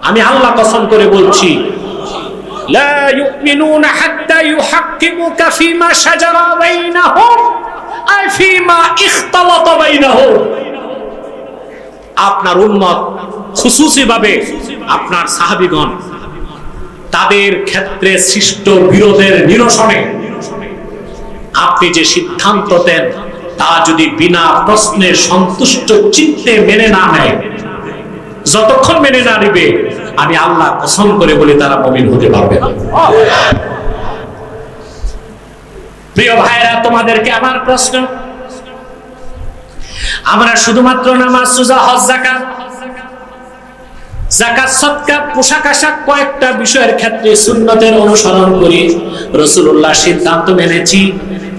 আমি আল্লাহ কসম করে বলছি, লা ইউমিনুনা হাত্তা ইউহাক্কিমুকা ফীমা শাজারা বাইনাহুম আই ফীমা ইখতালাতা বাইনাহুম। আপনার উম্মত খুসুসি ভাবে আপনার সাহাবীগণ তাদের ক্ষেত্রে সৃষ্ট বিরোধের নিরসনে আপনি যে সিদ্ধান্ত দেন তা যদি বিনা প্রশ্নে সন্তুষ্ট চিত্তে মেনে না নেয়, যতক্ষণ মেনে না নিবে আমি আল্লাহ কসম করে বলি তারা মুমিন হতে পারবে না। প্রিয় ভাইরা, তোমাদেরকে আমার প্রশ্ন, আমরা শুধুমাত্র নামাজ, রোজা, হজ, যাকাত, সদকা, পোশাক আশাক কয়েকটা বিষয়ের ক্ষেত্রে সুন্নতের অনুসরণ করি, রাসূলুল্লাহ সিদ্ধান্ত মেনেছি,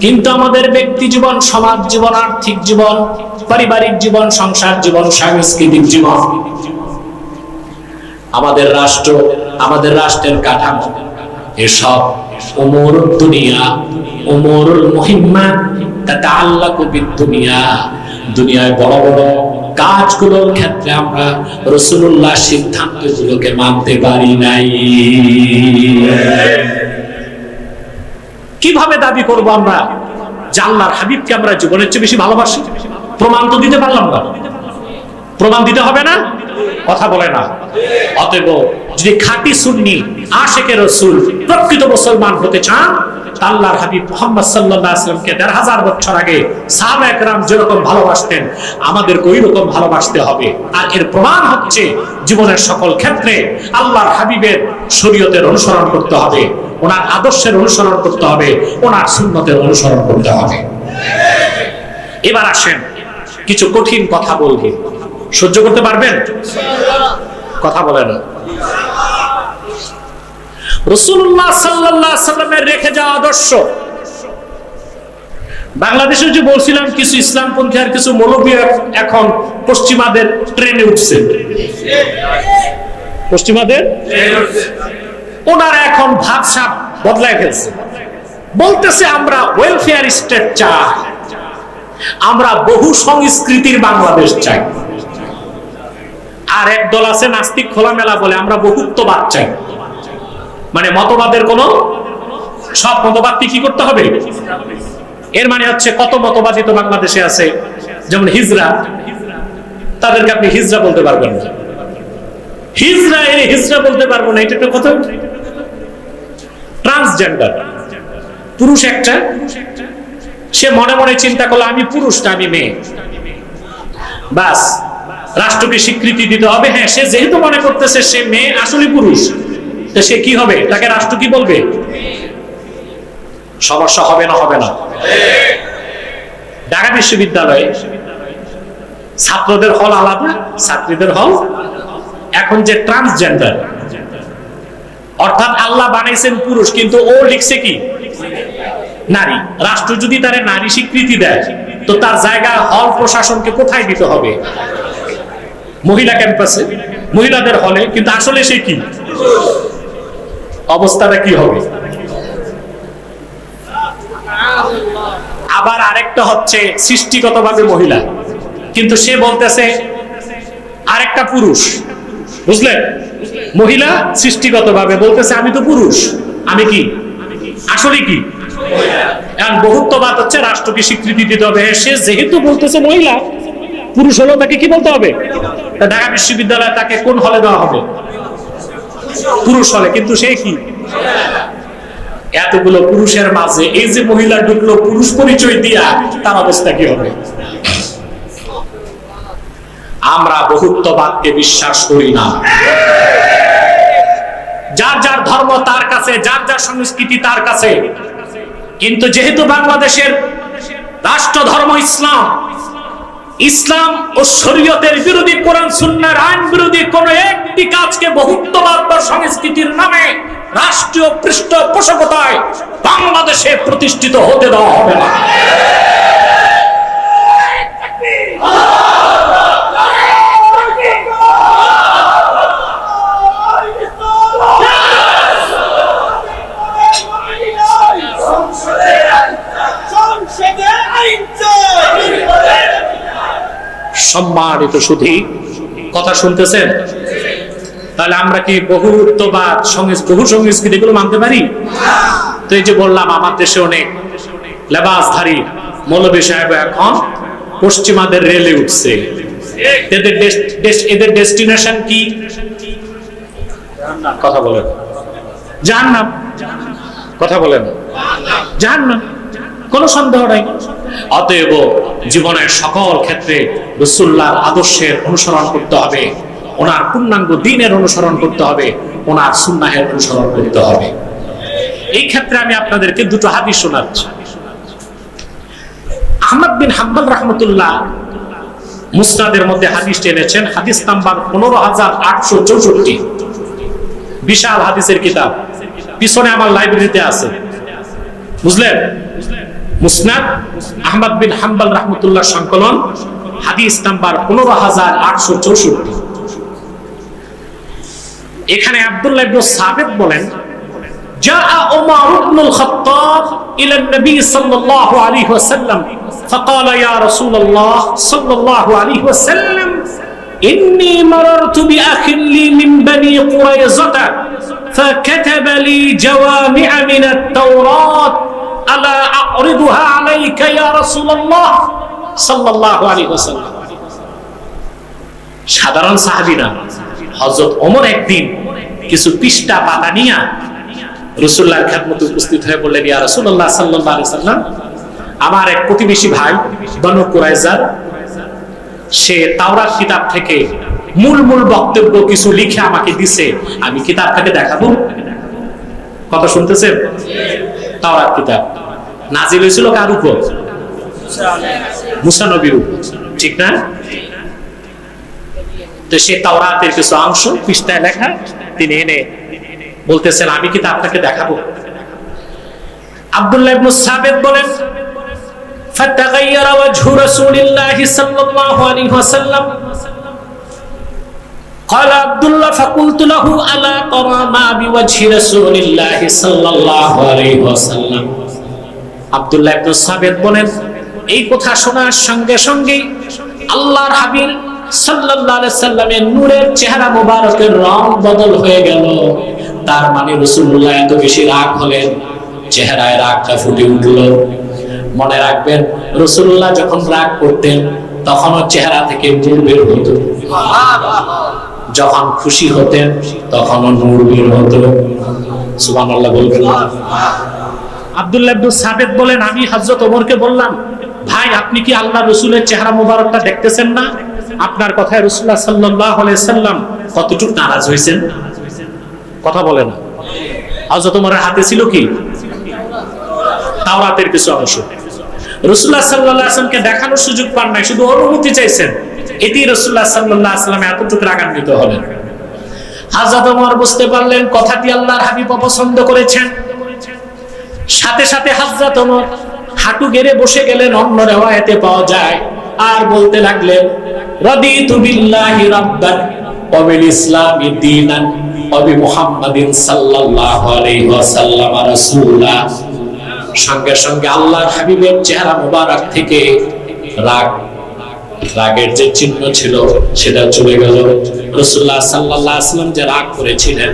কিন্তু আমাদের ব্যক্তি জীবন, সমাজ জীবন, আর্থিক জীবন, পারিবারিক জীবন, সংসার জীবন, সাংস্কৃতিক জীবন, আমাদের রাষ্ট্র, আমাদের রাষ্ট্রের কাঠামো, এসব উমুরুদ দুনিয়া, উমুরুল মুহিম্মা তাতাআল্লাকু বিদ-দুনিয়া, দুনিয়ায় বড় বড় কাজগুলোর ক্ষেত্রে আমরা রাসূলুল্লাহ সিদ্ধান্তগুলোকে মানতে পারি নাই। কিভাবে দাবি করব আমরা যে আল্লাহর হাবিবকে আমরা জীবনের চেয়ে বেশি ভালোবাসি? প্রমাণ তো দিতে পারলাম না। প্রমাণ দিতে হবে না? কথা বলে না। অতএব যদি খাঁটি সুন্নি আশিকে রাসূল প্রকৃত মুসলমান হতে চান, আল্লাহর হাবিব মুহাম্মদ সাল্লাল্লাহু আলাইহি ওয়াসাল্লামকে ১৫০০ বছর আগে সাহাবায়ে কেরাম যেরকম ভালোবাসতেন আমাদেরকে ওই রকম ভালোবাসতে হবে। আর এর প্রমাণ হচ্ছে জীবনের সকল ক্ষেত্রে আল্লাহর হাবিবের শরীয়তের অনুসরণ করতে হবে, ওনার আদর্শের অনুসরণ করতে হবে, ওনার সুন্নতের অনুসরণ করতে হবে। এবার আসেন কিছু কঠিন কথা বলবো, সহ্য করতে পারবেন? কথা বলে না। রাসূলুল্লাহ সাল্লাল্লাহু আলাইহি ওয়াসাল্লামের রেখে যাওয়া আদর্শ, বাংলাদেশে যে বলছিলাম কিছু ইসলামপন্থী আর কিছু মৌলবী এখন পশ্চিমাদের ট্রেনে উঠছে, পশ্চিমাদের ওনারা এখন ভাবসাব বদলায় ফেলছে, বলতেছে আমরা ওয়েলফেয়ার স্টেট চাই, আমরা বহু সংস্কৃতির বাংলাদেশ চাই। আর এক দল আছে নাস্তিক খোলামেলা বলে আমরা বহুত্ববাদ চাই, মানে মতবাদের কোন সব মতবাদকে কি করতে হবে। এর মানে হচ্ছে কত মতবাদী তো বাংলাদেশে আছে, যেমন হিজরা, তাদেরকে আপনি হিজরা বলতে পারবেন না। হিজরা এর হিজরা বলতে পারবো না, এটা একটা কথা। ট্রান্সজেন্ডার, পুরুষ একটা, সে মনে মনে চিন্তা করলো আমি পুরুষ না আমি মেয়ে, বাস রাষ্ট্রকে স্বীকৃতি দিতে হবে। হ্যাঁ, সে যেহেতু মনে করতেছে সে মেয়ে আসলে পুরুষ, তো সে কি হবে, তাকে রাষ্ট্র কি বলবে? সমস্যা হবে না? হবে না? ঢাকা বিশ্ববিদ্যালয়ে ছাত্রদের হল আলাদা, ছাত্রীদের হল। এখন যে ট্রান্সজেন্ডার, অর্থাৎ আল্লাহ বানাইছেন পুরুষ কিন্তু ও লিখছে কি নারী, রাষ্ট্র যদি তারে নারী স্বীকৃতি দেয় তো তার জায়গা হল প্রশাসনকে কোথায় দিতে হবে? মহিলা ক্যাম্পাসে, মহিলাদের হলে, কিন্তু আসলে সে কি, অবস্থাটা কি হবে? আবার আরেকটা হচ্ছে সৃষ্টিগতভাবে মহিলা, কিন্তু সে বলতেছে আরেকটা পুরুষ, বুঝলেন? মহিলা সৃষ্টিগতভাবে বলতেছে আমি তো পুরুষ, আমি কি আসলে কি? এখন বহুত্ববাদ হচ্ছে রাষ্ট্রকে স্বীকৃতি দিতে হবে। সে যেহেতু বলতেছে মহিলা, পুরুষ হলো, তাকে কি বলতে হবে? ঢাকা বিশ্ববিদ্যালয়ে তাকে কোন হলে দেওয়া হবে? পুরুষ হলে, কিন্তু সে কি? এতগুলো পুরুষের মাঝে এই যে মহিলা ঢুকলো পুরুষ পরিচয় দিয়া, তার অবস্থা কি হবে? আমরা বহুত্ববাদকে বিশ্বাস করি না। যার যার ধর্ম তার কাছে, যার যার সংস্কৃতি তার কাছে, কিন্তু যেহেতু বাংলাদেশের রাষ্ট্র ধর্ম ইসলাম, ইসলাম ও শরীয়তের বিরোধী, কোরআন সুন্নাহর আইন বিরোধী কোন একটি কাজকে বহুত্ববাদ বা সংস্কৃতির নামে রাষ্ট্রীয় পৃষ্ঠপোষকতায় বাংলাদেশে প্রতিষ্ঠিত হতে দেওয়া হবে না। সম্মানিত সুধী, কথা শুনতেছেন? তাহলে আমরা কি বহুত্ববাদ বহু সংস্কৃতি গুলো মানতে পারি? তো এই যে বললাম আমার দেশে অনেক লেবাসধারী মৌলবী সাহেব এখন পশ্চিমাদের রেলে উঠছে। এদের ডেস্টিনেশন কি? কথা বলেন। জাহান্নাম। কথা বলেন। জাহান্নাম, কোন সন্দেহ নাই। অতএব জীবনের সকল ক্ষেত্রে রাসূলুল্লাহর আদর্শের অনুসরণ করতে হবে, ওনার পূর্ণাঙ্গ দ্বীনের অনুসরণ করতে হবে, ওনার সুন্নাহের অনুসরণ করতে হবে। এই ক্ষেত্রে আমি আপনাদেরকে দুটো হাদিস শোনাচ্ছি। আহমদ বিন হাম্বল রাহমাতুল্লাহ মুসনাদের মধ্যে হাদিস এনেছেন, হাদিস নাম্বার 15864, বিশাল হাদিসের কিতাব, পিছনে আমার লাইব্রেরিতে আছে, বুঝলেন? মুসনাদ আহমদ বিন হাম্বল রাহমাতুল্লাহ সংকলন, হাদিস নাম্বার 15864। এখানে আব্দুল্লাহ ইবনে সাবিত বলেন, জাআ উমর ইবনুল খাত্তাব ইলা নবী সাল্লাল্লাহু আলাইহি ওয়াসাল্লাম فقال يا رسول الله صلى الله عليه وسلم إني مررت بأخ لي من بني قريظة فكتب لي جوامع من التوراة ألا أعرضها عليك يا رسول الله صلى الله عليه وسلم। সাধারণ সাহাবী না, হযরত ওমর একদিন কিছু পৃষ্ঠা পাতা নিয়ে রাসূলুল্লাহর খেদমতে উপস্থিত হয়ে বললেন, ইয়া রাসূলুল্লাহ সাল্লাল্লাহু আলাইহি ওয়াসাল্লাম, আমার এক প্রতিবেশী ভাই বনু কুরাইজার, সে তাওরাত কিতাব থেকে মূল বক্তব্য কিছু লিখে আমাকে দিছে, আমি কিতাবটাকে দেখাবো। কথা শুনতেছেন? তাওরাত কিতাব নাজিল হয়েছিল কার উপর? মুসা নবীর উপর, ঠিক না? তো সে তাওরাতের কিছু অংশ পৃষ্ঠায় লেখা তিনি এনে বলতেছেন আমি কিতাবটাকে দেখাবো। আব্দুল্লাহ ইবনে সাবিত বলেন, فتغير وجه رسول الله صلى الله عليه وسلم قال عبد الله فقلت له ألا ترى ما بوجه رسول الله صلى الله عليه وسلم। আব্দুল্লাহ ইবনে সাবিত বলেন, এই কথা শোনার সঙ্গে সঙ্গে আল্লাহর হাবিব সাল্লাল্লাহু আলাইহি সাল্লামের নূরের চেহারা মোবারকের রং বদল হয়ে গেল। তার মানে রাসূলুল্লাহ এত বেশি রাগ হলেন, চেহারায় রাগটা ফুটে উঠল। মনে রাখবেন, রাসূলুল্লাহ যখন রাগ করতেন তখনও চেহারা থেকে নূর বের হতো, যখন খুশি হতেন তখনও নূর বের হতো। সুবহানাল্লাহ বলবেন না? আব্দুল্লাহ ইবনে সাবিত বলেন, আমি হযরত ওমরকে বললাম, ভাই আপনি কি আল্লাহ রাসূলের চেহারা মোবারকটা দেখতেছেন না? আপনার কথায় রাসূলুল্লাহ সাল্লাল্লাহু আলাইহি সাল্লাম কতটুকু নারাজ হয়েছেন, কথা বলে না। হযরত ওমরের হাতে ছিল কি? তাওরাতের কিছু অংশ। রাসূলুল্লাহ সাল্লাল্লাহু আলাইহি ওয়াসাল্লামকে দেখানোর সুযোগ পান নাই, শুধু অনুমতি চাইছেন। এটি রাসূলুল্লাহ সাল্লাল্লাহু আলাইহি ওয়াসাল্লাম এতটুকু রাগান্বিত হলেন। হযরত ওমর বুঝতে পারলেন কথাটি আল্লাহর হাবিব অপছন্দ করেছেন। সাথে সাথে হযরত ওমর হাঁটু গেড়ে বসে গেলেন, অন্য riwayate পাওয়া যায়, আর বলতে লাগলেন, রাদিতু বিল্লাহি রাব্বান ওয়া বিল ইসলামি দীনান ওয়া বি মুহাম্মাদিন সাল্লাল্লাহু আলাইহি ওয়াসাল্লাম রাসূলা। সঙ্গে সঙ্গে আল্লাহর হাবিবের চেহারা মোবারক থেকে রাগের যে চিহ্ন ছিল সেটা চলে গেল। রাসূলুল্লাহ সাল্লাল্লাহু আলাইহি ওয়াসাল্লাম যে রাগ করেছিলেন,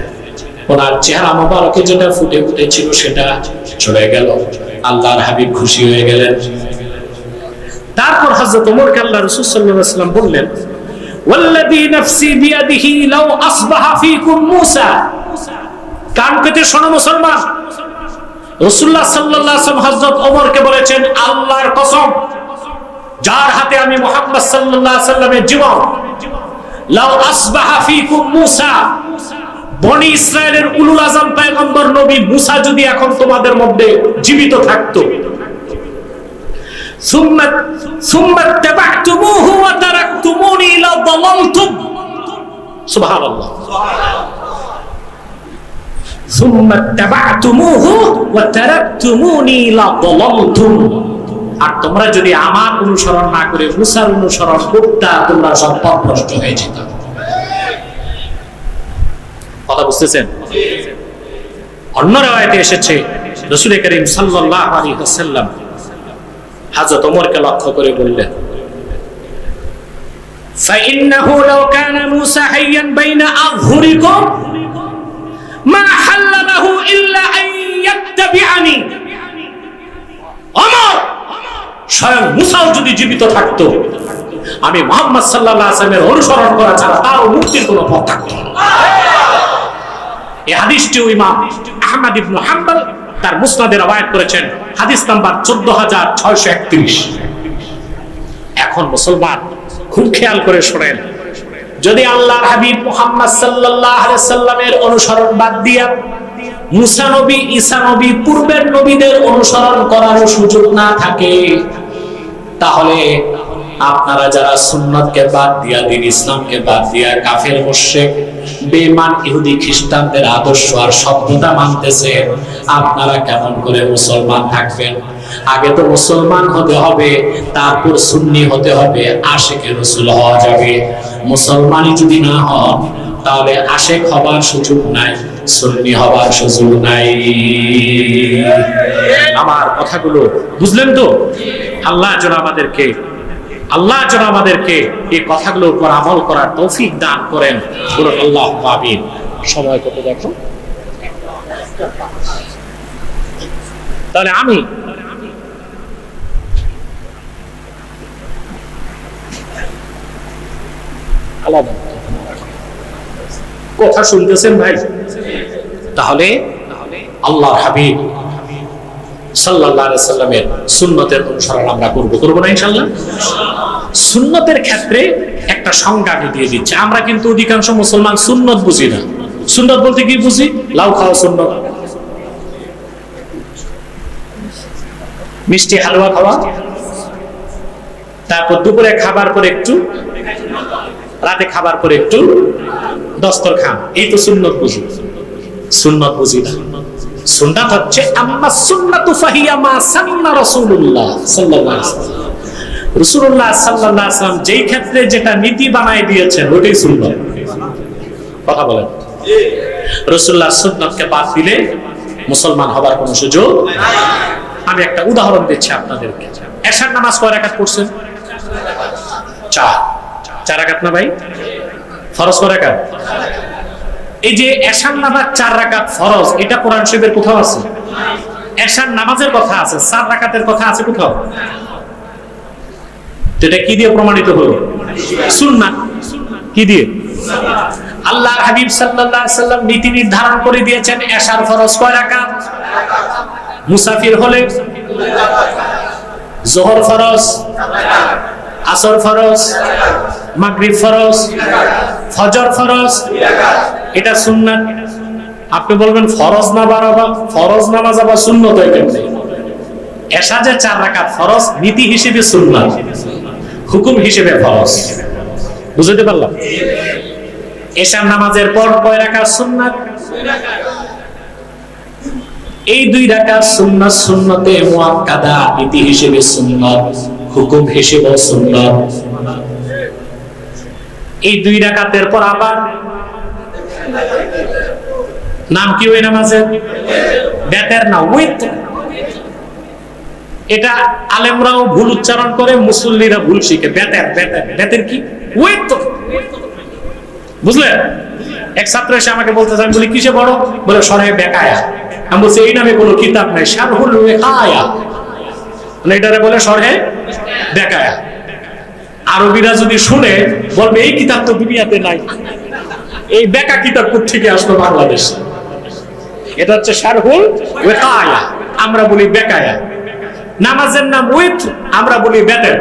ওনার চেহারা মোবারকে যেটা ফুটে উঠেছিল সেটা চলে গেল। আল্লাহর হাবিব খুশি হয়ে গেলেন। তারপর হযরত ওমরকে আল্লাহ রাসূল সাল্লাল্লাহু আলাইহি ওয়াসাল্লাম বললেন, ওয়াল্লাযী নাফসি বিয়াদিহি লাউ আসবাহা ফীকুম মূসা। কান পেতে শোনো মুসলমান, রাসূলুল্লাহ সাল্লাল্লাহু আলাইহি ওয়াসাল্লাম হযরত ওমরকে বলেছেন, আল্লাহর কসম, যার হাতে আমি মুহাম্মদ সাল্লাল্লাহু আলাইহি ওয়াসাল্লামের জীবন, লাউ আসবাহা ফীকুম মূসা, বনি ইসরায়েলের উলুল আযম পয়গম্বর নবী মুসা যদি এখন তোমাদের মধ্যে জীবিত থাকতো, সুম্মা তাবাতুমুহু ওয়া তারাকতুমুনি লা দালালতুম। সুবহানাল্লাহ। সুম্মা তাবাতুমুহু ওয়া তারাকতুমুনি লা দালালতুম। আর তোমরা যদি আমার অনুসরণ না করে মুসার অনুসরণ করতা, তোমরা সব পথভ্রষ্ট হয়ে যেত। কথা বুঝতেছেন? অন্য রাওয়ায়াতে এসেছে রাসূল করিম সাল্লাল্লাহু আলাইহি ওয়াসাল্লাম হযরত ওমরকে লক্ষ্য করে বললেন, فإنه لو كان موسى حيا بين أظهركم ما حل له إلا أن يتبعني। ওমর, স্বয়ং মুসাও যদি জীবিত থাকতো, আমি মুহাম্মদ সাল্লাল্লাহু আলাইহি ওয়াসাল্লামের অনুসরণ করা ছাড়া তার মুক্তির কোনো পথ থাকতো না। এই হাদিসটি ইমাম আহমদ ইবনে হাম্বল তার মুসনাদে রওয়ায়াত করেছেন, হাদিস নাম্বার 14631। এখন মুসলমান খুব খেয়াল করে শুনেন, যদি আল্লাহর হাবিব মুহাম্মদ সাল্লাল্লাহু আলাইহি ওয়াসাল্লামের অনুসরণ বাদ দিয়া মুসা নবী, ঈসা নবী, পূর্বের নবীদের অনুসরণ করার সুযোগ না থাকে, তাহলে আপনারা যারা সুন্নতকে বাদ দিয়া, দ্বীন ইসলামকে বাদ দিয়া কাফের মুশরিক বেঈমান ইহুদি খ্রিস্টানদের আদর্শ আর সভ্যতা মানতেছে, আপনারা কেমন করে মুসলমান থাকবেন? আগে তো মুসলমান হতে হবে, তারপর সুন্নি হতে হবে, আশিকে রাসূল হওয়া যাবে। মুসলমানই যদি না হন, তাহলে আশিক হবার সুযোগ নাই, সুন্নি হবার সুযোগ নাই। আমার কথাগুলো বুঝলেন তো? আল্লাহ যেন আমাদেরকে এই কথাগুলোর উপর আমল করার তৌফিক দান করেন। বলুন আল্লাহুম্মা আমিন। সময় কত দেখো? তাহলে আমি কথা শুনতেছেন ভাই? তাহলে আল্লাহর হাবিব সাল্লাল্লাহু আলাইহি সাল্লামের সুন্নতের অনুসরণ আমরা করব না ইনশাআল্লাহ? সুন্নতের ক্ষেত্রে একটা সংজ্ঞা আমি দিয়ে দিচ্ছি। আমরা কিন্তু অধিকাংশ মুসলমান সুন্নত বুঝি না। সুন্নত বলতে কি বুঝি? লাউ খাওয়া সুন্নত, মিষ্টি হালুয়া খাওয়া, তারপর দুপুরে খাবার পরে একটু, রাতে খাবার পরে একটু দস্তরখান, এই তো সুন্নত বুঝি। সুন্নত বুঝি না। সুন্নাত হচ্ছে আম্মা সুন্নাতু ফাহিয়া মা সান্না রাসূলুল্লাহ সাল্লাল্লাহু আলাইহি ওয়াসাল্লাম। রাসূলুল্লাহ সাল্লাল্লাহু আলাইহি ওয়াসাল্লাম যেই ক্ষেত্রে যেটা নীতি বানায় দিয়েছেন ওটাই সুন্নাত। কথা বলেন? রাসূলুল্লাহ সুন্নাতকে বাদ দিলে মুসলমান হবার কোনো সুযোগ নাই। আমি একটা উদাহরণ দিচ্ছি আপনাদেরকে। এশার নামাজ কয় রাকাত পড়ছেন? 4 রাকাত না ভাই? ফরজ কয় রাকাত? এই যে এশার নামাজ 4 রাকাত ফরজ, এটা কোরআন শরীফের কোথাও আছে? এশার নামাজের কথা আছে, 4 রাকাতের কথা আছে কোথাও? এটা কি দিয়ে প্রমাণিত হলো? সুন্নাহ। কি দিয়ে? আল্লাহর হাবিব সাল্লাল্লাহু আলাইহি সাল্লাম নীতি নির্ধারণ করে দিয়েছেন এশার ফরজ কয় রাকাত। মুসাফির হলে যোহর ফরজ, আসর ফরজ, মাগরিব ফরজ, ফজর ফরজ, এটা সুন্নাত। আপনি বলবেন ফরজ না বাড়াবা, ফরজ নামাজ আবার সুন্নত হয়ে গেছে। এশা যে 4 রাকাত ফরজ, নীতি হিসেবে সুন্নাত, হুকুম হিসেবে ফরজ। বুঝতে পারলাম? এশার নামাজের পর কয় রাকাত সুন্নাত? 2 রাকাত। এই 2 রাকাত সুন্নাত, সুন্নতে মুআক্কাদা, নীতি হিসেবে সুন্নাত, হুকুম হিসেবে সুন্নাত। এই 2 রাকাতের পর আবার নাম কি ওই নামাজের? বেতের না, উইতর। এটা আলেমরাও ভুল উচ্চারণ করে, মুসল্লিরা ভুল শিখে। বেতের, বেতের, বেতের কি? উইতর। বুঝলেন? এক ছাত্র এসে আমাকে বলতে চান, বলি কিসে বড়? বলে শরহে বেকায়া। আমি বলছি এই নামে কোনো কিতাব নাই, শারহুল বেকায়া, মানে এটারে বলে শরহে বেকায়া। আরবিরা যদি শুনে বলবে এই কিতাব তো দুনিয়াতে নাই, এই বেকা কিতাব কোত্থেকে আসলো বাংলাদেশে? এটা হচ্ছে শারহুল বেকায়া, আমরা বলি বেকায়া। নামাজের নাম উইত, আমরা বলি বেতের।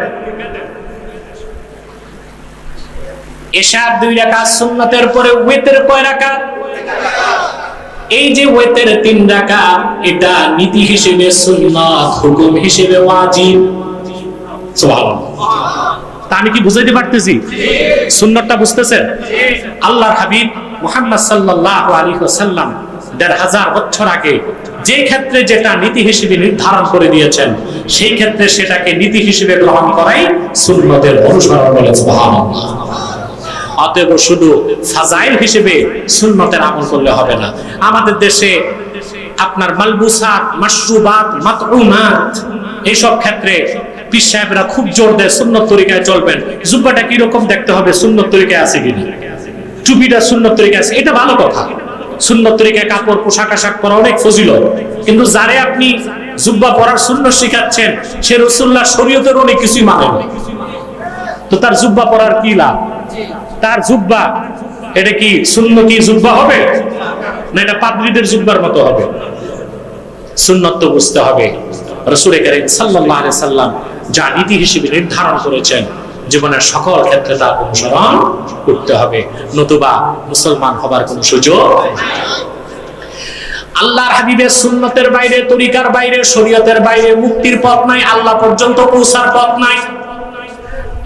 এশার 2 রাকাত সুন্নাতের পরে ওয়েতের কয় রাকাত? এই যে ওয়েতের 3 রাকাত, এটা নীতি হিসেবে সুন্নাত, হুকুম হিসেবে ওয়াজিব। সুবহানাল্লাহ। তা আমি কি বুঝাইতে পারতেছি? সুন্নাতটা বুঝতেছেন? আল্লাহর হাবিব মুহাম্মদ সাল্লাল্লাহু আলাইহি ওয়াসাল্লাম 1500 বছর আগে যে ক্ষেত্রে যেটা নীতি হিসেবে নির্ধারণ করে দিয়েছেন, সেই ক্ষেত্রে সেটাকে নীতি হিসেবে গ্রহণ করাই সুন্নতের অনুসরণ বলে। সুবহানাল্লাহ। অতএব শুধু ফাজাইল হিসেবে সুন্নতের আমল করলে হবে না। আমাদের দেশে আপনার মালবুসাত, মাশরুবাত, মাতউমাত, এইসব ক্ষেত্রে পীর সাহেবরা খুব জোর দেয় সুন্নত তরিকায় চলবেন। জুব্বাটা কি রকম দেখতে হবে, সুন্নত তরিকায় আছে কিনা, টুপিটা সুন্নত তরিকায় আছে, এটা ভালো কথা। সুন্নত তরিকায় কাপড় পোশাক আশাক পরা অনেক ফজিলত, কিন্তু যারে আপনি জুব্বা পরার সুন্নত শিখাচ্ছেন, সে রাসূলুল্লাহ শরীয়তের অনেক কিছুই মানে না, তো তার জুব্বা পরার কি লাভ? তার জুব্বা এটা কি সুন্নতি জুব্বা হবে না এটা পাদ্রীদের জুব্বার মতো হবে? সুন্নত তো বুঝতে হবে। রাসূল কারীম সাল্লাল্লাহু আলাইহি সাল্লাম যা নীতি হিসেবে নির্ধারণ করেছেন, জীবনের সকল ক্ষেত্রে তা অনুসরণ করতে হবে, নতুবা মুসলমান হবার কোনো সুযোগ নেই। আল্লাহর হাবিবের সুন্নতের বাইরে, তরিকার বাইরে, শরীয়তের বাইরে মুক্তির পথ নাই, আল্লাহ পর্যন্ত পৌঁছার পথ নাই।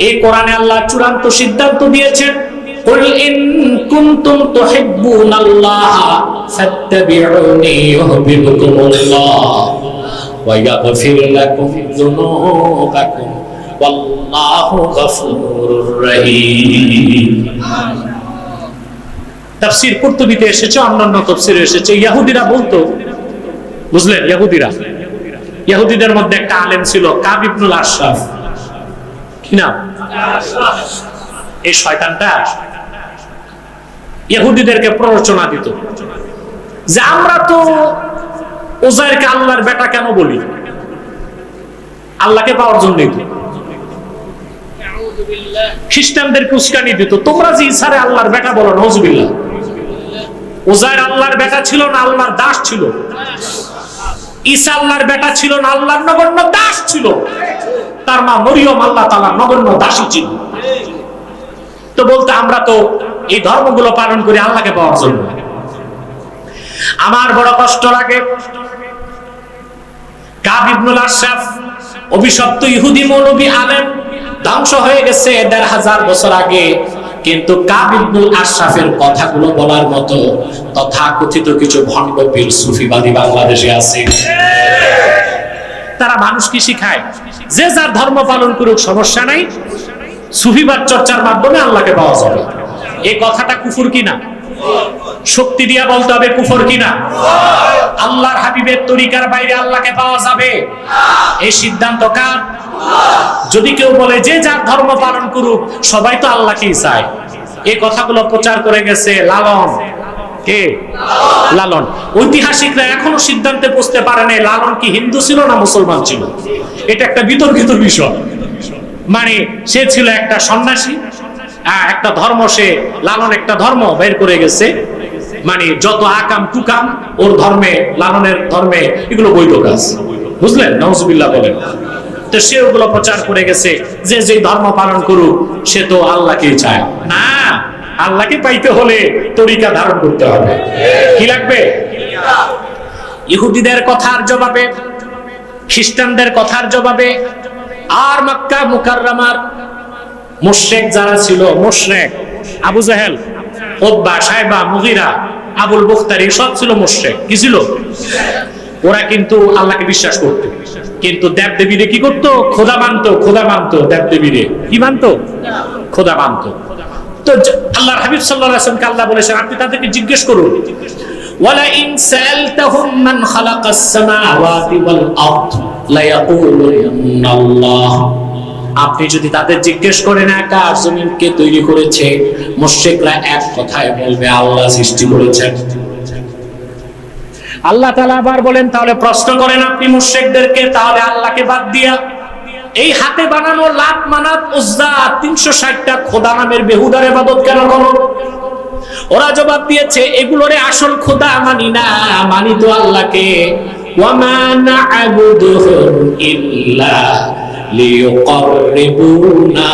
এই কোরআনে আল্লাহ চূড়ান্ত সিদ্ধান্ত দিয়েছেন, কুল ইন কুনতুম তুহিব্বুনাল্লাহ ফাত্তাবিউনি ইউহিব্বুকুমুল্লাহ ওয়া ইয়াগফির লাকুম যুনুবাকুম ওয়াল্লাহু গফুরুর রহিম। তাফসীর কুরতুবীতে এসেছে, অন্যান্য তাফসীরে এসেছে। ইহুদিরা বলতো, বুঝলেন, ইহুদিদের মধ্যে একটা আলেম ছিল কাব ইবনুল আশরাফ। কি নাম? এই শয়তানটা ইহুদিদেরকে প্ররোচনা দিত যে আমরা তো উজাইরকে আল্লাহর বেটা কেন বলি, আল্লাহকে পাওয়ার জন্যই তো। খ্রিস্টানদেরকে উস্কানি দিত, তোমরা যে ঈসারে আল্লাহর বেটা বলো, নাউজুবিল্লাহ। উজাইর আল্লাহর বেটা ছিল না আল্লাহর দাস ছিল? ঈসা আল্লাহর বেটা ছিল না আল্লাহর নগণ্য দাস ছিল? তার মা মরিয়ম আল্লাহ তাআলার নগণ্য দাসী ছিল। তো বলতে আমরা তো এই ধর্মগুলো পালন করি আল্লাহকে পাওয়ার জন্য। আমার বড় কষ্ট লাগে, কাব ইবনুল আশরাফ অভিশপ্ত ইহুদি মৌলবী আলেম, ধ্বংস হয়ে গেছে 1500 বছর আগে, কিন্তু কাব ইবনুল আশরাফের কথাগুলো বলার মতো তথাকথিত কিছু ভণ্ড পীর সুফিবাদী বাংলাদেশে আছে। তারা মানুষ কি শিখায়, যে যার ধর্ম পালন করুক সমস্যা নাই, সুফিবাদ চর্চার মাধ্যমে আল্লাহকে পাওয়া যাবে। এই কথাটা কুফর কি না? শক্তি দিয়া বলতে হবে কুফর কিনা? আল্লাহর হাবিবের তরিকার বাইরে আল্লাহকে পাওয়া যাবে? এই সিদ্ধান্ত কার? যদি কেউ বলে যে যার ধর্ম পালন করুক, সবাই তো আল্লাহকেই চায়, এই কথাগুলো প্রচার করে গেছে লালন। কে? লালন। ঐতিহাসিকরা এখনো সিদ্ধান্তে পৌঁছতে পারে নাই লালন কি হিন্দু ছিল না মুসলমান ছিল। এটা একটা বিতর্কিত বিষয়। মানে সে ছিল একটা সন্ন্যাসী, একটা ধর্ম, সে লালন একটা ধর্ম বের করে গেছে, মানে যত আকাম টুকাম ওর ধর্মে, লালনের ধর্মে এগুলো বৈধ কাজ, বুঝলেন? নাউজুবিল্লাহ বলেন। তো সে ওগুলো প্রচার করে গেছে যে যে ধর্ম পালন করুক সে তো আল্লাহকেই চায় না। আল্লাহকে পাইতে হলে তরিকা ধারণ করতে হবে। কি লাগবে? ইহুদিদের কথার জবাবে, খ্রিস্টানদের কথার জবাবে, আর মক্কা মুকাররমার মুশরিক যারা ছিল, মুশরিক আবু জাহেল, উতবা, শাইবা, মুগীরা, আবুল বুখতারি সব ছিল মুশরিক। কি ছিল? ওরা কিন্তু আল্লাহকে বিশ্বাস করত, কিন্তু দেব দেবীরে কি করত? খোদা মানত। খোদা মানত, দেব দেবীরে কি মানত? খোদা মানত। তো আল্লাহর হাবিব সাল্লাল্লাহু আলাইহি ওয়াসাল্লামকে আল্লাহ বলেছেন আপনি তাদেরকে জিজ্ঞেস করুন, ওয়ালা ইন সালতাহুম মান খালাকাস সামাওয়াতি ওয়াল আরদ লা ইয়াকুলুন্না আল্লাহ। আপনি যদি তাদের জিজ্ঞেস করেন আকাশ জমিন কে তৈরি করেছে, মুশরিকরা এক কথায় বলবে আল্লাহ সৃষ্টি করেছেন। আল্লাহ তাআলা আবার বলেন তাহলে প্রশ্ন করেন আপনি মুশরিকদেরকে, তাহলে আল্লাহকে বাদ দিয়া এই হাতে বানানো লাত, মানাত, উজ্জা 360টা খোদা নামের বেহুদার ইবাদত কেন করো? ওরা জবাব দিয়েছে এগুলোরে আসল খোদা মানি না, মানি তো আল্লাহকে। ওয়া মা না'বুদুহুম ইল্লা লিয়ুকাররিবুনা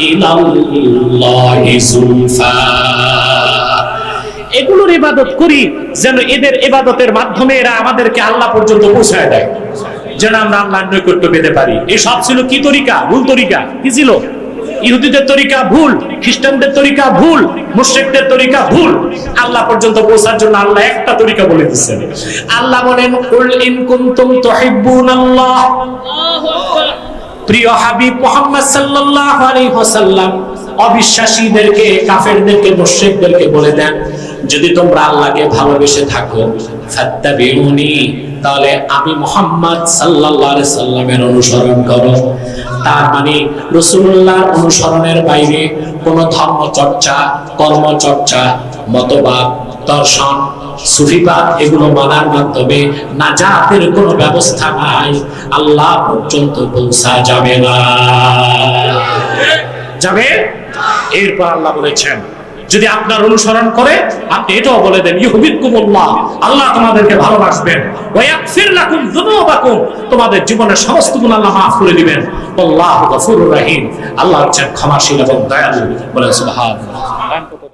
ইলাল্লাহি যুলফা। এগুলোর ইবাদত করি যেন এদের ইবাদতের মাধ্যমে এরা আমাদেরকে আল্লাহ পর্যন্ত পৌঁছায় দেয়, যেন আমরা আল্লাহর নৈকট্য পেতে পারি। এই সব ছিল কি তরিকা? ভুল তরিকা। কি ছিল? ইহুদিদের তরিকা ভুল, খ্রিস্টানদের তরিকা ভুল, মুশরিকদের তরিকা ভুল। আল্লাহ পর্যন্ত পৌঁছার জন্য আল্লাহ একটা তরিকা বলে দিয়েছেন। আল্লাহ বলেন কুল ইন কুনতুম তুহিব্বুনাল্লাহ। প্রিয় হাবিব মুহাম্মদ সাল্লাল্লাহু আলাইহি ওয়াসাল্লাম অবিশ্বাসীদেরকে, কাফেরদেরকে, মুশরিকদেরকে বলে দেন যদি তোমরা আল্লাহকে ভালোবেসে থাকো ফাত্তাবিউনি, তাহলে আমি মুহাম্মদ সাল্লাল্লাহু আলাইহি সাল্লামের অনুসরণ করো। তার মানে রাসূলুল্লাহর অনুসরণের বাইরে কোনো ধর্ম চর্চা, কর্ম চর্চা, মতবাদ, দর্শন, সুফিবাদ এগুলো মানার মাধ্যমে নাজাতের কোনো ব্যবস্থা নাই, আল্লাহ পর্যন্ত পৌঁছা যাবে না। যাবে? এরপর আল্লাহ বলেছেন যদি আপনার অনুসরণ করে আপনি এটাও বলে দেন ইউহিব্বুকুমুল্লাহ, আল্লাহ তোমাদেরকে ভালোবাসবেন, ওয়া ইয়াগফির লাকুম যুনুবাকুম, তোমাদের জীবনের সমস্ত গুনাহ আল্লাহ মাফ করে দিবেন। আল্লাহু গফুরুর রহিম, আল্লাহ হচ্ছেন ক্ষমাশীল এবং দয়ালু। বলেন সুবহানাল্লাহ।